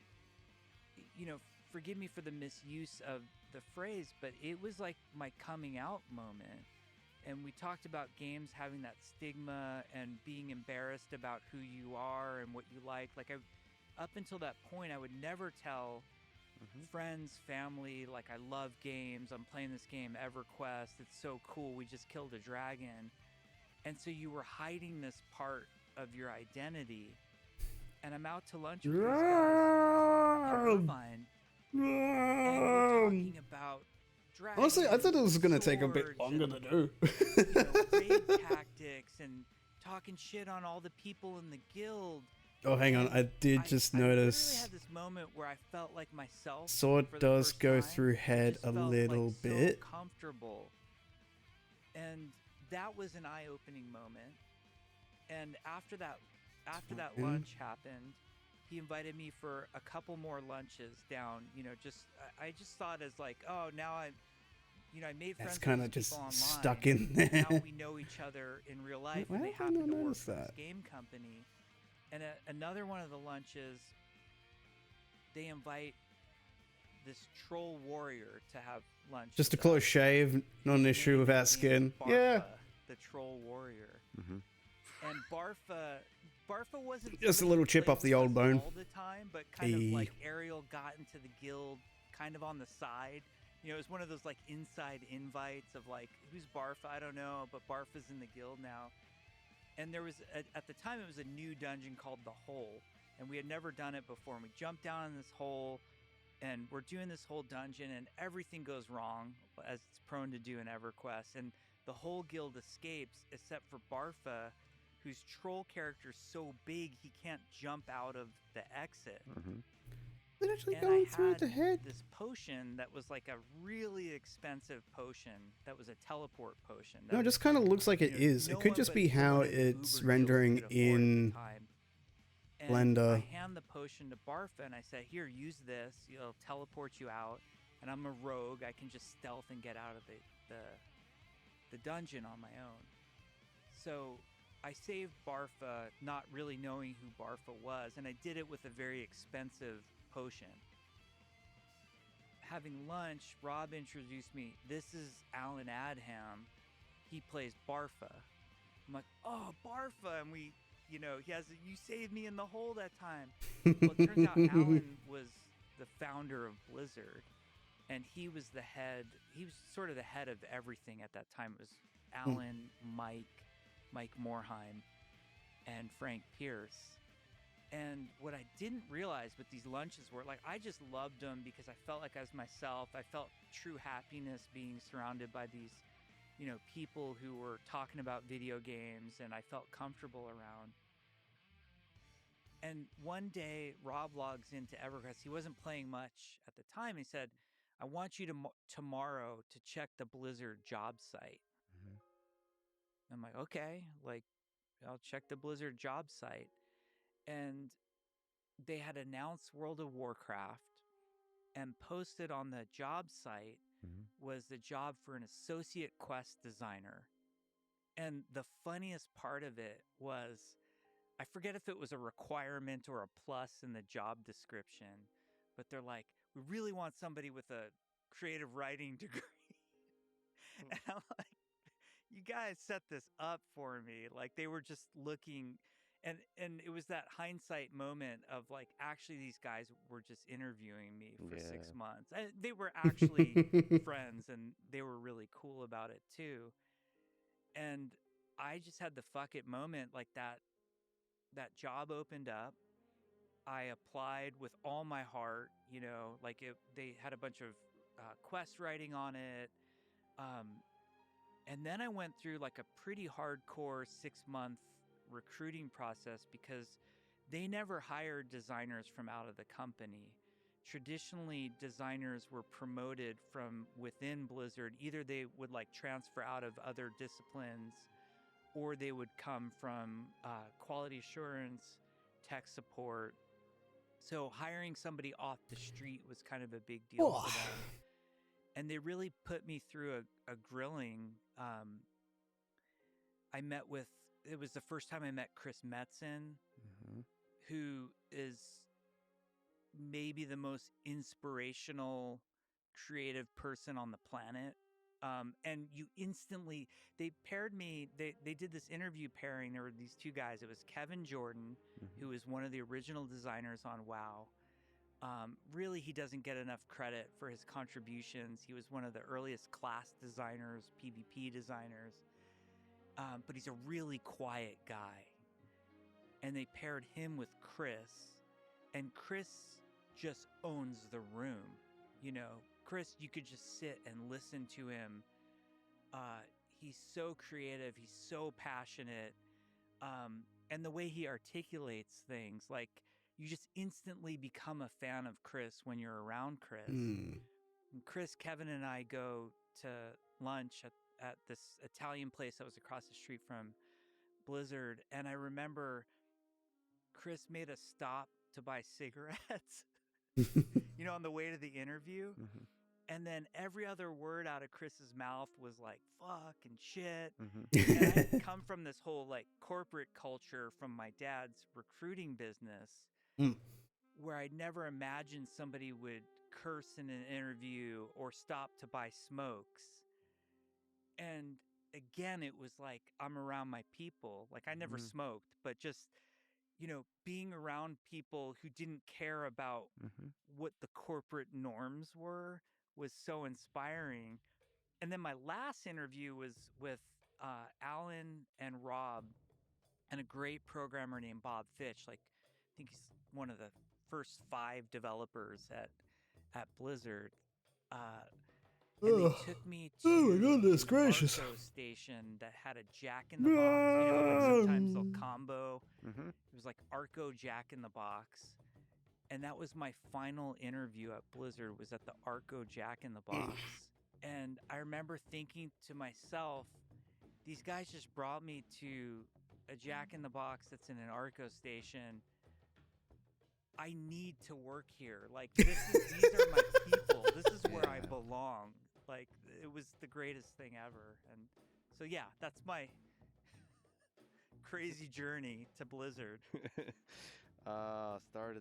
you know, forgive me for the misuse of the phrase, but it was like my coming out moment. And we talked about games having that stigma and being embarrassed about who you are and what you like. Like, up until that point, I would never tell friends, family, like, I love games. I'm playing this game, EverQuest. It's so cool. We just killed a dragon. And so you were hiding this part of your identity. And I'm out to lunch with these guys in Irvine. And we're talking about dragons. Honestly, I thought it was going to take a bit longer to do. You know, raid tactics and talking shit on all the people in the guild. Oh, hang on. I did just notice. I had this moment where I felt like myself. Sword does go through head a little bit. So comfortable. And that was an eye-opening moment. And after that lunch happened, he invited me for a couple more lunches down, you know, I just saw it as like, oh, now I made friends with kind of people just online. stuck in there. Now we know each other in real life, and they happen to work for this game company. And another one of the lunches, they invite this troll warrior to have lunch. Just a close shave, not an issue without skin. Barfa, yeah. The troll warrior. And Barfa wasn't just a little chip off the old bone all the time, but kind of like Ariel got into the guild kind of on the side. You know, it was one of those like inside invites of like, who's Barfa? I don't know, but Barfa's in the guild now. And there was at the time it was a new dungeon called the Hole, and we had never done it before. And we jumped down in this hole, and we're doing this whole dungeon, and everything goes wrong, as it's prone to do in EverQuest. And the whole guild escapes except for Barfa, whose troll character's so big he can't jump out of the exit. They're actually and going I through had the head. This potion that was like a really expensive potion that was a teleport potion. No, it just kind of looks like it is. It could just be how it's rendering in Splendor. I hand the potion to Barfa and I say, here, use this. It'll teleport you out. And I'm a rogue. I can just stealth and get out of the dungeon on my own. So I saved Barfa, not really knowing who Barfa was, and I did it with a very expensive potion. Having lunch, Rob introduced me. This is Alan Adham. He plays Barfa. I'm like, oh, Barfa, and we, you know, you saved me in the hole that time. Well, it turns out Alan was the founder of Blizzard, and he was sort of the head of everything at that time. It was Alan, Mike Morheim, and Frank Pierce. And what I didn't realize with these lunches were, like, I just loved them because I felt like I was myself. I felt true happiness being surrounded by these, you know, people who were talking about video games, and I felt comfortable around. And one day, Rob logs into EverQuest. He wasn't playing much at the time. He said, I want you to tomorrow to check the Blizzard job site. I'm like, okay, like, I'll check the Blizzard job site. And they had announced World of Warcraft, and posted on the job site was the job for an associate quest designer. And the funniest part of it was, I forget if it was a requirement or a plus in the job description, but they're like, we really want somebody with a creative writing degree. And I'm like, you guys set this up for me. Like, they were just looking, and it was that hindsight moment of like, actually these guys were just interviewing me for 6 months. They were actually friends, and they were really cool about it too. And I just had the fuck it moment, like that job opened up. I applied with all my heart, you know, like they had a bunch of quest writing on it. And then I went through like a pretty hardcore 6-month recruiting process because they never hired designers from out of the company. Traditionally, designers were promoted from within Blizzard. Either they would like transfer out of other disciplines, or they would come from quality assurance, tech support. So hiring somebody off the street was kind of a big deal for them. And they really put me through a grilling. It was the first time I met Chris Metzen, who is maybe the most inspirational, creative person on the planet. And you instantly, they paired me, they did this interview pairing. There were these two guys. It was Kevin Jordan, who was one of the original designers on WoW. Really, he doesn't get enough credit for his contributions. He was one of the earliest class designers, PvP designers. But he's a really quiet guy. And they paired him with Chris. And Chris just owns the room. You know, Chris, you could just sit and listen to him. He's so creative. He's so passionate. And the way he articulates things, like, you just instantly become a fan of Chris when you're around Chris. And Chris, Kevin, and I go to lunch at this Italian place that was across the street from Blizzard. And I remember Chris made us stop to buy cigarettes, you know, on the way to the interview. And then every other word out of Chris's mouth was like, fuck and shit. And I had come from this whole like corporate culture from my dad's recruiting business where I'd never imagined somebody would curse in an interview or stop to buy smokes. And again, it was like, I'm around my people. Like, I never smoked, but just, you know, being around people who didn't care about what the corporate norms were was so inspiring. And then my last interview was with Alan and Rob and a great programmer named Bob Fitch. Like, I think he's one of the first 5 developers at Blizzard. And they took me to the Arco station that had a Jack in the Box. You know, like sometimes they'll combo. It was like Arco Jack in the Box. And that was my final interview at Blizzard, was at the Arco Jack in the Box. And I remember thinking to myself, these guys just brought me to a Jack in the Box that's in an Arco station. I need to work here. Like, these are my people. This is where I belong. Like, it was the greatest thing ever. And so, yeah, that's my crazy journey to Blizzard.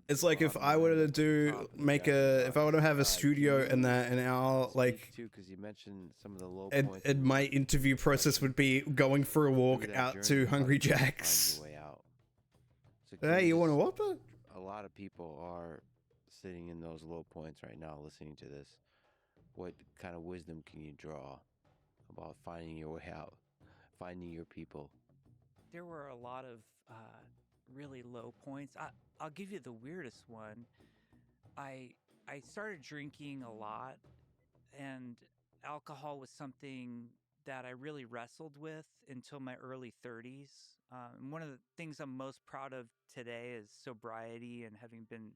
It's like if I were to if I were to have a studio and that, and our like, because you mentioned some of the low points, and my interview process would be going for a walk out to Hungry Jack's. Hey, you want a Whopper? A lot of people are sitting in those low points right now, listening to this. What kind of wisdom can you draw about finding your way out, finding your people? There were a lot of really low points. I'll give you the weirdest one. I started drinking a lot, and alcohol was something that I really wrestled with until my early 30s. And one of the things I'm most proud of today is sobriety and having been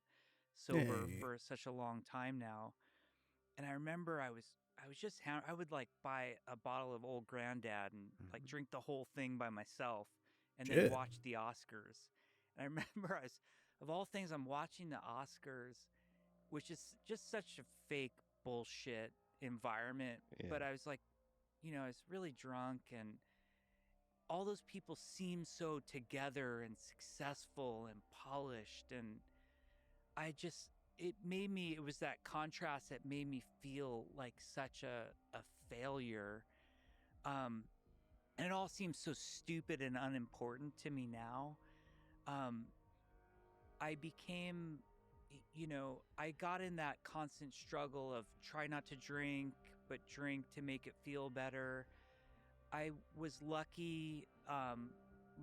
sober for such a long time now. And I remember I would like buy a bottle of Old Granddad and like drink the whole thing by myself and then watch the Oscars. And I remember of all things, I'm watching the Oscars, which is just such a fake bullshit environment. But I was like, you know, I was really drunk, and all those people seem so together and successful and polished. And it was that contrast that made me feel like such a failure. And it all seems so stupid and unimportant to me now. I became, you know, I got in that constant struggle of try not to drink, but drink to make it feel better. I was lucky.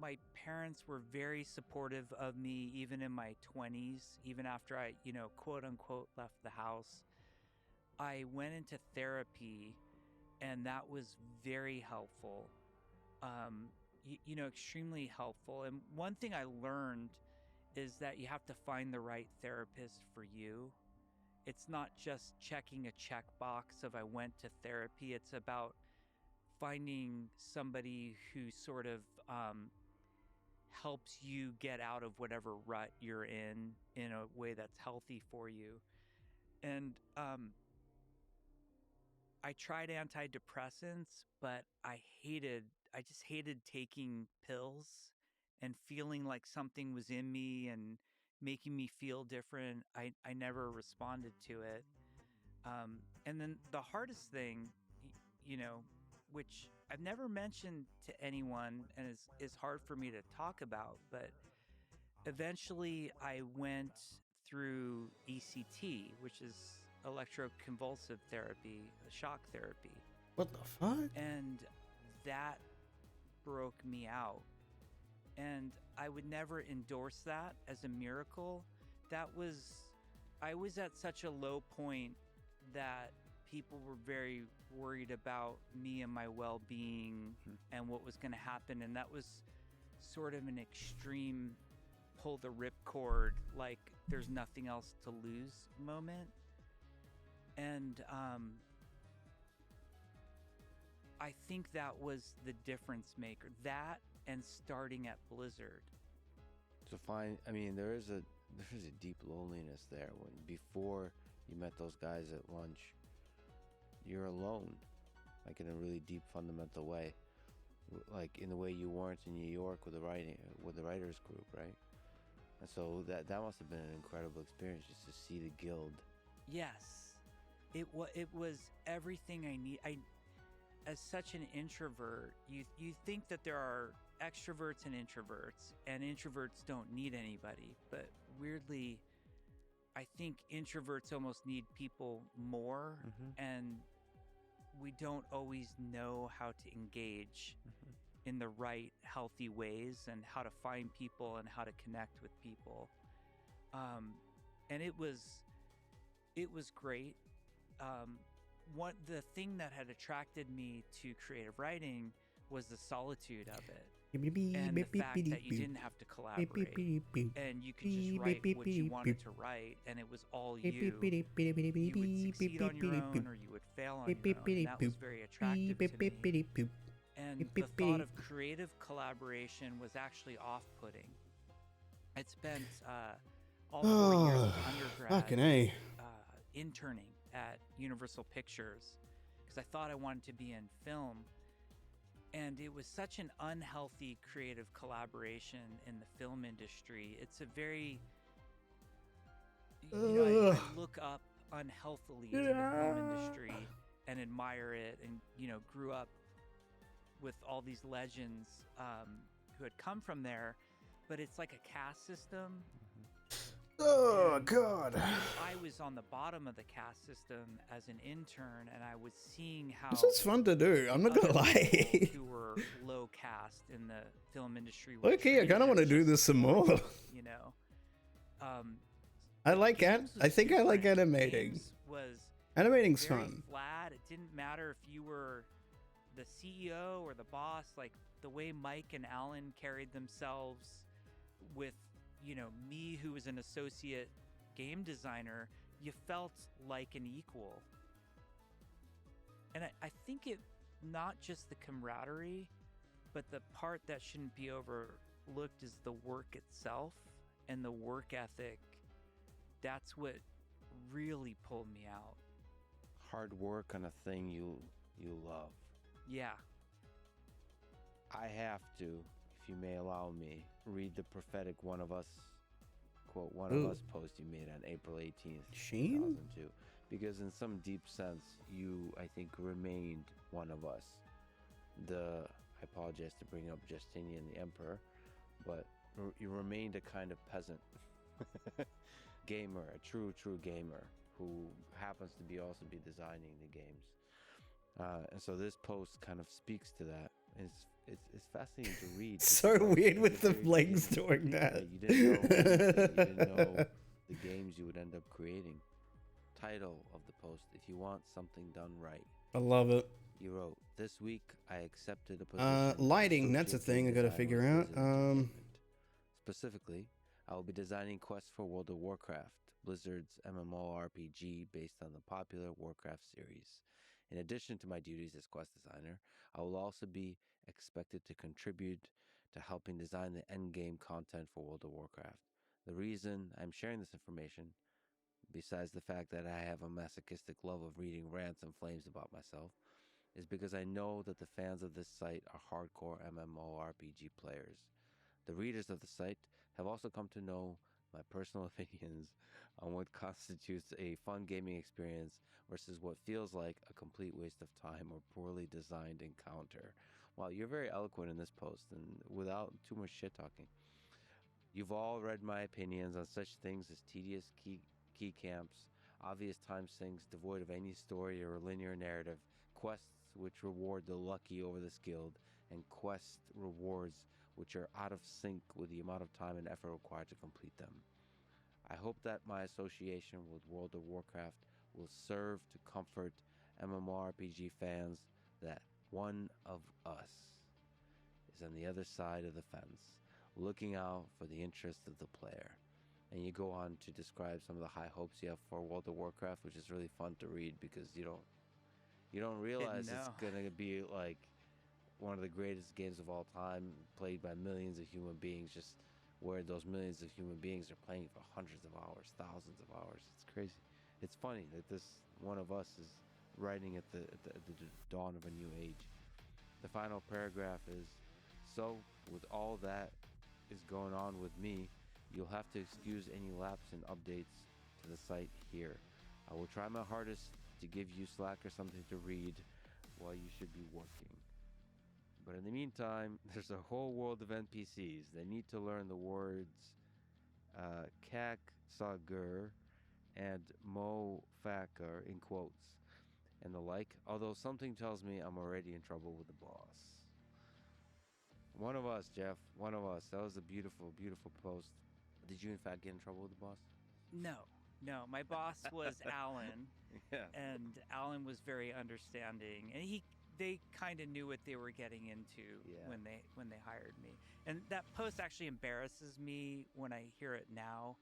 My parents were very supportive of me, even in my 20s, even after I, you know, quote unquote, left the house. I went into therapy, and that was very helpful. Extremely helpful. And one thing I learned is that you have to find the right therapist for you. It's not just checking a checkbox of I went to therapy. It's about finding somebody who sort of helps you get out of whatever rut you're in a way that's healthy for you. And I tried antidepressants, but I just hated taking pills and feeling like something was in me and making me feel different. I never responded to it. And then the hardest thing, which I've never mentioned to anyone and is hard for me to talk about, but eventually I went through ECT, which is electroconvulsive therapy, shock therapy. What the fuck? And that broke me out. And I would never endorse that as a miracle. I was at such a low point that people were very worried about me and my well-being and what was going to happen. And that was sort of an extreme pull the ripcord, like there's nothing else to lose moment. And I think that was the difference maker. That and starting at Blizzard. There is a deep loneliness there when before you met those guys at lunch, you're alone, like in a really deep fundamental way, like in the way you weren't in New York with the writers group, right? And so that must have been an incredible experience just to see the guild. Yes, it was everything I need. As such an introvert, you think that there are extroverts and introverts don't need anybody, but weirdly, I think introverts almost need people more, and we don't always know how to engage in the right, healthy ways and how to find people and how to connect with people. And it was great. The thing that had attracted me to creative writing was the solitude of it. And the fact that you didn't have to collaborate and you could just write what you wanted to write, and it was all you. You would succeed on your own or you would fail on your own, and that was very attractive to me. And the thought of creative collaboration was actually off-putting. I'd spent all 4 years of undergrad interning at Universal Pictures because I thought I wanted to be in film. And it was such an unhealthy creative collaboration in the film industry. It's a very, I look up unhealthily to the film industry and admire it, and grew up with all these legends who had come from there. But it's like a caste system. Oh, God. I was on the bottom of the caste system as an intern, and I was seeing how this is fun to do. I'm not gonna lie. Who were low caste in the film industry. Okay, I kind of want to do this some more. I like I think I like animating. Animating's fun. Flat. It didn't matter if you were the CEO or the boss. Like the way Mike and Alan carried themselves with me, who was an associate game designer, you felt like an equal. And I think it, not just the camaraderie, but the part that shouldn't be overlooked is the work itself and the work ethic. That's what really pulled me out. Hard work on a thing you love. Yeah. I have to, if you may allow me, read the prophetic One of Us post you made on April 18th, 2002. Because in some deep sense, you, I think, remained one of us. I apologize to bring up Justinian the Emperor, but you remained a kind of peasant. Gamer, a true gamer, who happens to also be designing the games. And so this post kind of speaks to that. It's fascinating to read. So weird with the legs doing that. You didn't know the games you would end up creating. title of the post, if you want something done right. I love it. You wrote, "This week I accepted a position as lighting, that's a associate thing I game gotta designer figure with out. Blizzard Entertainment. Specifically, I will be designing quests for World of Warcraft, Blizzard's MMORPG based on the popular Warcraft series. In addition to my duties as quest designer, I will also be expected to contribute to helping design the endgame content for World of Warcraft. The reason I'm sharing this information, besides the fact that I have a masochistic love of reading rants and flames about myself, is because I know that the fans of this site are hardcore MMORPG players. The readers of the site have also come to know my personal opinions on what constitutes a fun gaming experience versus what feels like a complete waste of time or poorly designed encounter." Wow, you're very eloquent in this post, and without too much shit talking. "You've all read my opinions on such things as tedious key camps, obvious time sinks devoid of any story or linear narrative, quests which reward the lucky over the skilled, and quest rewards which are out of sync with the amount of time and effort required to complete them. I hope that my association with World of Warcraft will serve to comfort MMORPG fans that one of us is on the other side of the fence, looking out for the interest of the player." And you go on to describe some of the high hopes you have for World of Warcraft, which is really fun to read because you don't realize it's gonna be like one of the greatest games of all time, played by millions of human beings, just where those millions of human beings are playing for hundreds of hours, thousands of hours. It's crazy. It's funny that this one of us is writing at the dawn of a new age. The final paragraph is, "So, with all that is going on with me, you'll have to excuse any lapse in updates to the site here. I will try my hardest to give you Slack or something to read while you should be working. But in the meantime, there's a whole world of NPCs. They need to learn the words Kak Sagur and Mo Fakar in quotes and the like, although something tells me I'm already in trouble with the boss." One of us, Jeff. One of us. That was a beautiful, beautiful post. Did you, in fact, get in trouble with the boss? No. My boss was Alan, Yeah. and Alan was very understanding, and they kind of knew what they were getting into when they hired me. And that post actually embarrasses me when I hear it now.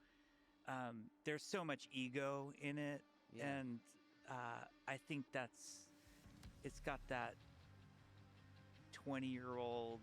There's so much ego in it, and I think it's got that 20-year-old,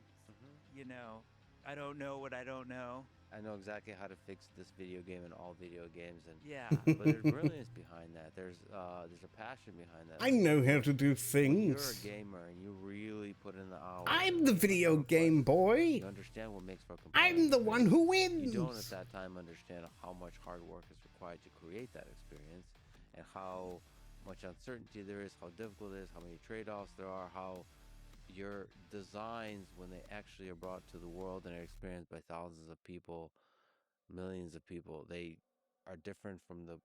I don't know what I don't know. I know exactly how to fix this video game and all video games, and Yeah. but there's brilliance behind that. There's a passion behind that. I know how to do When things. you're a gamer and you really put in the hours. I'm the video game boy. You understand what makes for a compelling I'm the one who wins. You don't at that time understand how much hard work is required to create that experience, and how much uncertainty there is, how difficult it is, how many trade-offs there are, how your designs, when they actually are brought to the world and are experienced by thousands of people, millions of people, they are different from the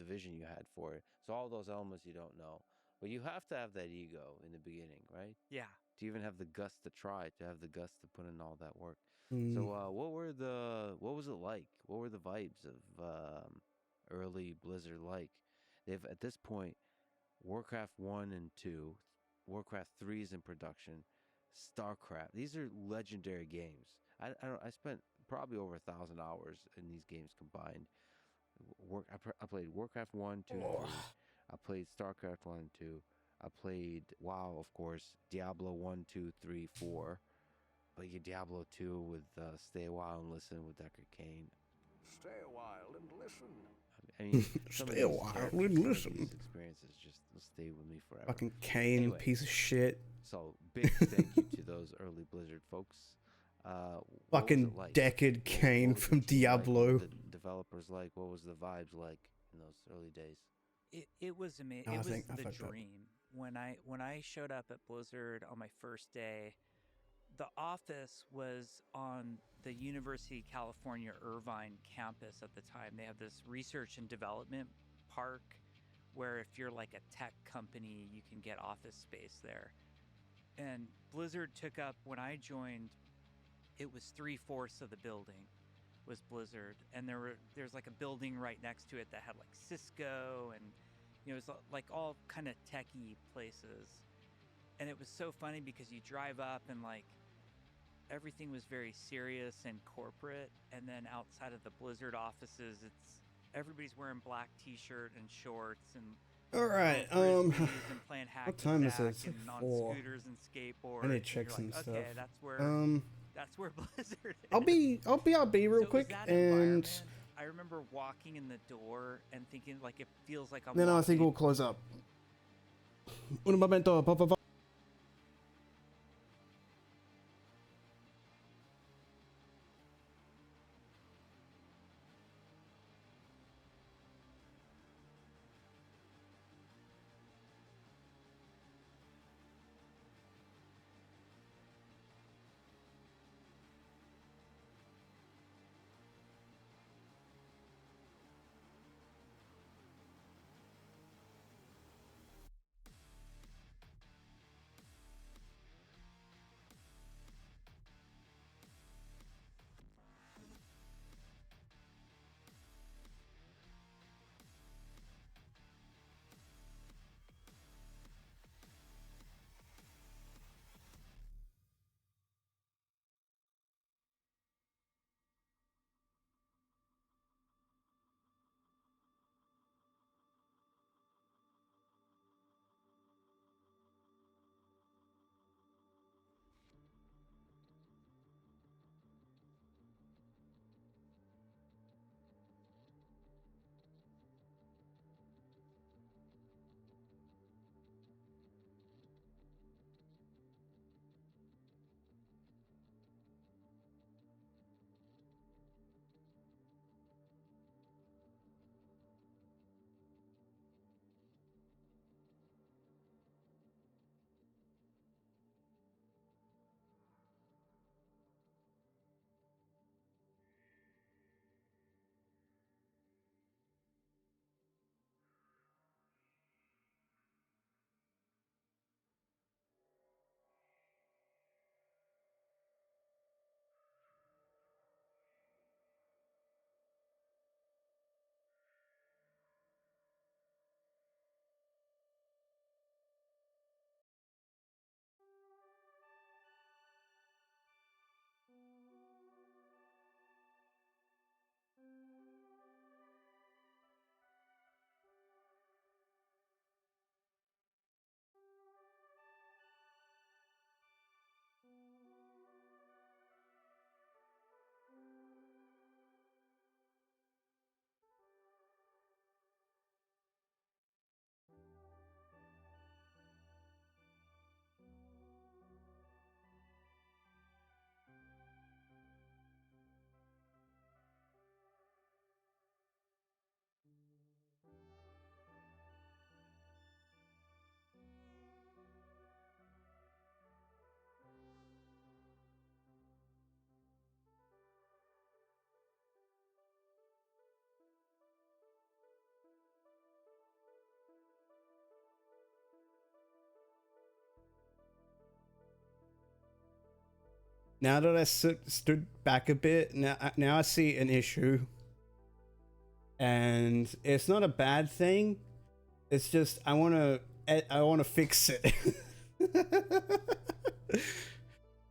vision you had for it. So all those elements you don't know, but you have to have that ego in the beginning, right? Yeah. To even have the guts to try, to have the guts to put in all that work. Mm. So what was it like? What were the vibes of early Blizzard like? They've, at this point, Warcraft 1 and 2, Warcraft 3 is in production, StarCraft. These are legendary games. I spent probably over 1,000 hours in these games combined. I played Warcraft 1, 2, and 3. I played StarCraft 1 and 2. I played WoW, of course, Diablo 1, 2, 3, 4. But you Diablo 2 with Stay a While and Listen with Deckard Cain. Stay a while and listen. I mean, Stay a while and listen. These experiences just stay with me forever. Fucking Kane, Anyway. piece of shit. So, big thank you to those early Blizzard folks. Fucking Deckard Cain from Diablo. What was the developers like? What was the vibes like in those early days? It was amazing. It was the dream. When I showed up at Blizzard on my first day, the office was on the University of California Irvine campus at the time. They have this research and development park where if you're like a tech company, you can get office space there. And Blizzard took up, when I joined, it was 3/4 of the building. was Blizzard, and there's like a building right next to it that had like Cisco, and it was like all kind of techie places. And it was so funny because you drive up and like everything was very serious and corporate, and then outside of the Blizzard offices, everybody's wearing black t-shirt and shorts and All right. and playing hacky What time is it? sack It's like and on 4. scooters and skateboards. I need to check and some you're like, stuff. okay, that's where Blizzard is. I'll be real So quick, that and environment, I remember walking in the door and thinking like it feels like I'm then I think walking we'll close up. Un momento, por favor. Now that I stood back a bit, now I see an issue. And it's not a bad thing. It's just I want to fix it.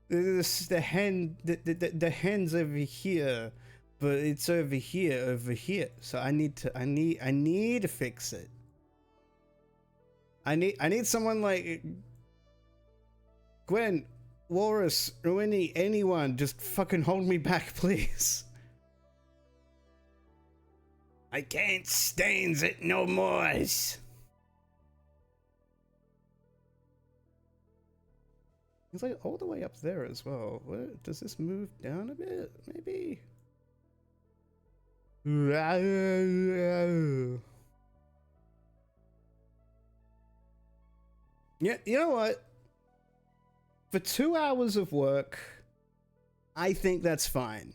The hen's over here, but it's over here. So I need to fix it. I need someone like Gwen, Walrus, or anyone, just fucking hold me back, please. I can't stains it no more. It's like all the way up there as well. What, does this move down a bit? Maybe. Yeah, you know what? For 2 hours of work, I think that's fine.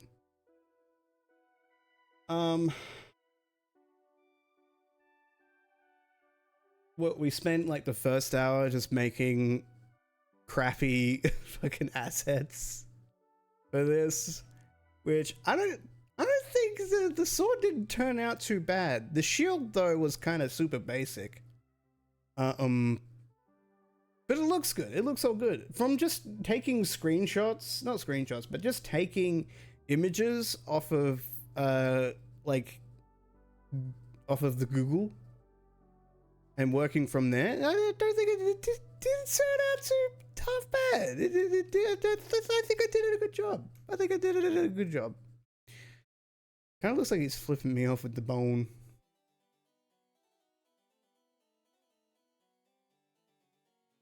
What, we spent like the first hour just making crappy fucking assets for this, which I don't think the sword didn't turn out too bad. The shield though was kind of super basic. But it looks good. It looks all good. From just taking screenshots, not screenshots, but just taking images off of like off of the Google and working from there, I don't think it didn't turn out too half bad. I think I did a good job. I think I did a good job. Kind of looks like he's flipping me off with the bone.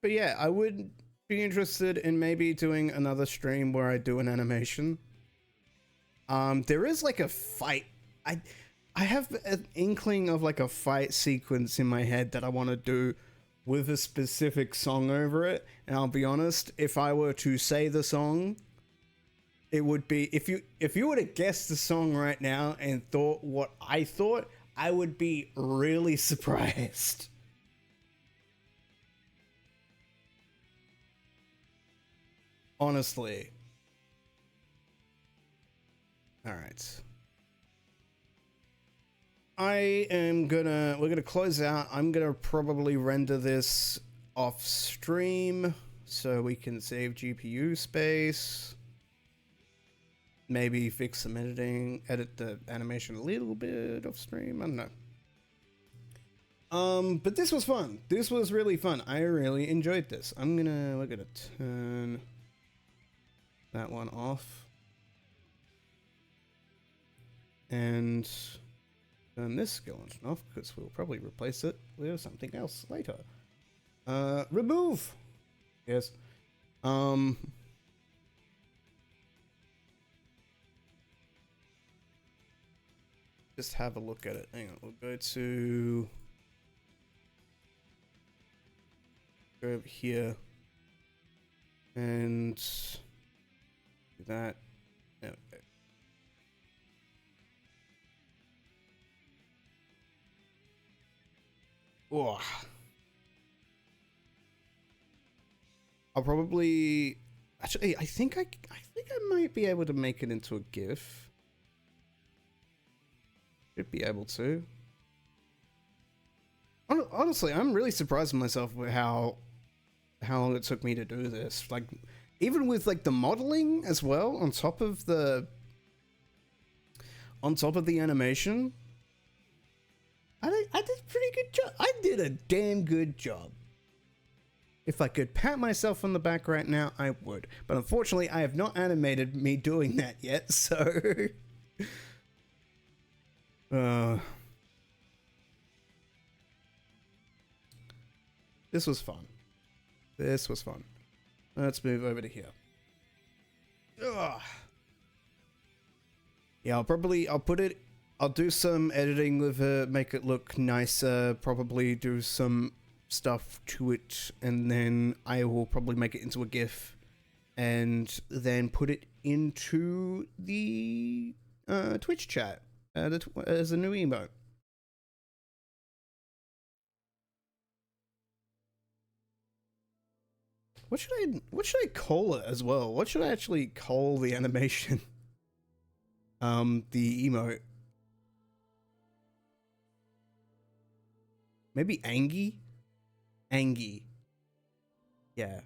But yeah, I would be interested in maybe doing another stream where I do an animation. There is like a fight. I have an inkling of like a fight sequence in my head that I want to do with a specific song over it. And I'll be honest, if I were to say the song, it would be, if you were to guess the song right now and thought what I thought, I would be really surprised. Honestly. All right. we're gonna close out. I'm gonna probably render this off stream so we can save GPU space. Maybe fix some editing, edit the animation a little bit off stream. I don't know. But this was fun. This was really fun. I really enjoyed this. we're gonna turn that one off. And turn this skeleton off because we'll probably replace it with something else later. Remove. Yes. Just have a look at it. Hang on. We'll go over here and do that. There we go. Oh. I'll probably actually. I think I might be able to make it into a GIF. Should be able to. Honestly, I'm really surprised with myself with how long it took me to do this. Like, even with like the modeling as well on top of the animation. I did a pretty good job. I did a damn good job. If I could pat myself on the back right now, I would. But unfortunately, I have not animated me doing that yet, so... This was fun. This was fun. Let's move over to here. Ugh. Yeah, I'll do some editing with it, make it look nicer, probably do some stuff to it, and then I will probably make it into a GIF and then put it into the Twitch chat as a new emote. What should I call it as well? What should I actually call the animation? The emote. Maybe Angie? Angie. Yeah.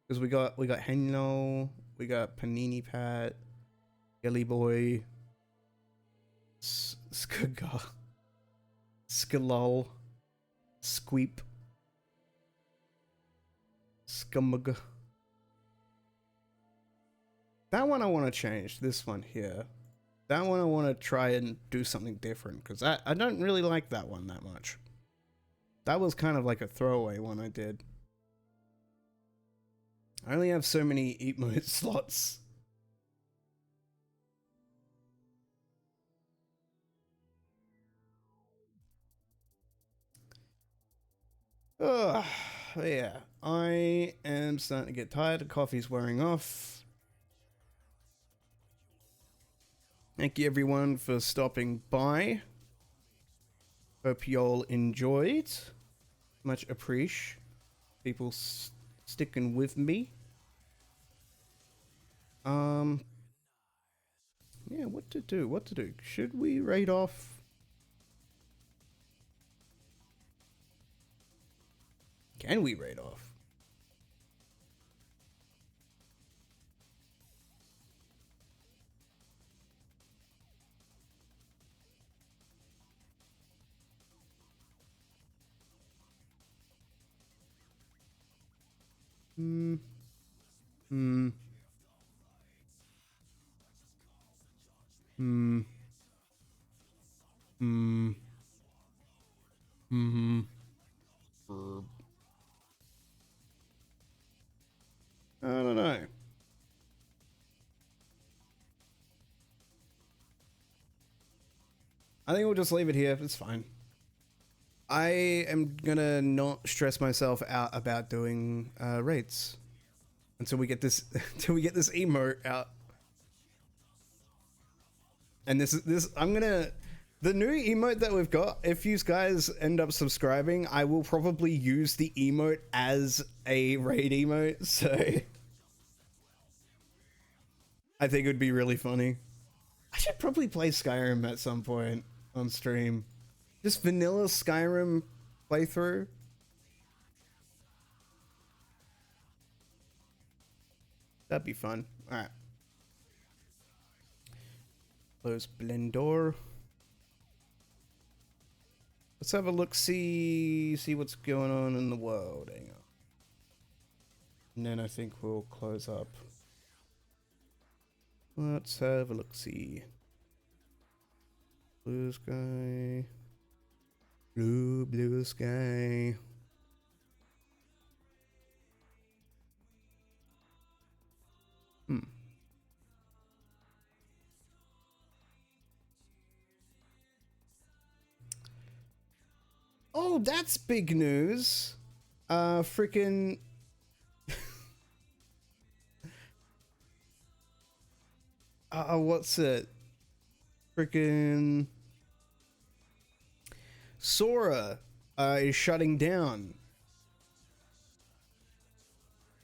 Because we got Henno, we got Panini Pat, Jelly Boy, Skaga, Skalol, Squeep, Scummaga. That one I want to change. This one here. That one I want to try and do something different because I don't really like that one that much. That was kind of like a throwaway one I did. I only have so many emote slots. Ugh, yeah. I am starting to get tired. The coffee's wearing off. Thank you everyone for stopping by. Hope you all enjoyed. Much appreciate people sticking with me. Yeah, what to do? What to do? Should we raid off? Can we raid off? Hmm. Hmm. Hmm. Hmm. Hmm. I don't know. I think we'll just leave it here. It's fine. I am gonna not stress myself out about doing raids until we get this until we get this emote out. And this I'm gonna the new emote that we've got, if you guys end up subscribing, I will probably use the emote as a raid emote, so I think it would be really funny. I should probably play Skyrim at some point on stream. Just vanilla Skyrim playthrough. That'd be fun. Alright. Close splendor. Let's have a look, see what's going on in the world. Hang on. And then I think we'll close up. Let's have a look, see. Blue sky. Blue sky. Hmm. Oh, that's big news. Freaking. What's it? Freaking. Sora is shutting down.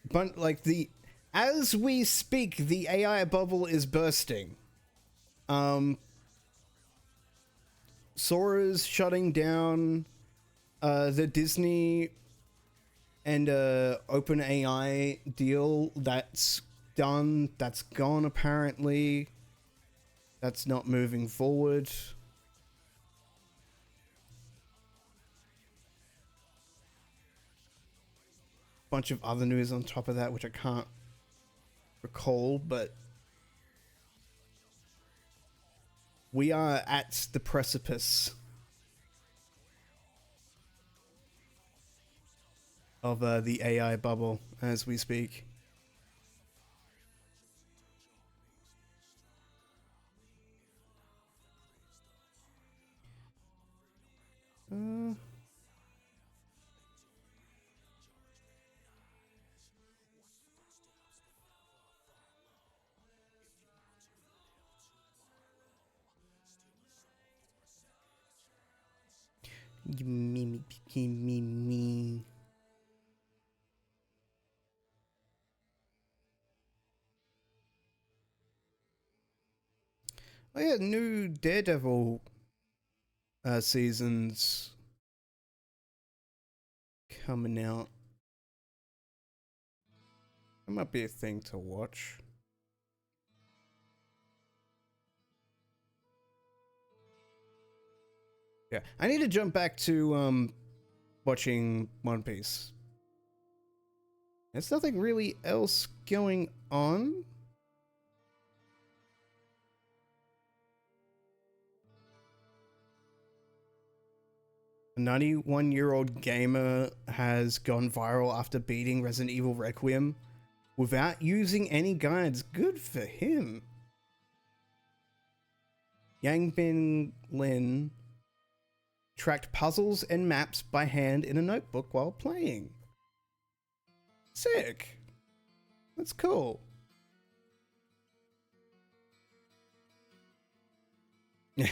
But, like, as we speak, the AI bubble is bursting. Sora's shutting down. The Disney and OpenAI deal that's done, that's gone apparently. That's not moving forward. Bunch of other news on top of that, which I can't recall, but we are at the precipice of the AI bubble as we speak. Me. Oh yeah, new Daredevil seasons coming out. That might be a thing to watch. Yeah, I need to jump back to watching One Piece. There's nothing really else going on. A 91-year-old gamer has gone viral after beating Resident Evil Requiem without using any guides. Good for him. Yang Bin Lin tracked puzzles and maps by hand in a notebook while playing. Sick. That's cool. Yeah.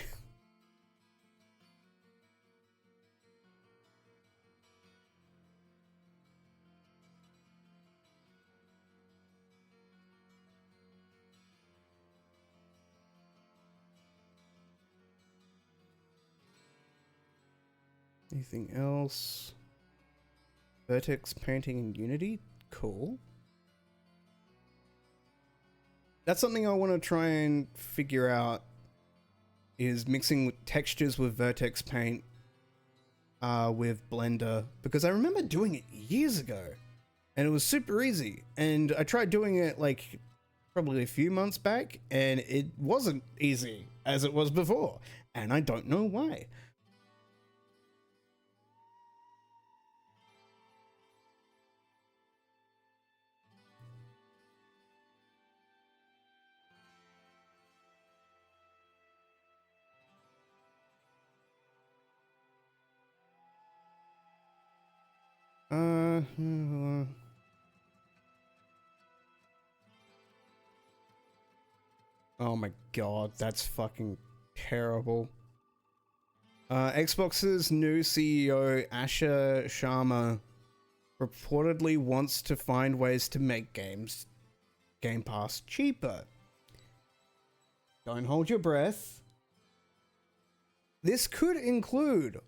Anything else? Vertex painting in Unity? Cool. That's something I want to try and figure out, is mixing textures with Vertex paint with Blender, because I remember doing it years ago and it was super easy, and I tried doing it like probably a few months back and it wasn't easy as it was before, and I don't know why. Oh my god, that's fucking terrible. Xbox's new CEO, Asher Sharma, reportedly wants to find ways to make Game Pass cheaper. Don't hold your breath. This could include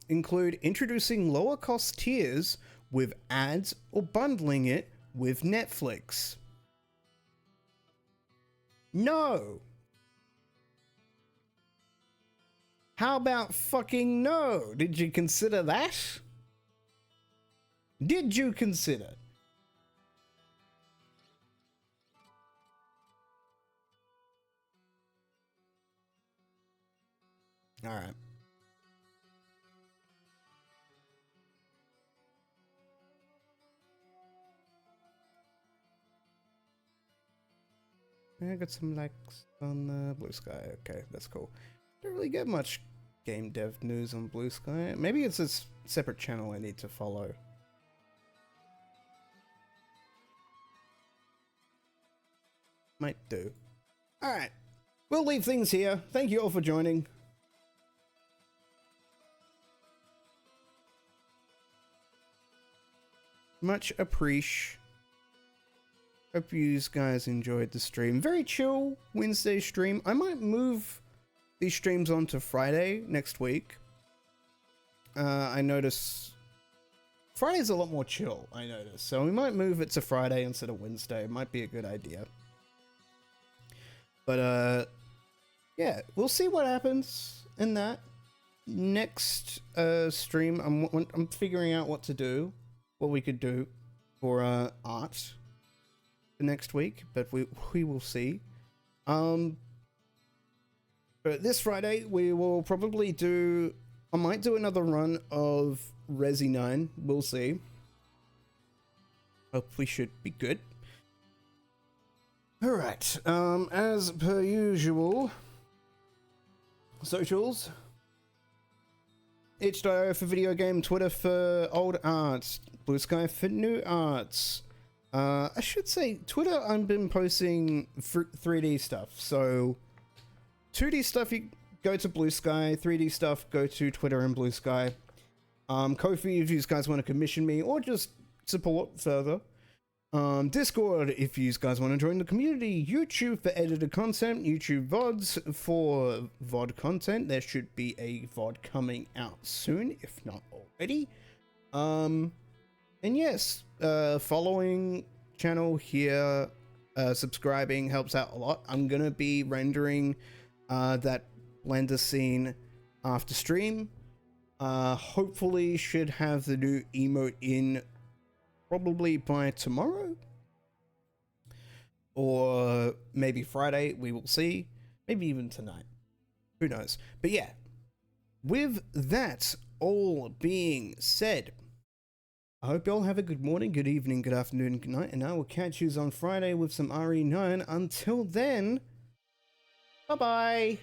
include introducing lower cost tiers with ads or bundling it with Netflix. No. How about fucking no? Did you consider that? Did you consider? All right. I got some likes on Blue Sky. Okay, that's cool. Don't really get much game dev news on Blue Sky. Maybe it's a separate channel I need to follow. Might do. Alright. We'll leave things here. Thank you all for joining. Much appreciate. Hope you guys enjoyed the stream. Very chill Wednesday stream. I might move these streams on to Friday next week. I notice Friday's a lot more chill, I notice. So we might move it to Friday instead of Wednesday. It might be a good idea. But yeah, we'll see what happens in that. Next stream, I'm figuring out what to do, what we could do for art for next week, but we will see. But this Friday we will probably do. I might do another run of Resi 9. We'll see. Hopefully, should be good. All right. As per usual, socials. itch.io for video game, Twitter for old arts, Blue Sky for new arts. I should say Twitter, I've been posting 3D stuff. So 2D stuff, you go to Blue Sky. 3D stuff, go to Twitter and Blue Sky. Ko-fi if you guys want to commission me or just support further. Discord if you guys want to join the community. YouTube for edited content. YouTube VODs for VOD content. There should be a VOD coming out soon, if not already. And yes, following channel here, subscribing helps out a lot. I'm gonna be rendering that Blender scene after stream. Hopefully should have the new emote in probably by tomorrow or maybe Friday. We will see. Maybe even tonight. Who knows? But yeah, with that all being said, I hope you all have a good morning, good evening, good afternoon, good night, and I will catch you on Friday with some RE9. Until then, bye-bye.